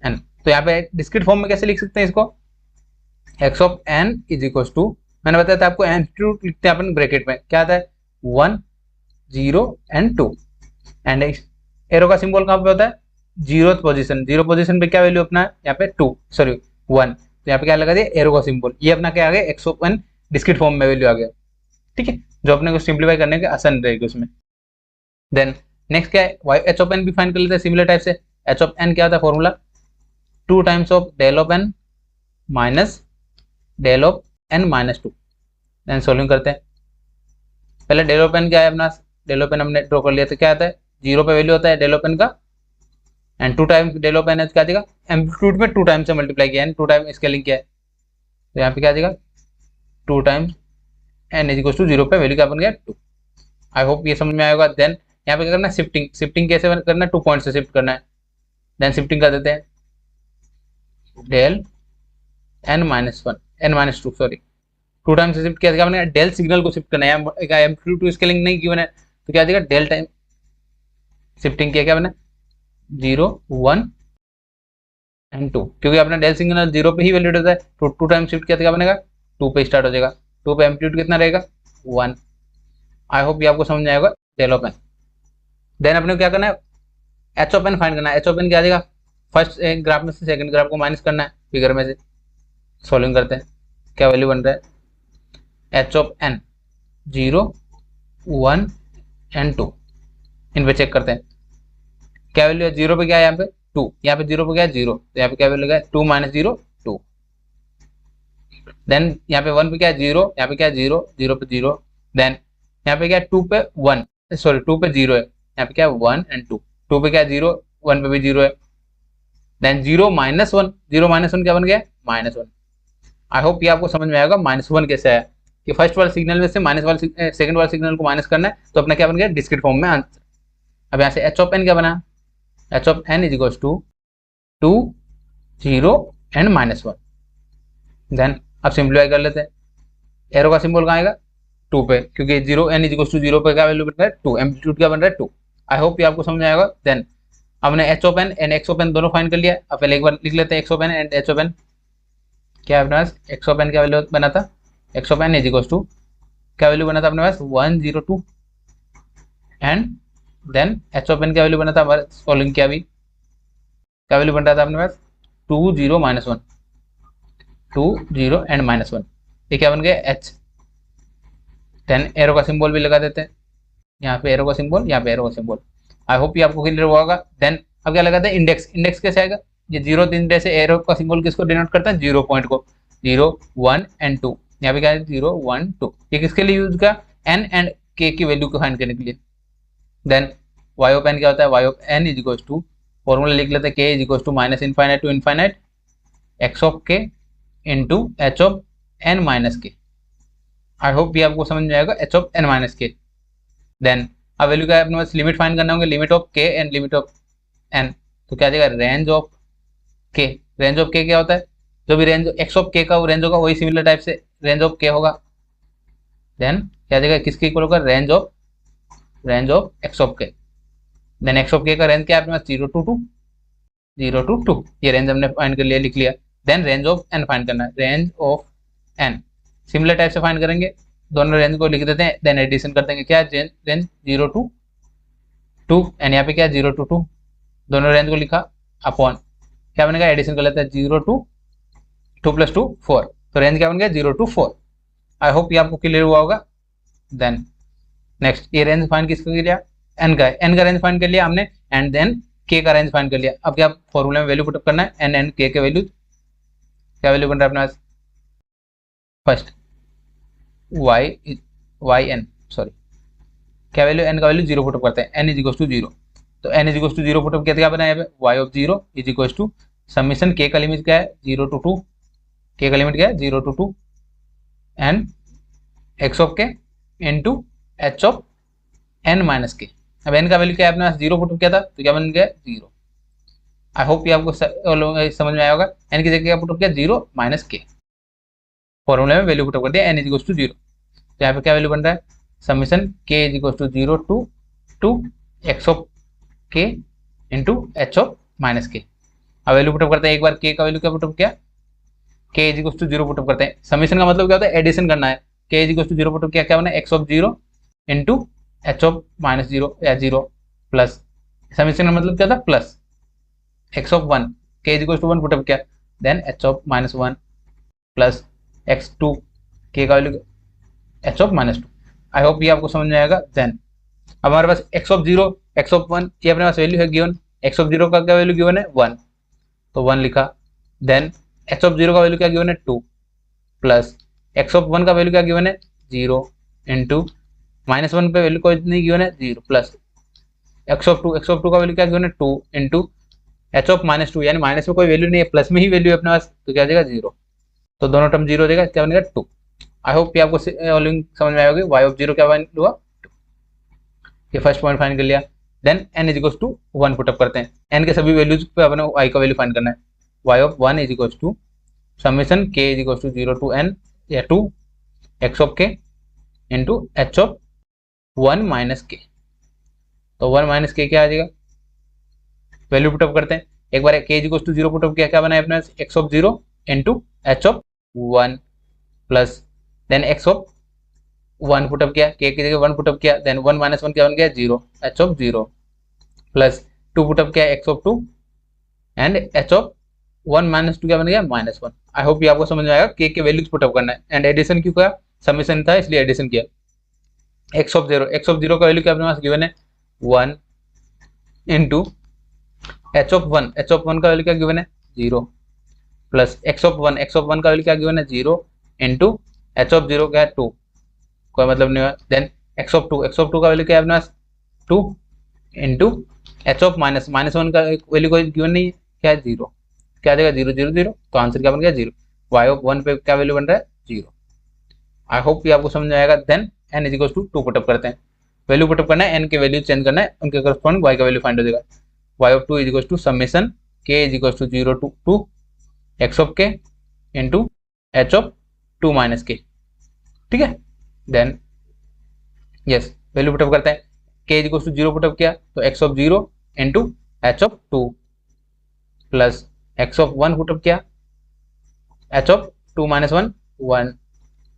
एन। तो यहाँ पे डिस्क्रीट फॉर्म में कैसे लिख सकते हैं इसको, x of N is equal to, मैंने बताया था आपको एम्पलीट्यूड लिखते हैं अपन ब्रैकेट में, क्या आता है 1 0 एंड 2, एंड एरो का सिंबल कहाँ पे होता है, 0th पोजीशन। 0 पोजीशन पे क्या वैल्यू अपना है, यहाँ पे 2 सॉरी 1, तो यहाँ पे क्या लगा दिया एरो का सिंबल, ये अपना क्या आ गया x of n discrete form में वैल्यू आ गया। ठीक है, जो अपने को सिंप्लीफाई करने के आसान रहेगी उसमें। देन नेक्स्ट क्या है, एच ऑफ एन भी फाइंड कर लेते हैं सिमिलर टाइप से। एच ऑफ एन क्या होता है formula, 2 times of del of n minus del of n -2। Then solving करते हैं, पहले डेल ऑफ एन क्या है अपना, डेल ऑफ एन हमने ड्रॉ कर लिया, तो क्या आता है 0 पे वैल्यू होता है डेल ऑफ एन का, and 2 times del of N क्या देगा, एम्पलीट्यूड में 2 टाइम्स से मल्टीप्लाई किया है, 2 टाइम स्केलिंग किया है, तो यहाँ पे क्या देगा 2 times n is equal to 0 पे वैल्यू क्या बन गया 2। आई होप ये समझ में आएगा। देन यहाँ पे क्या करना है, शिफ्टिंग, शिफ्टिंग कैसे करना है, 2 पॉइंट से शिफ्ट करना है। देन शिफ्टिंग कर देते हैं, del n -1 n -2 sorry 2 times से शिफ्ट किया, क्या बनेगा डेल सिग्नल को शिफ्ट करना है, एम्पलीट्यूड स्केलिंग नहीं गिवन है, तो क्या देगा डेल टाइम शिफ्टिंग किया, क्या बना 0 1 एंड 2, क्योंकि अपना डेल सिग्नल 0 पे ही वैलिड होता है, तो 2 टाइम शिफ्ट किया तो क्या बनेगा 2 पे स्टार्ट हो जाएगा, 2 पे एम्पलीट्यूड कितना रहेगा 1। आई होप ये आपको समझ में आएगा डेल ऑफ एन। देन अपने को क्या करना है, एच ऑफ एन फाइंड करना है। एच ऑफ एन क्या आ जाएगा, फर्स्ट ग्राफ में से सेकंड ग्राफ को माइनस करना है फिगर में से। सॉल्विंग करते हैं, क्या वैल्यू बन रहा है, एच ऑफ एन 0 1 एंड 2, इन पे चेक करते हैं क्या वैल्यू है। 0 पे क्या है यहाँ पे 2, यहाँ पे 0 पे क्या है 0, तो यहाँ पे क्या वैल्यू है 2 - 0 2। देन यहाँ पे 1 पे क्या है 0, यहाँ पे क्या है 0 0 पे 0। देन यहाँ पे क्या है 2 पे 1, सॉरी 2 पे 0 है, यहाँ पे क्या है 1 एंड 2, 2 पे क्या है 0, 1 पे भी 0 है, देन 0 माइनस 1, 0 माइनस 1 क्या बन गया -1। आई होप ये आपको समझ में आएगा -1 कैसे है, कि फर्स्ट वाले सिग्नल में से माइनस वाले सेकंड वाले सिग्नल को माइनस करना है, तो अपना क्या बन गया डिस्क्रीट फॉर्म में आंसर। अब यहाँ से एच ऑफ एन क्या बना, H of N is equals to 2 0 and -1। Then अब सिंप्लीफाई कर लेते हैं, एरो का सिंबल कहाँ आएगा 2 पे, क्योंकि 0 एन इज इक्वल्स टू 0 पे क्या वैल्यू बन रहा है 2, एम्पलीट्यूड क्या बन रहा है 2। आई होप ये आपको समझ में आएगा। देन हमने h of N and x of n दोनों फाइंड कर लिया। अब पहले एक बार लिख लेते हैं x of N and H of N. क्या है अपने पास, एक्स ऑफ एन क्या वैल्यू बना था, x of N is equals to क्या वैल्यू बना था अपने पास 102, and then H of N क्या वैल्यू बना था हमारे सॉल्विंग किया अभी, क्या वैल्यू बन रहा था अपने पास 2 0 -1, 2 0 एंड -1, ये क्या बन गया एच। देन एरो का सिंबल भी लगा देते हैं, यहाँ पे एरो का सिंबल, यहाँ पे एरो का सिंबल। आई होप ये आपको क्लियर हुआ होगा। देन अब क्या लगाते हैं इंडेक्स, इंडेक्स कैसे आएगा, ये 0 3 जैसे एरो का सिंबल किसको डिनोट करता है 0 पॉइंट को, 0 1 एंड 2, यहाँ पे क्या है 0 1 2, ये किसके लिए यूज का एन एंड के की वैल्यू को फाइंड करने के लिए। देन वाई ऑफ एन क्या होता है, Y of N is equals to formula लिख लेते हैं, k is equals to minus infinite to infinite x of k into H of n minus k. I hope ये आपको समझ में आएगा, h of n minus k. Then अब value क्या है अपने पास, लिमिट फाइंड करना होगा, limit of k and limit of n, तो क्या आ जाएगा range of k. Range of के क्या होता है, जो भी रेंज एक्स ऑफ के का वो रेंज होगा, वही सिमिलर टाइप से रेंज ऑफ के होगा। देन क्या आ जाएगा किसके इक्वल होगा, रेंज ऑफ एक्स ऑफ के। देन एक्स ऑफ के का रेंज क्या है अपने पास 0 to 2, 0 to 2, ये रेंज हमने फाइंड कर लिया, लिख लिया। Then range of n find करना है, range of n similar type से फाइंड करेंगे, दोनों रेंज को लिख देते हैं, देन एडिशन कर देंगे, क्या रेंज 0 to 2 एंड यहाँ पे क्या 0 to 2, दोनों रेंज को लिखा अपॉन क्या बनेगा, एडिशन कर लेते हैं 0 to 2 + 2 4, तो रेंज क्या बन गया 0 to 4। आई होप ये आपको क्लियर हुआ होगा। देन नेक्स्ट ये रेंज फाइंड किसका किया, एन का रेंज फाइंड कर लिया हमने, एंड देन के का रेंज फाइंड कर लिया। अब क्या फॉर्मूला में वैल्यू पुटअप करना है, एन एंड के वैल्यू, क्या वैल्यू बन रहा है अपने पास, फर्स्ट वाई एन सॉरी, क्या वैल्यू एन का वैल्यू 0 पुटअप करते हैं, एन इज इक्वल्स टू 0, तो n is equals to 0 put up किया, क्या बना है यहाँ पे y of 0 is equals to summation k का लिमिट क्या है 0 to 2, के का लिमिट क्या है 0 to 2 and x of k into H of n minus k. अब एन का वैल्यू क्या है अपने पास 0 पुटअप किया था, तो क्या बन गया 0। आई होप ये आपको समझ में आया होगा। एन की जगह क्या पुटअप किया 0 माइनस के, फॉर्मूला में वैल्यू पुटअप कर दिया एन इज इक्वल्स टू 0, तो यहाँ पे क्या वैल्यू बन रहा है summation k is equals to 0 to 2 x of k into H of minus k. अब वैल्यू पुटअप करते हैं, एक बार के का वैल्यू क्या पुटअप किया, के इज इक्वल्स टू 0 पुटअप करते हैं, समीशन का मतलब क्या होता है एडिशन करना है, के इज इक्वल्स टू 0 पुटअप किया, क्या बना x of 0 into H of -0 या 0 प्लस, समीशन का मतलब क्या था plus x of 1, k is equals to 1 put up किया, then H of -1 plus x2, k का value h of -2। I hope ये आपको समझ में आएगा। देन अब हमारे पास x ऑफ 0 x ऑफ 1 ये अपने पास वैल्यू है गिवन, x ऑफ 0 का क्या वैल्यू गिवन है 1, तो 1 लिखा। देन x ऑफ 0 का वैल्यू क्या गिवन है 2 प्लस x ऑफ 1 का वैल्यू क्या गिवन है 0 इंटू -1 पे वैल्यू कोई नहीं गिवन है 0 प्लस x ऑफ 2 का वैल्यू क्या गिवन है 2 इंटू एच ऑफ -2, यानी माइनस में कोई वैल्यू नहीं है, प्लस में ही वैल्यू है अपने पास, तो क्या आ जाएगा 0, तो दोनों टर्म 0 हो जाएगा, क्या बनेगा 2। आई होप ये आपको समझ में आएगी, वाई ऑफ 0 क्या फाइंड हुआ 2, ये फर्स्ट पॉइंट फाइंड कर लिया। Then n is equals to 1 put up करते हैं, एन के सभी वैल्यूज पे अपने वाई का वैल्यू फाइंड करना है, Y of 1 is equals to summation k is equals to 0 to n या 2 x of k into H of 1 minus k, तो 1 माइनस के क्या आ जाएगा, वैल्यू पुटअप करते हैं, एक बार के इज इक्वल्स टू 0 पुटअप किया, क्या बना है अपने x of 0 into H of 1 plus then x of 1 put up किया, के की जगह 1 पुटअप किया, देन 1 - 1 क्या बन गया 0, एच ऑफ 0 प्लस 2 पुटअप किया x of 2 and H of 1 - 2 क्या बन गया -1। आई होप ये आपको समझ में आएगा, के वैल्यूज पुटअप करना है, एंड एडिशन क्यों किया, समीशन था इसलिए एडिशन किया। एक्स ऑफ 0 का वैल्यू क्या अपने पास गिवन है 1 इंटू एच ऑफ 1 का वैल्यू क्या गिवन है 0 प्लस एक्स ऑफ 1 का वैल्यू क्या गिवन है 0 इंटू एच ऑफ 0 क्या है 2, कोई मतलब नहीं हुआ। देन एक्स ऑफ टू का वैल्यू क्या है अपने पास 2 into H of minus one का वैल्यू कोई गिवन नहीं है, क्या है 0, क्या आ जाएगा 0 0 0, तो आंसर क्या बन गया 0। वाई ऑफ 1 पे क्या वैल्यू बन रहा है 0। आई होप ये आपको समझ में आएगा। Then n is equal to 2 put up करते हैं, वैल्यू पुटअप करना है, एन के वैल्यू चेंज करना है, उनके करस्पॉन्डिंग वाई का वैल्यू फाइंड हो जाएगा। Y of 2 is equal to summation k is equal to 0 to 2 x of k into H of 2 minus k, ठीक है। देन यस वैल्यू पुटअप करते हैं, k is equal to 0 put up किया तो x of 0 into H of 2 plus x of 1 put up किया h of 2 minus 1 1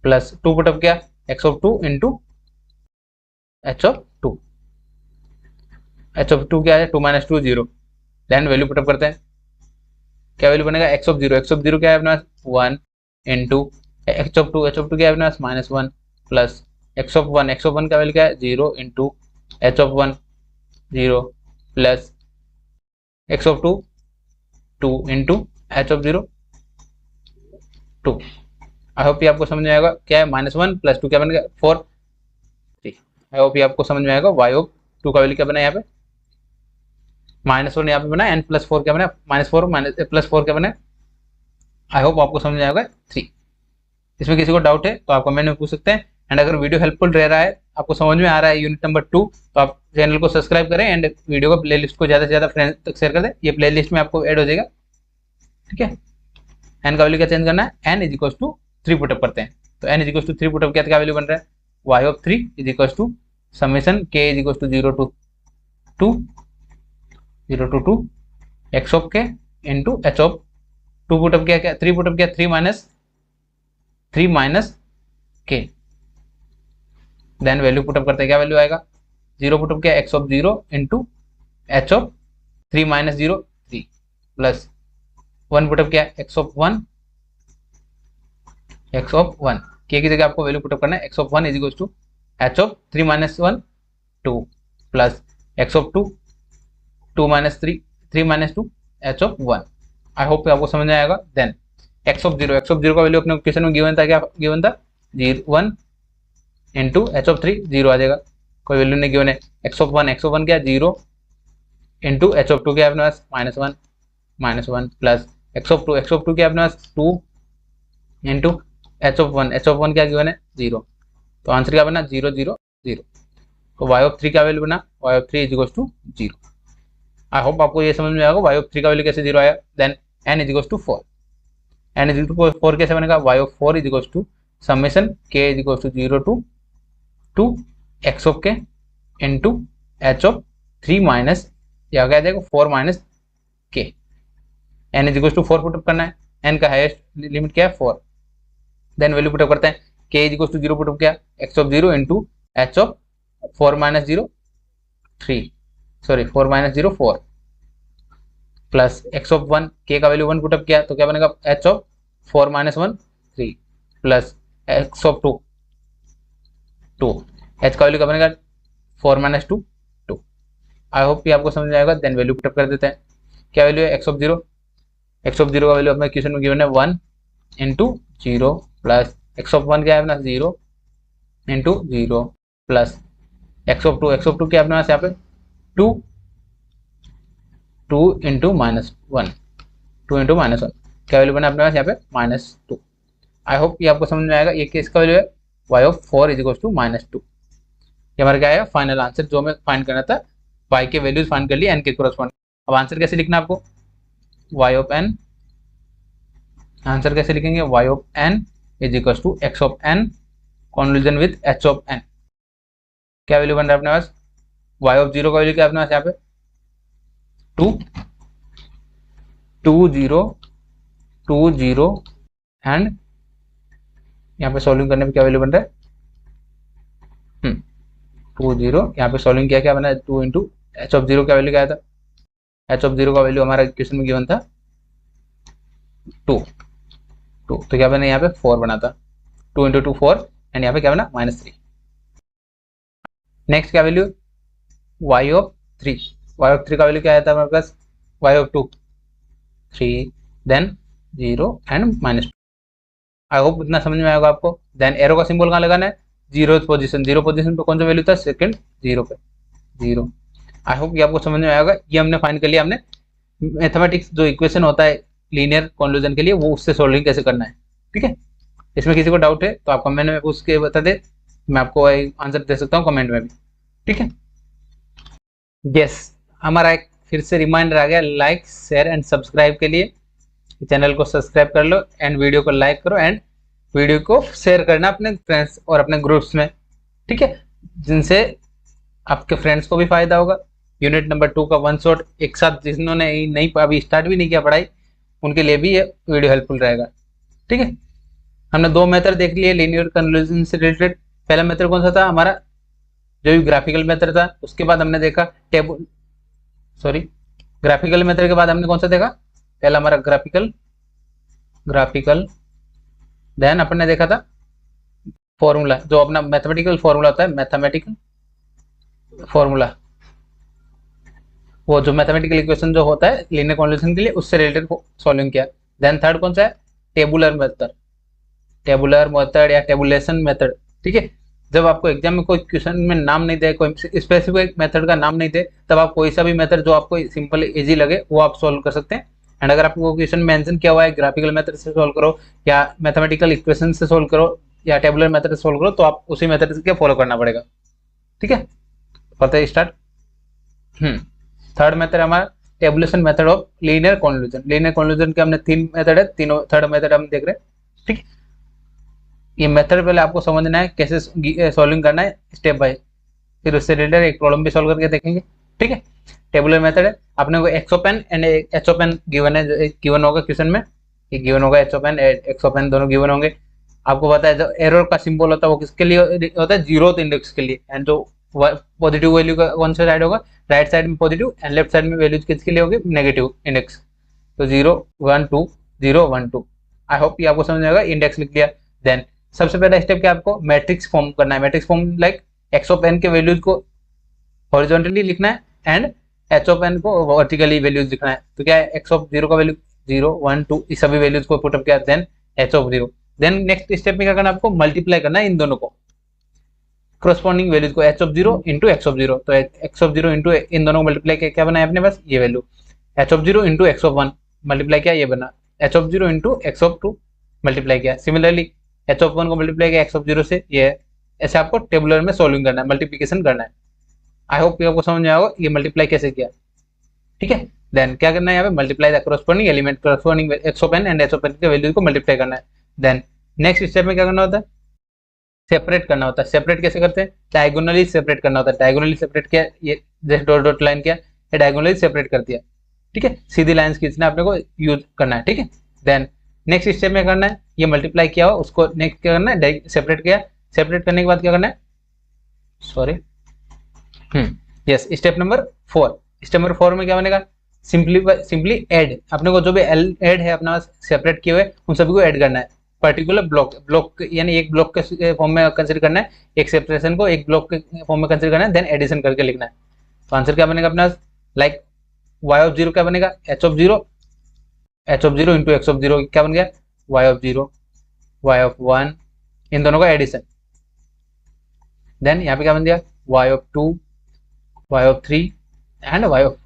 plus 2 put up किया x of 2 into H of 2, h of 2 क्या है 2 माइनस 2 0। देन वैल्यू पुटअप करते हैं, क्या वैल्यू बनेगा एक्स ऑफ 0 क्या है अपने पास 1 इंटू एच ऑफ 2 क्या है अपने पास माइनस 1 प्लस एक्स ऑफ 1 का वैल्यू क्या है 0 into H of 1 0 plus x of 2 2 into H of 0 2। I hope ये आपको समझ में आएगा, क्या है -1 प्लस 2 क्या बन गया 4। आई होप ये आपको समझ में आएगा। वाई ऑफ 2 का वैल्यू क्या बना यहाँ पे -1 यहाँ पे बना, एन प्लस 4 क्या बना -4 प्लस 4 क्या बना। आई होप आपको समझ में आएगा 3। इसमें किसी को डाउट है तो आप कमेंट में पूछ सकते हैं। एंड अगर वीडियो हेल्पफुल रह रहा है, आपको समझ में आ रहा है यूनिट नंबर 2, तो आप चैनल को सब्सक्राइब करें एंड वीडियो को प्लेलिस्ट को ज़्यादा से ज़्यादा फ्रेंड्स तक शेयर कर दें, ये प्लेलिस्ट में आपको ऐड हो जाएगा, ठीक है। एन का वैल्यू क्या चेंज करना है, n is equal to 3 put up करते हैं, तो n is equal to 3 put up किया तो क्या वैल्यू बन रहा है Y of 3 is equal to summation k is equal to 0 to 2 x of k into H of 2 put up किया, क्या 3 पुटअप किया 3 minus k. Then value put up करते हैं, क्या वैल्यू आएगा 0 पुटअप किया x of 0 into H of 3 minus 0 3 plus 1 put up किया x of 1 k की जगह आपको वैल्यू पुटअप करना है x of 1 is equal to h of 3 minus 1 2 plus x of 2 minus 3 minus 2 h of 1। I hope आपको समझ में आएगा। देन एक्स ऑफ 0 का वैल्यू अपने क्वेश्चन में गिवन था, क्या गिवन था 1 इंटू एच ऑफ 3 0 आ जाएगा, कोई वैल्यू नहीं गिवन है। एक्स ऑफ 1 क्या 0 इंटू एच ऑफ 2 क्या अपने पास -1 प्लस एक्स ऑफ 2 क्या अपने पास 2 इंटू एच ऑफ 1 क्या गिवन है 0, तो आंसर क्या बना 0 0 0। तो वाई ऑफ 3 का वैल्यू बना Y of 3 is equal to 0। I hope आपको ये समझ में आएगा वाई ऑफ 3 का वैल्यू कैसे 0 आया। Then n is equal to 4, n is equal to 4 कैसे बनेगा y of 4 is equal to summation k is equal to 0 to 2 x of k into H of 3 minus या क्या जाएगा 4 minus k. N is equal to 4 put up करना है, N का highest limit क्या है 4। देन वैल्यू पुटअप करते हैं, k is equal to 0 put up किया x of 0 into H of 4 minus 0 4 plus x of 1 के का वैल्यू 1 पुटअप किया तो क्या बनेगा H of 4 minus 1 3 plus x of 2 H का वैल्यू क्या बनेगा 4 माइनस 2 2। आई होप ये आपको समझ में आएगा। देन वैल्यू पुटअप कर देते हैं, क्या वैल्यू है एक्स ऑफ 0 का वैल्यू अपने क्वेश्चन में गिवन है 1 इंटू 0 प्लस एक्स ऑफ 1 क्या है अपना 0 इंटू 0 प्लस एक्स ऑफ 2 क्या है अपने पास यहाँ पे 2 इंटू -1 क्या वैल्यू बना अपने पास यहाँ पे -2। आई होप ये आपको समझ में आएगा। ये किसका वैल्यू है Y of 4 is equal to -2। ये हमारा क्या है फाइनल आंसर जो हमें फाइंड करना था, वाई के वैल्यूज फाइंड कर लिए एन के कोरस्पॉन्ड। अब आंसर कैसे लिखना आपको वाई ऑफ एन, आंसर कैसे लिखेंगे Y of N is equal to x of N convolution with H of N. क्या वैल्यू बन रहा है अपने पास वाई ऑफ 0 का वैल्यू क्या है अपने पास यहाँ पे 2 0 एंड यहाँ पे सॉल्विंग करने पे क्या वैल्यू बन रहा है 2 0। यहाँ पे सॉल्विंग किया क्या बना 2 इंटू एच ऑफ 0 का वैल्यू क्या आया था, एच ऑफ 0 का वैल्यू हमारा क्वेश्चन में गिवन था 2 तो क्या बना यहाँ पे 4 बना था 2 इंटू 2 4 एंड यहाँ पे क्या बना -3। नेक्स्ट क्या वैल्यू वाई ऑफ 3 का वैल्यू क्या आया था हमारे पास y of 2 3 then 0 and -2। I hope इतना समझ में आएगा आपको। देन एरो का सिंबल कहाँ लगाना है जीरो पोजीशन पे कौन सा वैल्यू था, सेकंड जीरो पे जीरो। आई होप ये आपको समझ में आएगा। ये हमने फाइंड कर लिया, हमने मैथमेटिक्स जो इक्वेशन होता है लीनियर कॉन्क्लूजन के लिए वो उससे सोल्विंग कैसे करना है। ठीक है, इसमें किसी को डाउट है तो आप कमेंट में पूछ के बता दे, मैं आपको आंसर दे सकता हूँ कमेंट में भी। ठीक है, यस, हमारा एक फिर से रिमाइंडर आ गया, लाइक शेयर एंड सब्सक्राइब के लिए। चैनल को सब्सक्राइब कर लो एंड वीडियो को लाइक करो एंड वीडियो को शेयर करना अपने फ्रेंड्स और अपने ग्रुप्स में। ठीक है, जिनसे आपके फ्रेंड्स को भी फायदा होगा। यूनिट नंबर 2 का वन शॉट एक साथ जिन्होंने नहीं अभी स्टार्ट भी नहीं किया पढ़ाई, उनके लिए भी ये वीडियो हेल्पफुल रहेगा। ठीक है, हमने दो मेथड देख लिए लीनियर कन्क्लूजन से रिलेटेड। पहला मेथड कौन सा था हमारा, जो भी ग्राफिकल मेथड था। उसके बाद हमने देखा ग्राफिकल मेथड के बाद हमने कौन सा देखा, पहला हमारा ग्राफिकल देन अपन ने देखा था फॉर्मूला, जो अपना मैथमेटिकल फॉर्मूला होता है, मैथमेटिकल फॉर्मूला, वो जो मैथमेटिकल इक्वेशन जो होता है लीनियर कॉन्वोल्यूशन के लिए उससे रिलेटेड सॉल्विंग किया। देन थर्ड कौन सा है, टेबुलर मेथड या टेबुलेशन मेथड। ठीक है, जब आपको एग्जाम में कोई क्वेश्चन में नाम नहीं दे, कोई स्पेसिफिक मेथड का नाम नहीं दे, तब आप कोई सा भी मेथड जो आपको सिंपल इजी लगे वो आप सॉल्व कर सकते हैं। एंड अगर आपको क्वेश्चन मेंशन किया हुआ है ग्राफिकल मेथड से सॉल्व करो या मैथमेटिकल इक्वेशन से सॉल्व करो या टेबुलर मेथड से सॉल्व करो, तो आप उसी मेथड के फॉलो करना पड़ेगा। ठीक है, करते हैं स्टार्ट। थर्ड मेथड हमारा tabulation method of linear convolution. Linear convolution के हमने 3 मेथड है, तीनों थर्ड मेथड हम देख रहे हैं। ठीक है, ये मेथड पहले आपको समझना है कैसे सॉल्विंग करना है स्टेप बाय, फिर उससे रिलेटेड एक प्रॉब्लम भी सॉल्व करके देखेंगे। ठीक है, टेबुलर मेथड है, अपने को x open and H open given है, गिवन होगा क्वेश्चन में, ये गिवन होगा एच ओपन एक्स ओपन दोनों गिवन होंगे। आपको पता है जो एरर का सिंबल होता है वो किसके लिए होता है, जीरोथ इंडेक्स के लिए। एंड जो पॉजिटिव वैल्यू का कौन सा साइड होगा, राइट साइड में पॉजिटिव एंड लेफ्ट साइड में वैल्यूज किसके लिए होगी, नेगेटिव इंडेक्स। तो 0 1 2 0 1 2। आई होप ये आपको समझ में आएगा, इंडेक्स लिख दिया। देन सबसे पहला स्टेप क्या, आपको मैट्रिक्स फॉर्म करना है। Matrix form like X of N के वैल्यूज को हॉरिजॉन्टली लिखना है एंड एच ऑफ एन को वर्टिकली वैल्यूज लिखना है। तो क्या है, एक्स ऑफ 0 का वैल्यू 0 1 2 इस सभी वैल्यूज को पुटअप किया, then H of 0। Then next step में क्या करना है, आपको मल्टीप्लाई करना है इन दोनों को, करस्पॉन्डिंग वैल्यूज को, H of 0 into x of 0। तो एक्स ऑफ 0 इंटू इन दोनों को मल्टीप्लाई किया, क्या बना है अपने पास ये value, h of 0 into x of 1 multiply किया, ये बना H of 0 into x of 2 multiply किया। सिमिलरली एच ऑफ 1 को मल्टीप्लाई किया एक्स ऑफ 0 से, ये ऐसे आपको टेबुलर में सॉल्विंग करना है, मल्टीप्लिकेशन करना है। आई होप ये आपको समझ में आएगा ये मल्टीप्लाई कैसे किया। ठीक है, देन क्या करना है, यहाँ पे multiply the corresponding element, corresponding X of N and H of N के वैल्यू को मल्टीप्लाई करना है। देन नेक्स्ट स्टेप में क्या करना होता है, सेपरेट करना होता है। सेपरेट कैसे करते हैं, डायगोनली सेपरेट करना होता है। डायगोनली सेपरेट किया, ये जैसे डॉट डॉट लाइन किया, ये डायगोनली सेपरेट कर दिया। ठीक है, सीधी लाइंस खींचना अपने को यूज करना है। ठीक है, देन नेक्स्ट स्टेप में करना है, ये मल्टीप्लाई किया हो उसको नेक्स्ट क्या करना है, सेपरेट किया, सेपरेट करने के बाद क्या करना है, sorry yes, step number 4। Step number 4 में क्या बनेगा, सिंपली ऐड, अपने को जो भी ऐड है अपना सेपरेट किए हुए उन सभी को ऐड करना है। पर्टिकुलर ब्लॉक यानी एक ब्लॉक के फॉर्म में कंसीडर करना है, एक सेपरेशन को एक ब्लॉक के फॉर्म में कंसीडर करना है, देन एडिशन करके लिखना है। तो आंसर क्या बनेगा अपना, लाइक y ऑफ 0 क्या बनेगा, h of 0 into x of 0 क्या बन गया, y ऑफ 0 y ऑफ 1, इन दोनों का एडिशन। देन यहाँ पे क्या बन गया, y of 2 y of 3 and y of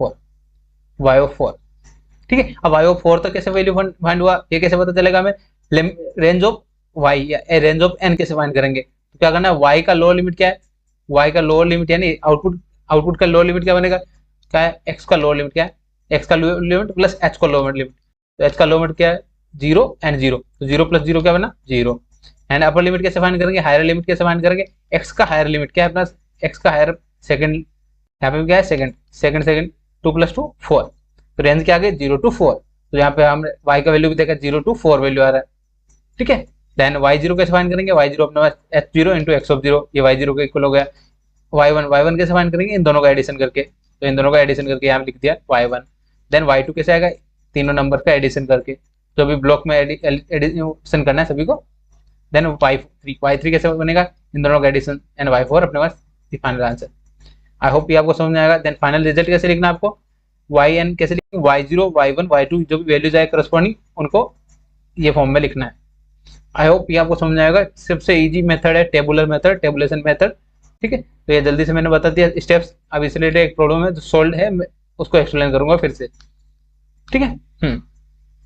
4। ठीक है, अब y ऑफ 4 तक कैसे वैल्यू फाइंड हुआ, ये कैसे पता चलेगा हमें, रेंज ऑफ y या रेंज ऑफ n कैसे फाइंड करेंगे। तो क्या करना है, y का लोअर लिमिट क्या है, y का लोअर लिमिट यानी आउटपुट का लोअर लिमिट क्या बनेगा, क्या है, x का लोअर लिमिट क्या है, x का लोअर लिमिट प्लस h का लोअर लिमिट। तो h का लोअर लिमिट क्या है, 0 एंड 0, तो 0 प्लस 0 क्या बना 0। एंड अपर लिमिट कैसे फाइंड करेंगे, हायर लिमिट कैसे फाइंड करेंगे, x का हायर लिमिट क्या है अपना, x का हायर सेकंड, यहाँ पे क्या है सेकंड 2 प्लस 2 4। तो रेंज क्या आ गई 0 to 4। तो यहाँ पे हमने y का वैल्यू भी देखा 0 to 4 वैल्यू आ रहा है। ठीक है, देन y0 कैसे फाइंड करेंगे, y0 अपने पास h0 इंटू एक्स ऑफ 0, ये y0 का इक्वल हो गया। y1 कैसे फाइंड करेंगे, इन दोनों का एडिशन करके, तो इन दोनों का एडिशन करके यहाँ लिख दिया y1। देन y2 कैसे आएगा, तीनों नंबर का एडिशन करके, जो भी ब्लॉक में एडिशन करना है सभी को। देन y3 कैसे बनेगा, इन दोनों का एडिशन, एंड y4 अपने पास फाइनल आंसर। आई होप ये आपको समझ में आएगा। देन फाइनल रिजल्ट कैसे लिखना है आपको, yn कैसे लिखेंगे, y0 y1 y2 जो भी वैल्यूज आए करस्पॉन्डिंग उनको ये फॉर्म में लिखना है। आई होप ये आपको समझ आएगा। सबसे इजी मेथड है टेबुलर मेथड, टेबुलेशन मेथड। ठीक है, तो ये जल्दी से मैंने बता दिया स्टेप्स। अब इस रिलेटेड एक प्रॉब्लम है जो सोल्व है, मैं उसको एक्सप्लेन करूंगा फिर से। ठीक है,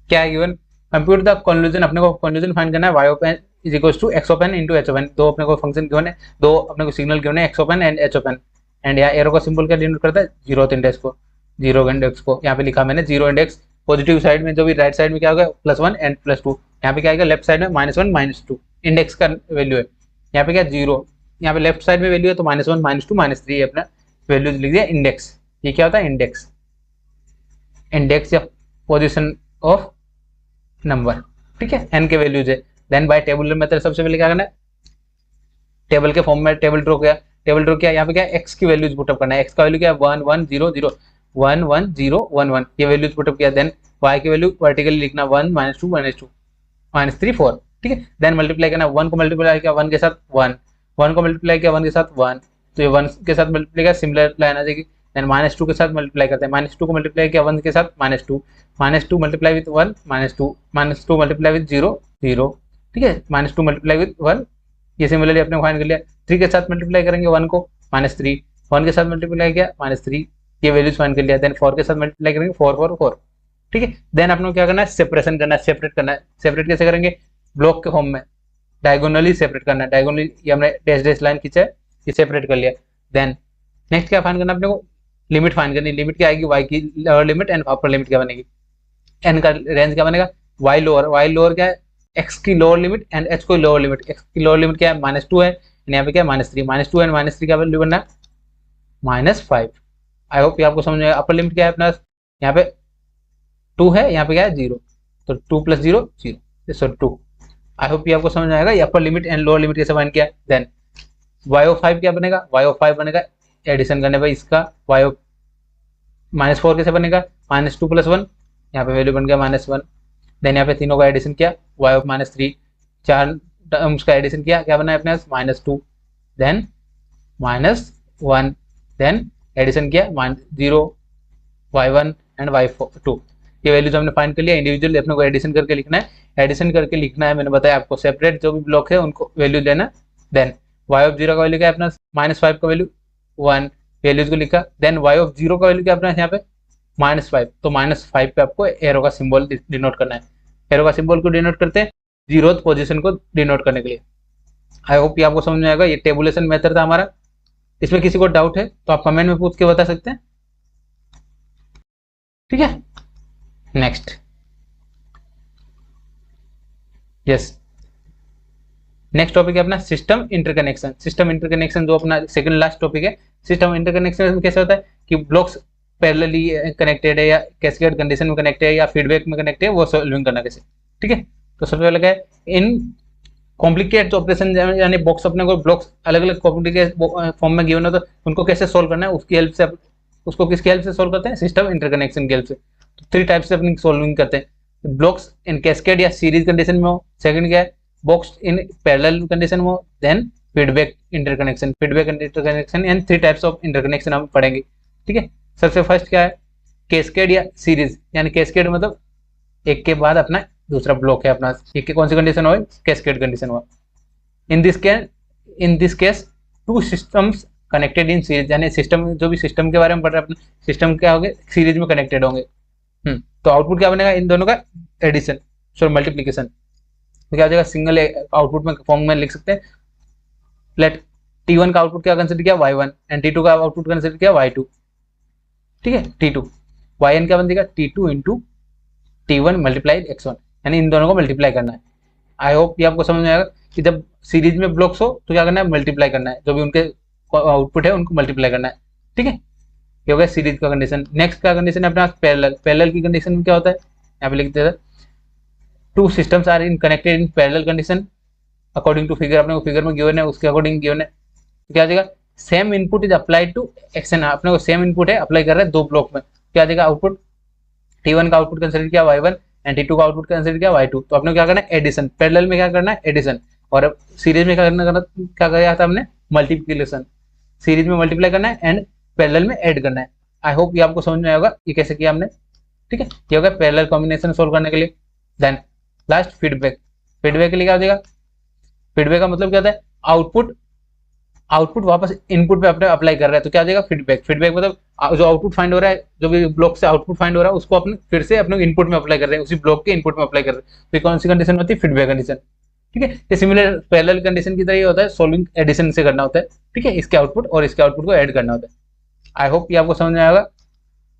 क्या है गिवन, कंप्यूट द कॉन्क्लूजन। अपने को कॉन्क्लूजन फाइंड करना है, Y of N is equal to x of N into H of N. दो अपने को फंक्शन गिवन है, दो अपने को सिग्नल गिवन है, x of N and H of N. And यहाँ एरो का सिंबल क्या डिनोट करता है, जीरो इंडेक्स को, जीरो इंडेक्स को यहाँ पे लिखा मैंने जीरो इंडेक्स। पॉजिटिव साइड में जो भी राइट साइड में क्या होगा +1 एंड +2, यहाँ पे क्या आएगा लेफ्ट साइड में -1 -2 इंडेक्स का वैल्यू है। यहाँ पे क्या जीरो, यहाँ पे लेफ्ट साइड में वैल्यू है तो -1 -2 -3 अपना वैल्यू लिख दिया इंडेक्स। ये क्या होता है इंडेक्स, इंडेक्स या पोजिशन ऑफ नंबर। ठीक है, एन के वैल्यूज है। देन बाय टेबुलर मेथड सबसे पहले क्या करना है, टेबल के फॉर्म में टेबल ड्रॉ किया, टेबल ड्रॉ किया, यहाँ पे क्या एक्स की वैल्यूज पुटअप करना है। एक्स का वैल्यू क्या है 1 1 0 0 1 1 0 1 1, ये वैल्यूज पुटअप किया। देन वाई की वैल्यू वर्टिकली लिखना 1 -2 -2 -3 4। ठीक है, देन मल्टीप्लाई करना, 1 को मल्टीप्लाई किया 1 के साथ 1, 1 को मल्टीप्लाई किया 1 के साथ 1, तो ये 1 के साथ मल्टीप्लाई किया सिमिलर लाइन आ जाएगी। देन -2 के साथ मल्टीप्लाई करते हैं, -2 को मल्टीप्लाई किया 1 के साथ -2, -2 मल्टीप्लाई विद 1 -2, -2 मल्टीप्लाई विद 0 0। ठीक है, -2 मल्टीप्लाई विद 1, ये सिमिलरली अपने फाइंड कर लिया। 3 के साथ मल्टीप्लाई करेंगे 1 को, -3, 1 के साथ मल्टीप्लाई किया -3, ये वैल्यूज फाइंड कर लिया। देन 4 के साथ मल्टीप्लाई करेंगे 4 4 4। ठीक है, देन अपने को क्या करना है सेपरेशन करना है, सेपरेट करना है। सेपरेट कैसे करेंगे, ब्लॉक के फॉर्म में डायगोनली सेपरेट करना है। डायगोनली ये हमने डैश डैश लाइन खींचा है, ये सेपरेट कर लिया। देन नेक्स्ट क्या फाइंड करना है अपने को, लिमिट फाइंड करनी। लिमिट क्या आएगी, वाई की lower limit and upper limit क्या बनेगी, एन का रेंज क्या बनेगा, वाई लोअर। वाई लोअर क्या है, एक्स की लोअर लिमिट एंड एच को लोअर लिमिट। एक्स की लोअर लिमिट क्या है -2 है, यहाँ पे क्या है -3, -2 एंड -3 का वैल्यू बनना है -5। आई होप ये आपको समझ में आएगा। अपर लिमिट क्या है अपना, यहाँ पे 2 है, यहाँ पे क्या है 0, तो 2 + 0 0, सो 2। आई होप ये आपको समझ में आएगा। ये upper limit and lower limit कैसे फाइंड किया। देन वाई ऑफ 5 क्या बनेगा, वाई ऑफ 5 बनेगा एडिशन करने पर इसका वाई ऑफ -4 कैसे बनेगा, -2 + 1, यहाँ पे वैल्यू बन गया -1। देन यहाँ पे तीनों का एडिशन किया, वाई ऑफ -3, चार टर्म्स का एडिशन किया, क्या बना है अपने पास -2, देन -1, देन एडिशन किया 0 y1 एंड y2। ये वैल्यूज हमने फाइंड कर लिया। इंडिविजुअली अपने को एडिशन करके लिखना है, एडिशन करके लिखना है। मैंने बताया आपको सेपरेट जो भी ब्लॉक है उनको वैल्यू देना। देन y ऑफ 0 का वैल्यू क्या है अपना -5 का वैल्यू 1, वैल्यूज को लिखा। देन y ऑफ 0 का वैल्यू क्या अपना यहाँ पे -5, तो -5 पे आपको एरो का सिंबल डिनोट करना है। एरो का सिंबल को डिनोट करते हैं 0th पोजीशन को डिनोट करने के लिए। आई होप ये आपको समझ में आएगा। ये टेबुलेशन मेथड था हमारा। इसमें किसी को डाउट है तो आप कमेंट में पूछ के बता सकते हैं। ठीक है, नेक्स्ट यस, नेक्स्ट टॉपिक है अपना सिस्टम इंटरकनेक्शन। सिस्टम इंटरकनेक्शन जो अपना सेकंड लास्ट टॉपिक है। सिस्टम इंटरकनेक्शन में कैसे होता है कि ब्लॉक्स पैरेलली कनेक्टेड है या कैस्केड कंडीशन में कनेक्टेड है या फीडबैक में कनेक्टेड है, वो सॉल्विंग करना कैसे। ठीक है, तो सबसे पहले क्या है, इन कॉम्प्लिकेट ऑपरेशन यानी बॉक्स अपने को ब्लॉक्स अलग अलग कॉम्प्लिकेट फॉर्म में गिवन हो तो उनको कैसे सोल्व करना है, उसकी हेल्प से उसको किसकी हेल्प से सोल्व करते हैं, सिस्टम इंटरकनेक्शन की हेल्प से। तो 3 टाइप से अपनी सोल्विंग करते हैं। ब्लॉक्स इन कैस्केड या सीरीज कंडीशन में हो, सेकंड क्या है बॉक्स इन पैरेलल कंडीशन में हो, then feedback interconnection. Feedback interconnection and 3 types of interconnection हम पढ़ेंगे। ठीक है, सबसे फर्स्ट क्या है कैस्केड या सीरीज, यानी कैस्केड मतलब एक के बाद अपना दूसरा ब्लॉक है अपना, एक कौन सी कंडीशन हो, कैस्केड कंडीशन हो। In this case 2 systems connected in series, यानी सिस्टम जो भी सिस्टम के बारे में पढ़ रहे हैं अपने, सिस्टम क्या होंगे सीरीज में कनेक्टेड होंगे। तो आउटपुट क्या बनेगा इन दोनों का एडिशन सॉरी मल्टीप्लीकेशन। तो क्या हो जाएगा सिंगल आउटपुट में फॉर्म में लिख सकते हैं। लेट T1 का आउटपुट क्या कंसिडर किया y1 एंड T2 का आउटपुट कंसिडर किया y2। ठीक है, T2 yn क्या बन जाएगा T2 into T1 multiplied x1, यानी इन दोनों को मल्टीप्लाई करना है। आई होप ये आपको समझ में आएगा कि जब सीरीज में ब्लॉक्स हो तो क्या करना है मल्टीप्लाई करना है, जो भी उनके आउटपुट है उनको मल्टीप्लाई करना है। ठीक है, ये हो गया सीरीज का कंडीशन। नेक्स्ट का कंडीशन है अपना पैरेलल। पैरेलल की कंडीशन में क्या होता है, यहाँ पे लिख देते हैं 2 systems are in connected in parallel condition according to figure. अपने को फिगर में गिवन है उसके अकॉर्डिंग गिवन है। क्या आ जाएगा same input is applied to action. अपने को सेम इनपुट है अप्लाई कर रहे हैं 2 ब्लॉक में। क्या आ जाएगा आउटपुट T1 का आउटपुट कंसिडर किया y1 एंड T2 का आउटपुट कंसिडर किया y2। तो अपने क्या करना है एडिशन। पैरेलल में क्या करना है एडिशन, और सीरीज में क्या किया था हमने मल्टीप्लिकेशन। सीरीज में मल्टीप्लाई करना है एंड पैरेलल में ऐड करना है। आई होप ये आपको समझ में आएगा ये कैसे किया हमने। ठीक है, ये हो गया पैरेलल कॉम्बिनेशन सोल्व करने के लिए। Then last feedback. फीडबैक के लिए क्या हो जाएगा, फीडबैक का मतलब क्या होता है, आउटपुट वापस इनपुट पे अपने अप्लाई कर रहा है, तो क्या हो जाएगा फीडबैक। फीडबैक मतलब जो आउटपुट फाइंड हो रहा है, जो भी ब्लॉक से आउटपुट फाइंड हो रहा है उसको अपने फिर से अपने इनपुट में अप्लाई कर रहे हैं, उसी ब्लॉक के इनपुट में अप्लाई कर रहे हैं, तो कौन सी कंडीशन होती है, फीडबैक कंडीशन। ठीक है, ये सिमिलर पैरेलल कंडीशन की तरह ही होता है, सॉल्विंग एडिशन से करना होता है। ठीक है, इसके आउटपुट और इसके आउटपुट को ऐड करना होता है। आई होप ये आपको समझ में आएगा।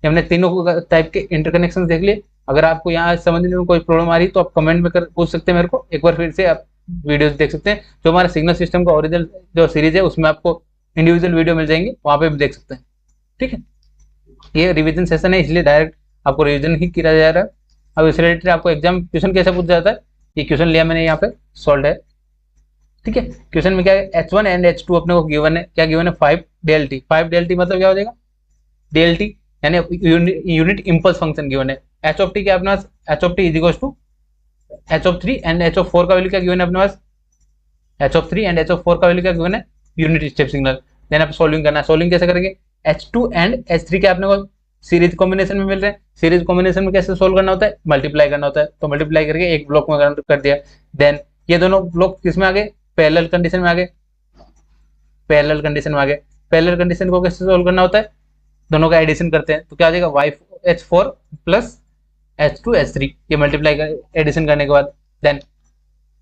हमने तीनों टाइप के इंटरकनेक्शन देख लिए। अगर आपको यहाँ समझने में कोई प्रॉब्लम आ रही है तो आप कमेंट में कर पूछ सकते हैं मेरे को, एक बार फिर से आप वीडियोस देख सकते हैं। जो हमारा सिग्नल सिस्टम का ओरिजिनल जो सीरीज है उसमें आपको इंडिविजुअल वीडियो मिल जाएंगे, वहाँ पे भी देख सकते हैं। ठीक है, ये रिवीजन सेशन है इसलिए डायरेक्ट आपको रिवीजन ही किया जा रहा है। अब इस रिलेटेड आपको एग्जाम क्वेश्चन कैसे पूछ जाता है, ये क्वेश्चन लिया मैंने यहाँ पे सॉल्व है। ठीक है, क्वेश्चन में क्या है, H1 एंड H2 अपने को गिवन है, क्या गिवन है 5 डेल्टी। 5 डेल्टी मतलब क्या हो जाएगा, डेल्टी यानी यूनिट इंपल्स फंक्शन गिवन है। एच ऑफ टी क्या अपने पास, h of T is equal to h of 3 and H of 4 का वैल्यू क्या गिवन है अपने पास, h of 3 and H of 4 का वैल्यू क्या गिवन है, यूनिट स्टेप सिग्नल। देन आप सॉल्विंग करना है, सॉल्विंग कैसे करेंगे, H2 एंड H3 क्या अपने को सीरीज कॉम्बिनेशन में मिल रहे हैं, सीरीज कॉम्बिनेशन में कैसे सोल्व करना होता है, मल्टीप्लाई करना होता है, तो मल्टीप्लाई करके एक ब्लॉक में कर दिया। देन ये दोनों ब्लॉक किस में आ गए, पैरेलल कंडीशन में आ गए, पैरेलल कंडीशन में आ गए। पैरेलल कंडीशन को कैसे सोल्व करना होता है, दोनों का एडिशन करते हैं, तो क्या आ जाएगा H4 प्लस H2 H3, ये मल्टीप्लाई एडिशन करने के बाद। देन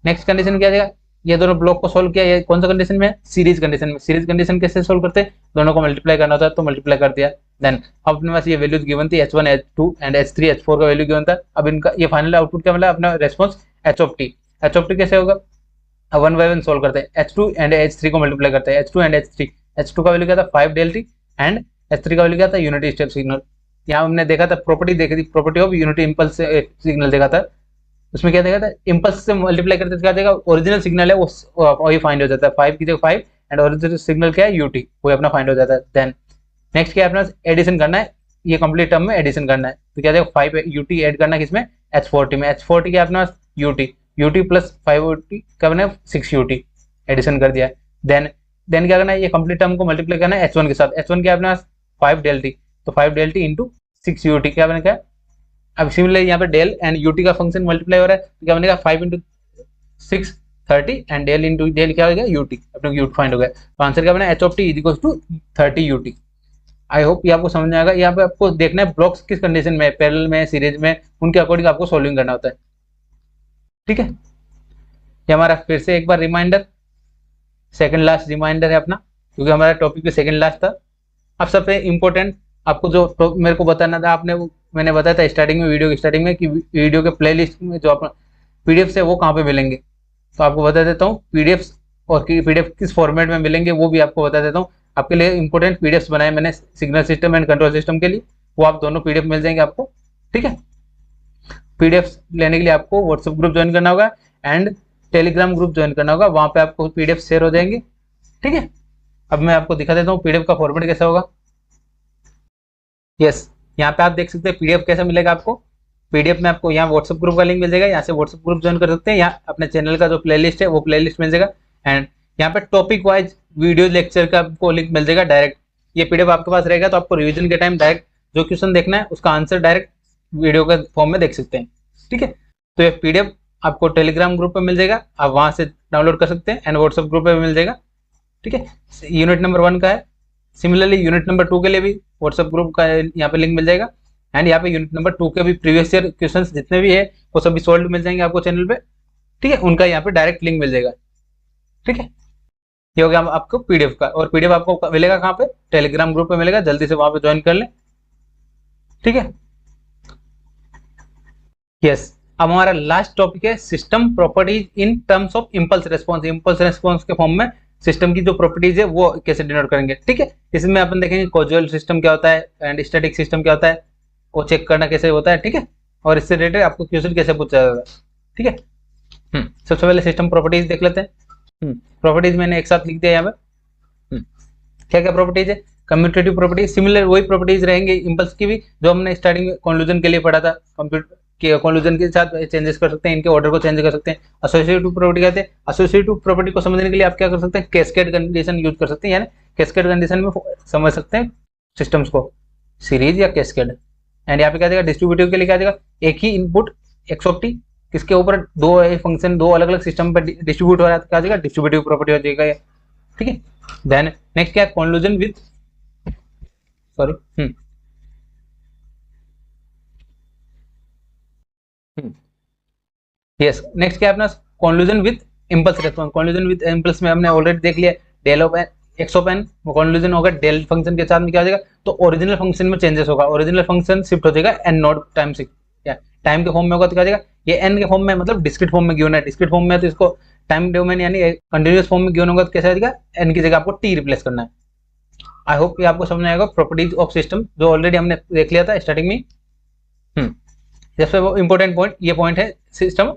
नेक्स्ट कंडीशन क्या आ जाएगा, ये दोनों ब्लॉक को सोल्व किया, ये कौन सा कंडीशन में है, सीरीज कंडीशन में। सीरीज कंडीशन कैसे सोल्व करते हैं, दोनों को मल्टीप्लाई करना होता है, तो मल्टीप्लाई कर दिया। देन अब अपने पास ये वैल्यूज गिवन थी, H1 H2 and H3 H4 का वैल्यू गिवन था। अब इनका ये फाइनल आउटपुट क्या मिला, अपना response H of T. H of T कैसे होगा, अब 1 बाय 1 सोल्व करते हैं, H2 एंड H3 को मल्टीप्लाई करते हैं, H2 एंड H3। H2 का वैल्यू क्या था 5 डेल्टी एंड H3 का वैल्यू क्या था, यूनिटी स्टेप सिग्नल। यहाँ हमने देखा था प्रॉपर्टी देखी थी, property of unity impulse signal देखा था, उसमें क्या देखा था, इंपल्स से मल्टीप्लाई करते क्या देगा, ओरिजिनल सिग्नल है वही फाइंड हो जाता है, 5 की जगह 5 एंड ओरिजिनल सिग्नल क्या है यूटी, वही अपना फाइंड हो जाता है। देन नेक्स्ट क्या है अपना एडिशन करना है, ये कंप्लीट टर्म में एडिशन करना है, तो क्या देगा 5 यूटी ऐड करना है किसमें, H40 में। H40 क्या अपना यूटी, यूटी प्लस 5 यूटी क्या बना 6 यूटी, एडिशन कर दिया। देन क्या करना है, ये कंप्लीट टर्म को मल्टीप्लाई करना है H1 के साथ। H1 क्या अपना 5 डेल्टी, तो 5 डेल्टी इंटू 6 यूटी क्या बनेगा। अब सिमिलरली यहाँ पे डेल एंड यूटी का फंक्शन मल्टीप्लाई हो रहा है, तो क्या बनेगा 5 into 6 30 and del into del क्या हो गया यूटी, अपने यूटी फाइंड हो गया, तो आंसर क्या बना H of T is equal to 30 UT. I hope ये आपको समझ में आएगा। यहाँ पे आपको देखना है ब्लॉक्स किस कंडीशन में, पैरेलल में, सीरीज में, उनके अकॉर्डिंग आपको सोल्विंग करना होता है। ठीक है, ये हमारा फिर से एक बार रिमाइंडर, सेकंड लास्ट रिमाइंडर है अपना, क्योंकि हमारा टॉपिक भी सेकंड लास्ट था। अब सबसे इम्पोर्टेंट आपको जो मेरे को बताना था, मैंने बताया था स्टार्टिंग में, वीडियो की स्टार्टिंग में, कि वीडियो के प्लेलिस्ट में जो अपना पीडीएफ है वो कहाँ पे मिलेंगे, तो आपको बता देता हूँ पीडीएफ, और पीडीएफ किस फॉर्मेट में मिलेंगे वो भी आपको बता देता हूँ। आपके लिए इंपॉर्टेंट पीडीएफ बनाए मैंने signal system and control system के लिए, वो आप दोनों पीडीएफ मिल जाएंगे आपको। ठीक है, पीडीएफ लेने के लिए आपको व्हाट्सएप ग्रुप ज्वाइन करना होगा एंड टेलीग्राम ग्रुप ज्वाइन करना होगा, वहां पे आपको पीडीएफ शेयर हो जाएंगे। ठीक है, अब मैं आपको दिखा देता हूँ पीडीएफ का फॉर्मेट कैसा होगा। यस, यहाँ पे आप देख सकते हैं पीडीएफ कैसा मिलेगा आपको। पीडीएफ में आपको यहाँ व्हाट्सएप ग्रुप का लिंक मिल जाएगा, यहाँ से व्हाट्सएप ग्रुप ज्वाइन कर सकते हैं। यहाँ अपने चैनल का जो प्लेलिस्ट है वो प्लेलिस्ट मिल जाएगा एंड यहाँ पे टॉपिक वाइज वीडियो लेक्चर का आपको लिंक मिल जाएगा डायरेक्ट। ये पीडीएफ आपके पास रहेगा तो आपको रिवीजन के टाइम डायरेक्ट जो क्वेश्चन देखना है उसका आंसर डायरेक्ट वीडियो के फॉर्म में देख सकते हैं। ठीक है, तो ये पीडीएफ आपको टेलीग्राम ग्रुप पे मिल जाएगा, आप वहां से डाउनलोड कर सकते हैं एंड व्हाट्सएप ग्रुप पे भी मिल जाएगा। ठीक है, यूनिट नंबर 1 का है। सिमिलरली यूनिट नंबर 2 के लिए भी व्हाट्सएप ग्रुप का यहाँ पे लिंक मिल जाएगा एंड यहाँ पे यूनिट नंबर 2 के भी प्रीवियस ईयर क्वेश्चंस जितने भी है वो सभी सॉल्व मिल जाएंगे आपको चैनल पे। ठीक है, उनका यहाँ पे डायरेक्ट लिंक मिल जाएगा। ठीक है, ये हो गया आपको पीडीएफ का, और पीडीएफ आपको मिलेगा कहाँ पे, टेलीग्राम ग्रुप पे मिलेगा, जल्दी से वहां पे ज्वाइन कर लें। ठीक है, यस, अब हमारा लास्ट टॉपिक है system properties in terms of impulse response. Impulse response के फॉर्म में सिस्टम की जो प्रॉपर्टीज है वो कैसे डिनोट करेंगे। ठीक है, इसमें अपन देखेंगे कॉजुअल सिस्टम क्या होता है एंड स्टैटिक सिस्टम क्या होता है, वो चेक करना कैसे होता है। ठीक है, और इससे रिलेटेड आपको क्वेश्चन कैसे पूछा जाएगा। ठीक है, सबसे पहले सिस्टम प्रॉपर्टीज देख लेते हैं। प्रॉपर्टीज मैंने एक साथ लिख दिया यहाँ पे। क्या क्या प्रॉपर्टीज है, कम्यूटेटिव प्रॉपर्टीज, सिमिलर वही प्रॉपर्टीज रहेंगे इंपल्स की भी जो हमने स्टार्टिंग में कॉन्क्लूजन के लिए पढ़ा था। कॉन्क्लूजन के साथ चेंजेस कर सकते हैं, इनके ऑर्डर को चेंज कर सकते हैं। एसोसिएटिव प्रॉपर्टी कहते हैं। एसोसिएटिव प्रॉपर्टी को समझने के लिए आप क्या कर सकते हैं, कैस्केड कंडीशन यूज कर सकते हैं, यानी कैस्केड कंडीशन में समझ सकते हैं सिस्टम्स को, सीरीज या कैस्केड। एंड यहाँ पे क्या देगा, डिस्ट्रीब्यूटिव के लिए क्या देगा, एक ही इनपुट x ऑफ टी किसके ऊपर दो फंक्शन दो अलग अलग सिस्टम पर डिस्ट्रीब्यूट हो रहा है तो क्या आ जाएगा, डिस्ट्रीब्यूटिव प्रॉपर्टी हो जाएगा ये। ठीक है, देन नेक्स्ट क्या है, conclusion with sorry yes next क्या है अपना, conclusion with impulse response. Conclusion with impulse में हमने ऑलरेडी देख लिया, del of N X of N conclusion होगा डेल फंक्शन के साथ में क्या हो जाएगा, तो ओरिजिनल फंक्शन में चेंजेस होगा, ओरिजिनल फंक्शन शिफ्ट हो जाएगा एन नॉट टाइम से, या टाइम के फॉर्म में होगा तो क्या हो जाएगा, ये एन के फॉर्म में मतलब डिस्क्रीट फॉर्म में गिवन है, डिस्क्रीट फॉर्म में तो इसको टाइम डोमेन यानी कंटिन्यूअस फॉर्म में गिवन होगा तो कैसे आ जाएगा, एन की जगह आपको टी रिप्लेस करना है। आई होप ये आपको समझ में आएगा प्रॉपर्टीज ऑफ सिस्टम जो ऑलरेडी हमने देख लिया था स्टार्टिंग में। सबसे इंपॉर्टेंट पॉइंट ये पॉइंट है, system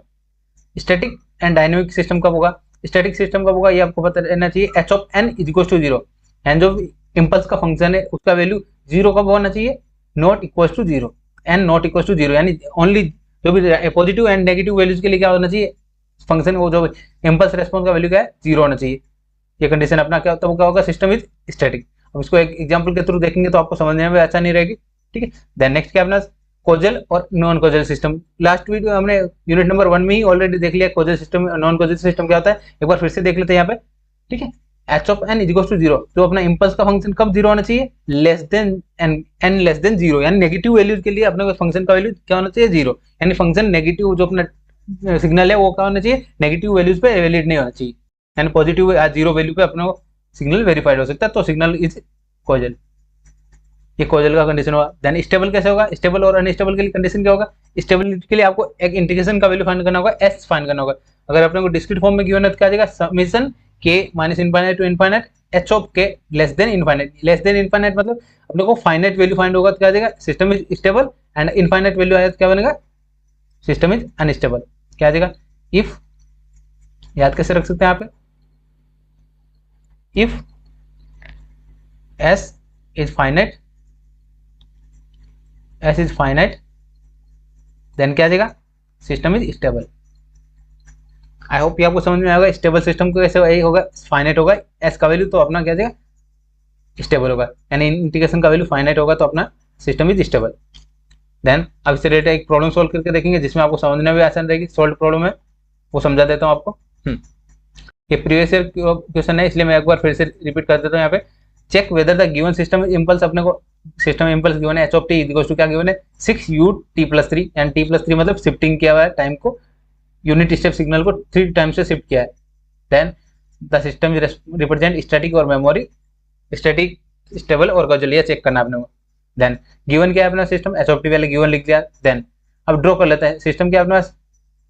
static and dynamic system कब होगा, स्टैटिक सिस्टम कब होगा ये आपको पता रहना चाहिए, H of N is equal to zero, and जो इम्पल्स का फंक्शन है उसका वैल्यू जीरो कब होना चाहिए, not equal to zero, N not equal to zero, यानी ओनली जो भी पॉजिटिव एंड नेगेटिव वैल्यूज के लिए क्या होना चाहिए, फंक्शन वो जो इम्पल्स रेस्पॉन्स का वैल्यू क्या है, जीरो होना चाहिए। ये कंडीशन अपना क्या तब क्या होगा, सिस्टम इज स्टैटिक। अब इसको एक एग्जांपल के थ्रू देखेंगे तो आपको समझने में आसानी रहेगी। ठीक है, देन नेक्स्ट क्या अपना कोजल और non causal system. Last video हमने यूनिट नंबर 1 में ही ऑलरेडी देख लिया causal system non causal system क्या होता है, एक बार फिर से देख लेते हैं यहाँ पे। ठीक है, H of N is equal to zero, जो अपना इंपल्स का फंक्शन कब जीरो होना चाहिए, less than N less than zero, यानी नेगेटिव वैल्यूज के लिए अपने फंक्शन का वैल्यू क्या होना चाहिए, जीरो, यानी फंक्शन नेगेटिव जो अपना सिग्नल है वो क्या होना चाहिए, नेगेटिव वैल्यूज पे वैलिड नहीं होना चाहिए, यानी पॉजिटिव जीरो वैल्यू पे अपना सिग्नल वेरीफाइड हो सकता है, तो सिग्नल इज कोजल, ये कोजल का कंडीशन होगा। देन स्टेबल कैसे होगा, स्टेबल और अनस्टेबल के लिए कंडीशन क्या होगा, स्टेबिलिटी के लिए आपको एक इंटीग्रेशन का वैल्यू फाइंड करना होगा, एस फाइंड करना होगा। अगर अपने को डिस्क्रीट फॉर्म में गिवन है तो क्या आ जाएगा, summation k minus infinite to infinite h of k less than infinite, less than infinite मतलब अपने को फाइनाइट वैल्यू फाइंड होगा तो क्या आ जाएगा, system is stable, and infinite value आया तो क्या बनेगा, सिस्टम इज अनस्टेबल। क्या आ जाएगा, इफ, याद कैसे रख सकते हैं यहाँ पे, if S is finite, S is finite, then क्या आ जाएगा, system is stable. I hope ये आपको समझ में आएगा, स्टेबल सिस्टम को कैसे यही होगा, फाइनाइट होगा एस का वैल्यू तो अपना क्या आ जाएगा, स्टेबल होगा, यानी इंटीग्रेशन का वैल्यू फाइनाइट होगा तो अपना सिस्टम इज स्टेबल। देन अब इससे रिलेटेड एक प्रॉब्लम सॉल्व करके देखेंगे जिसमें आपको समझने में आसान रहेगी, सॉल्व प्रॉब्लम है वो समझा देता हूँ आपको। ये प्रीवियस ईयर क्वेश्चन है इसलिए मैं एक बार फिर से रिपीट कर देता हूँ यहाँ पे, check whether the given system impulse, अपने को सिस्टम इम्पल्स गिवन है H of T is equal to क्या गिवन है, 6u t+3, एंड t+3 मतलब शिफ्टिंग किया हुआ है टाइम को, यूनिट स्टेप सिग्नल को 3 टाइम से शिफ्ट किया है। Then the system represent static और मेमोरी, स्टैटिक स्टेबल और कोजल, ये चेक करना आपने। देन गिवन क्या है अपना सिस्टम, एच ऑफ टी पहले गिवन लिख दिया। देन अब ड्रॉ कर लेते हैं सिस्टम, क्या अपना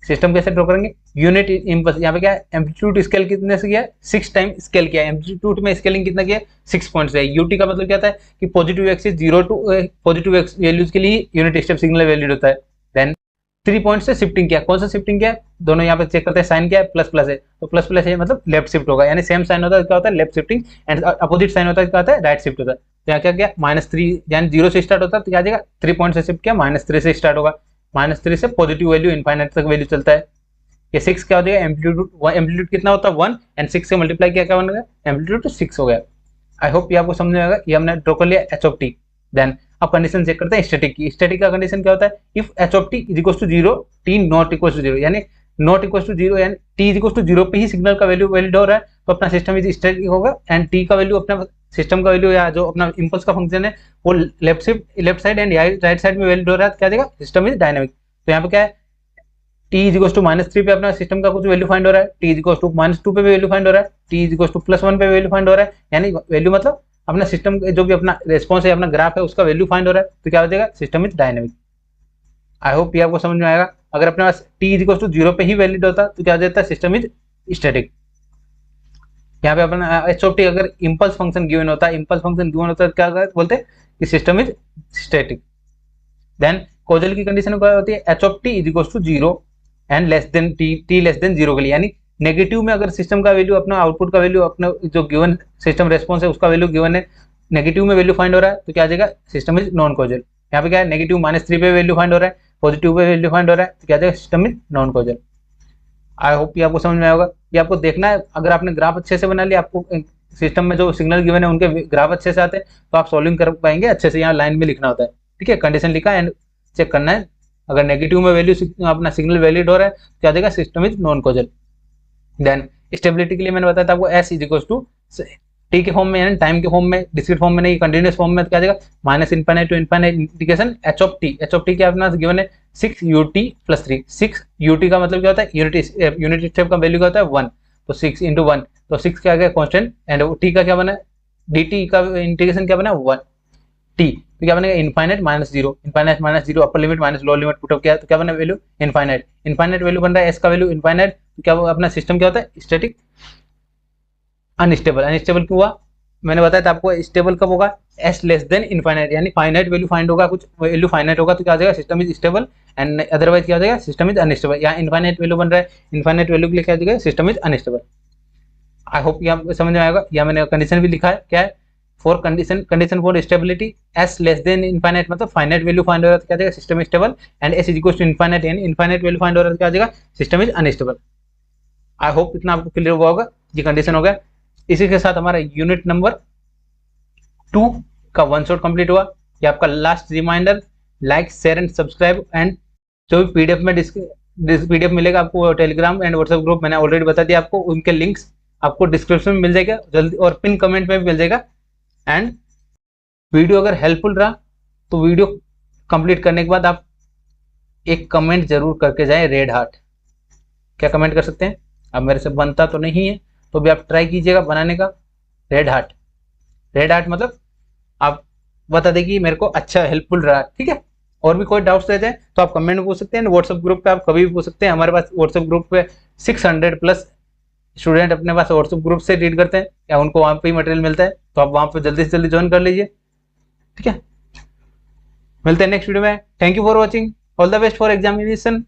सिस्टम कैसे ड्रॉ करेंगे, यूनिट इम्पल्स, यहाँ पे क्या है एम्पलीट्यूड स्केल कितने से किया है, 6 टाइम स्केल किया है, एम्पलीट्यूड में स्केलिंग कितना किया है, 6 पॉइंट से। यूटी का मतलब क्या होता है कि positive axis 0 to positive X values के लिए यूनिट स्टेप सिग्नल वैलिड होता है। देन 3 पॉइंट से शिफ्टिंग किया, कौन सा शिफ्टिंग किया है, दोनों यहाँ पे चेक करते हैं, साइन क्या है, प्लस प्लस है, तो प्लस प्लस है मतलब लेफ्ट शिफ्ट होगा, यानी सेम साइन होता है क्या होता है left shifting, and opposite sign होता है क्या होता है राइट शिफ्ट होता है। तो यहाँ क्या किया, -3 यानी 0 से स्टार्ट होता है तो क्या आ जाएगा, 3 पॉइंट से शिफ्ट किया, -3 से स्टार्ट होगा, -3 से पॉजिटिव वैल्यू इनफाइनाइट तक वैल्यू चलता है। ये 6 क्या हो जाएगा, एम्पलीट्यूड कितना होता है 1, एंड 6 से मल्टीप्लाई किया क्या बन गया, एम्पलीट्यूड तो 6 हो गया। आई होप ये आपको समझ में आएगा, ये हमने ड्रॉ कर लिया एच ऑफ टी। देन अब कंडीशन चेक करते हैं स्टैटिक की, स्टैटिक का कंडीशन क्या होता है, if H of T is equal to 0, T not equal to 0, यानी नॉट इक्वल टू 0 यानी टी इज इक्वल टू 0 पे ही सिग्नल का वैल्यू वैलिड हो रहा है तो अपना सिस्टम इज स्टैटिक होगा, एंड टी का वैल्यू अपना सिस्टम का वैल्यू या जो अपना इंपल्स का फंक्शन है वो left side and right side में वैलिड हो रहा है, क्या देगा, सिस्टम इज डायनामिक। तो यहाँ पे क्या है, t इज इक्वल टू -3 पे अपना सिस्टम का कुछ वैल्यू फाइंड हो रहा है, t इज इक्वल टू -2 पे वैल्यू फाइंड हो रहा है, t इज इक्वल टू +1 पे वैल्यू फाइंड हो रहा है, यानी वैल्यू मतलब अपना सिस्टम जो भी अपना रेस्पॉन्स है अपना ग्राफ है उसका वैल्यू फाइंड हो रहा है, तो क्या हो जाएगा, system is dynamic. I hope ये आपको समझ में आएगा। अगर अपने पास t इज इक्वल टू 0 पे ही वैलिड होता तो क्या हो जाता है, सिस्टम इज स्टैटिक। यहाँ पे अपना एच ऑफ टी अगर इंपल्स फंक्शन गिवन होता है, इंपल्स फंक्शन गिवन होता है क्या बोलते हैं कि system is static. Then causal की कंडीशन क्या होती है, H of T is equal to 0 and less than T less than 0 के लिए, यानी नेगेटिव में अगर सिस्टम का वैल्यू अपना आउटपुट का वैल्यू अपना जो गिवन सिस्टम रेस्पॉन्स है उसका वैल्यू गिवन है, नेगेटिव में वैल्यू फाइंड हो रहा है तो क्या आ जाएगा, सिस्टम इज नॉन कोजल। यहाँ पे क्या है, नेगेटिव -3 पे वैल्यू फाइंड हो रहा है, पॉजिटिव पे वैल्यू फाइंड हो रहा है तो क्या आ जाएगा, system is non causal. I hope ये आपको समझ में आएगा। ये आपको देखना है, अगर आपने ग्राफ अच्छे से बना लिया, आपको सिस्टम में जो सिग्नल गिवन है उनके ग्राफ अच्छे से आते हैं तो आप सॉल्विंग कर पाएंगे अच्छे से। यहाँ लाइन में लिखना होता है, ठीक है, कंडीशन लिखा एंड चेक करना है अगर नेगेटिव में वैल्यू अपना सिग्नल वैलिड हो रहा है तो क्या आ जाएगा, system is non causal. Then stability के लिए मैंने बताया था आपको S is equal to T के फॉर्म में यानी टाइम के फॉर्म में, डिस्क्रीट फॉर्म में नहीं, कंटिन्यूस फॉर्म में, तो क्या आ जाएगा minus infinite to infinite integration H of T. H of T क्या अपना गिवन है 6 ut प्लस 3। 6 ut का मतलब क्या होता है, यूनिट स्टेप का वैल्यू क्या होता है 1, तो 6 इंटू 1, तो 6 क्या आ गया कॉन्स्टेंट, एंड टी का क्या बना है, dt का इंटीग्रेशन क्या बना 1 टी, तो क्या बनेगा infinite minus zero, infinite minus zero, अपर limit minus lower limit put up किया तो क्या बना वैल्यू इनफाइनाइट। इनफाइनाइट वैल्यू बन रहा है एस का वैल्यू इनफाइनाइट, तो क्या अपना सिस्टम क्या होता है स्टैटिक अनस्टेबल। अनस्टेबल क्यों हुआ, मैंने बताया था आपको स्टेबल कब होगा, एस लेस देन इनफाइनाइट, यानी फाइनाइट वैल्यू फाइंड होगा, कुछ वैल्यू फाइनाइट होगा तो क्या आ जाएगा system is stable, and otherwise क्या आ जाएगा सिस्टम इज अनस्टेबल। यहाँ इनफाइनाइट वैल्यू बन रहा है, इनफाइनाइट वैल्यू के लिए क्या आ जाएगा system is unstable. I hope यहाँ समझ में आएगा। यहाँ मैंने कंडीशन भी लिखा है, क्या है for condition for stability S less than infinite, मतलब फाइनाइट वैल्यू फाइंड हो रहा है तो क्या आ जाएगा system is stable, and S is equal to infinite यानी इनफाइनाइट वैल्यू फाइंड हो रहा है तो क्या आ जाएगा system is unstable. I hope इतना आपको क्लियर हुआ होगा, ये कंडीशन हो गया। इसी के साथ हमारा यूनिट नंबर 2 का वन शॉट कंप्लीट हुआ। ये आपका last reminder, like share and subscribe, and जो भी पीडीएफ में पीडीएफ मिलेगा आपको टेलीग्राम एंड व्हाट्सएप ग्रुप मैंने ऑलरेडी बता दिया आपको, उनके लिंक्स आपको डिस्क्रिप्शन में मिल जाएगा जल्दी, और पिन कमेंट में भी मिल जाएगा। एंड वीडियो अगर हेल्पफुल रहा तो वीडियो कंप्लीट करने के बाद आप एक कमेंट जरूर करके जाएं रेड हार्ट। क्या कमेंट कर सकते हैं, अब मेरे से बनता तो नहीं है तो भी आप ट्राई कीजिएगा बनाने का रेड हार्ट। रेड हार्ट मतलब आप बता दें कि मेरे को अच्छा हेल्पफुल रहा, ठीक है। और भी कोई डाउट्स रहते हैं तो आप कमेंट में पूछ सकते हैं, व्हाट्सएप ग्रुप पे आप कभी भी पूछ सकते हैं। हमारे पास व्हाट्सएप ग्रुप पे 600 प्लस स्टूडेंट अपने पास व्हाट्सएप ग्रुप से रीड करते हैं, या उनको वहाँ पे ही मटेरियल मिलता है, तो आप वहाँ पे जल्दी से जल्दी ज्वाइन कर लीजिए, ठीक है। मिलते हैं नेक्स्ट वीडियो में। Thank you for watching, all the best for examination.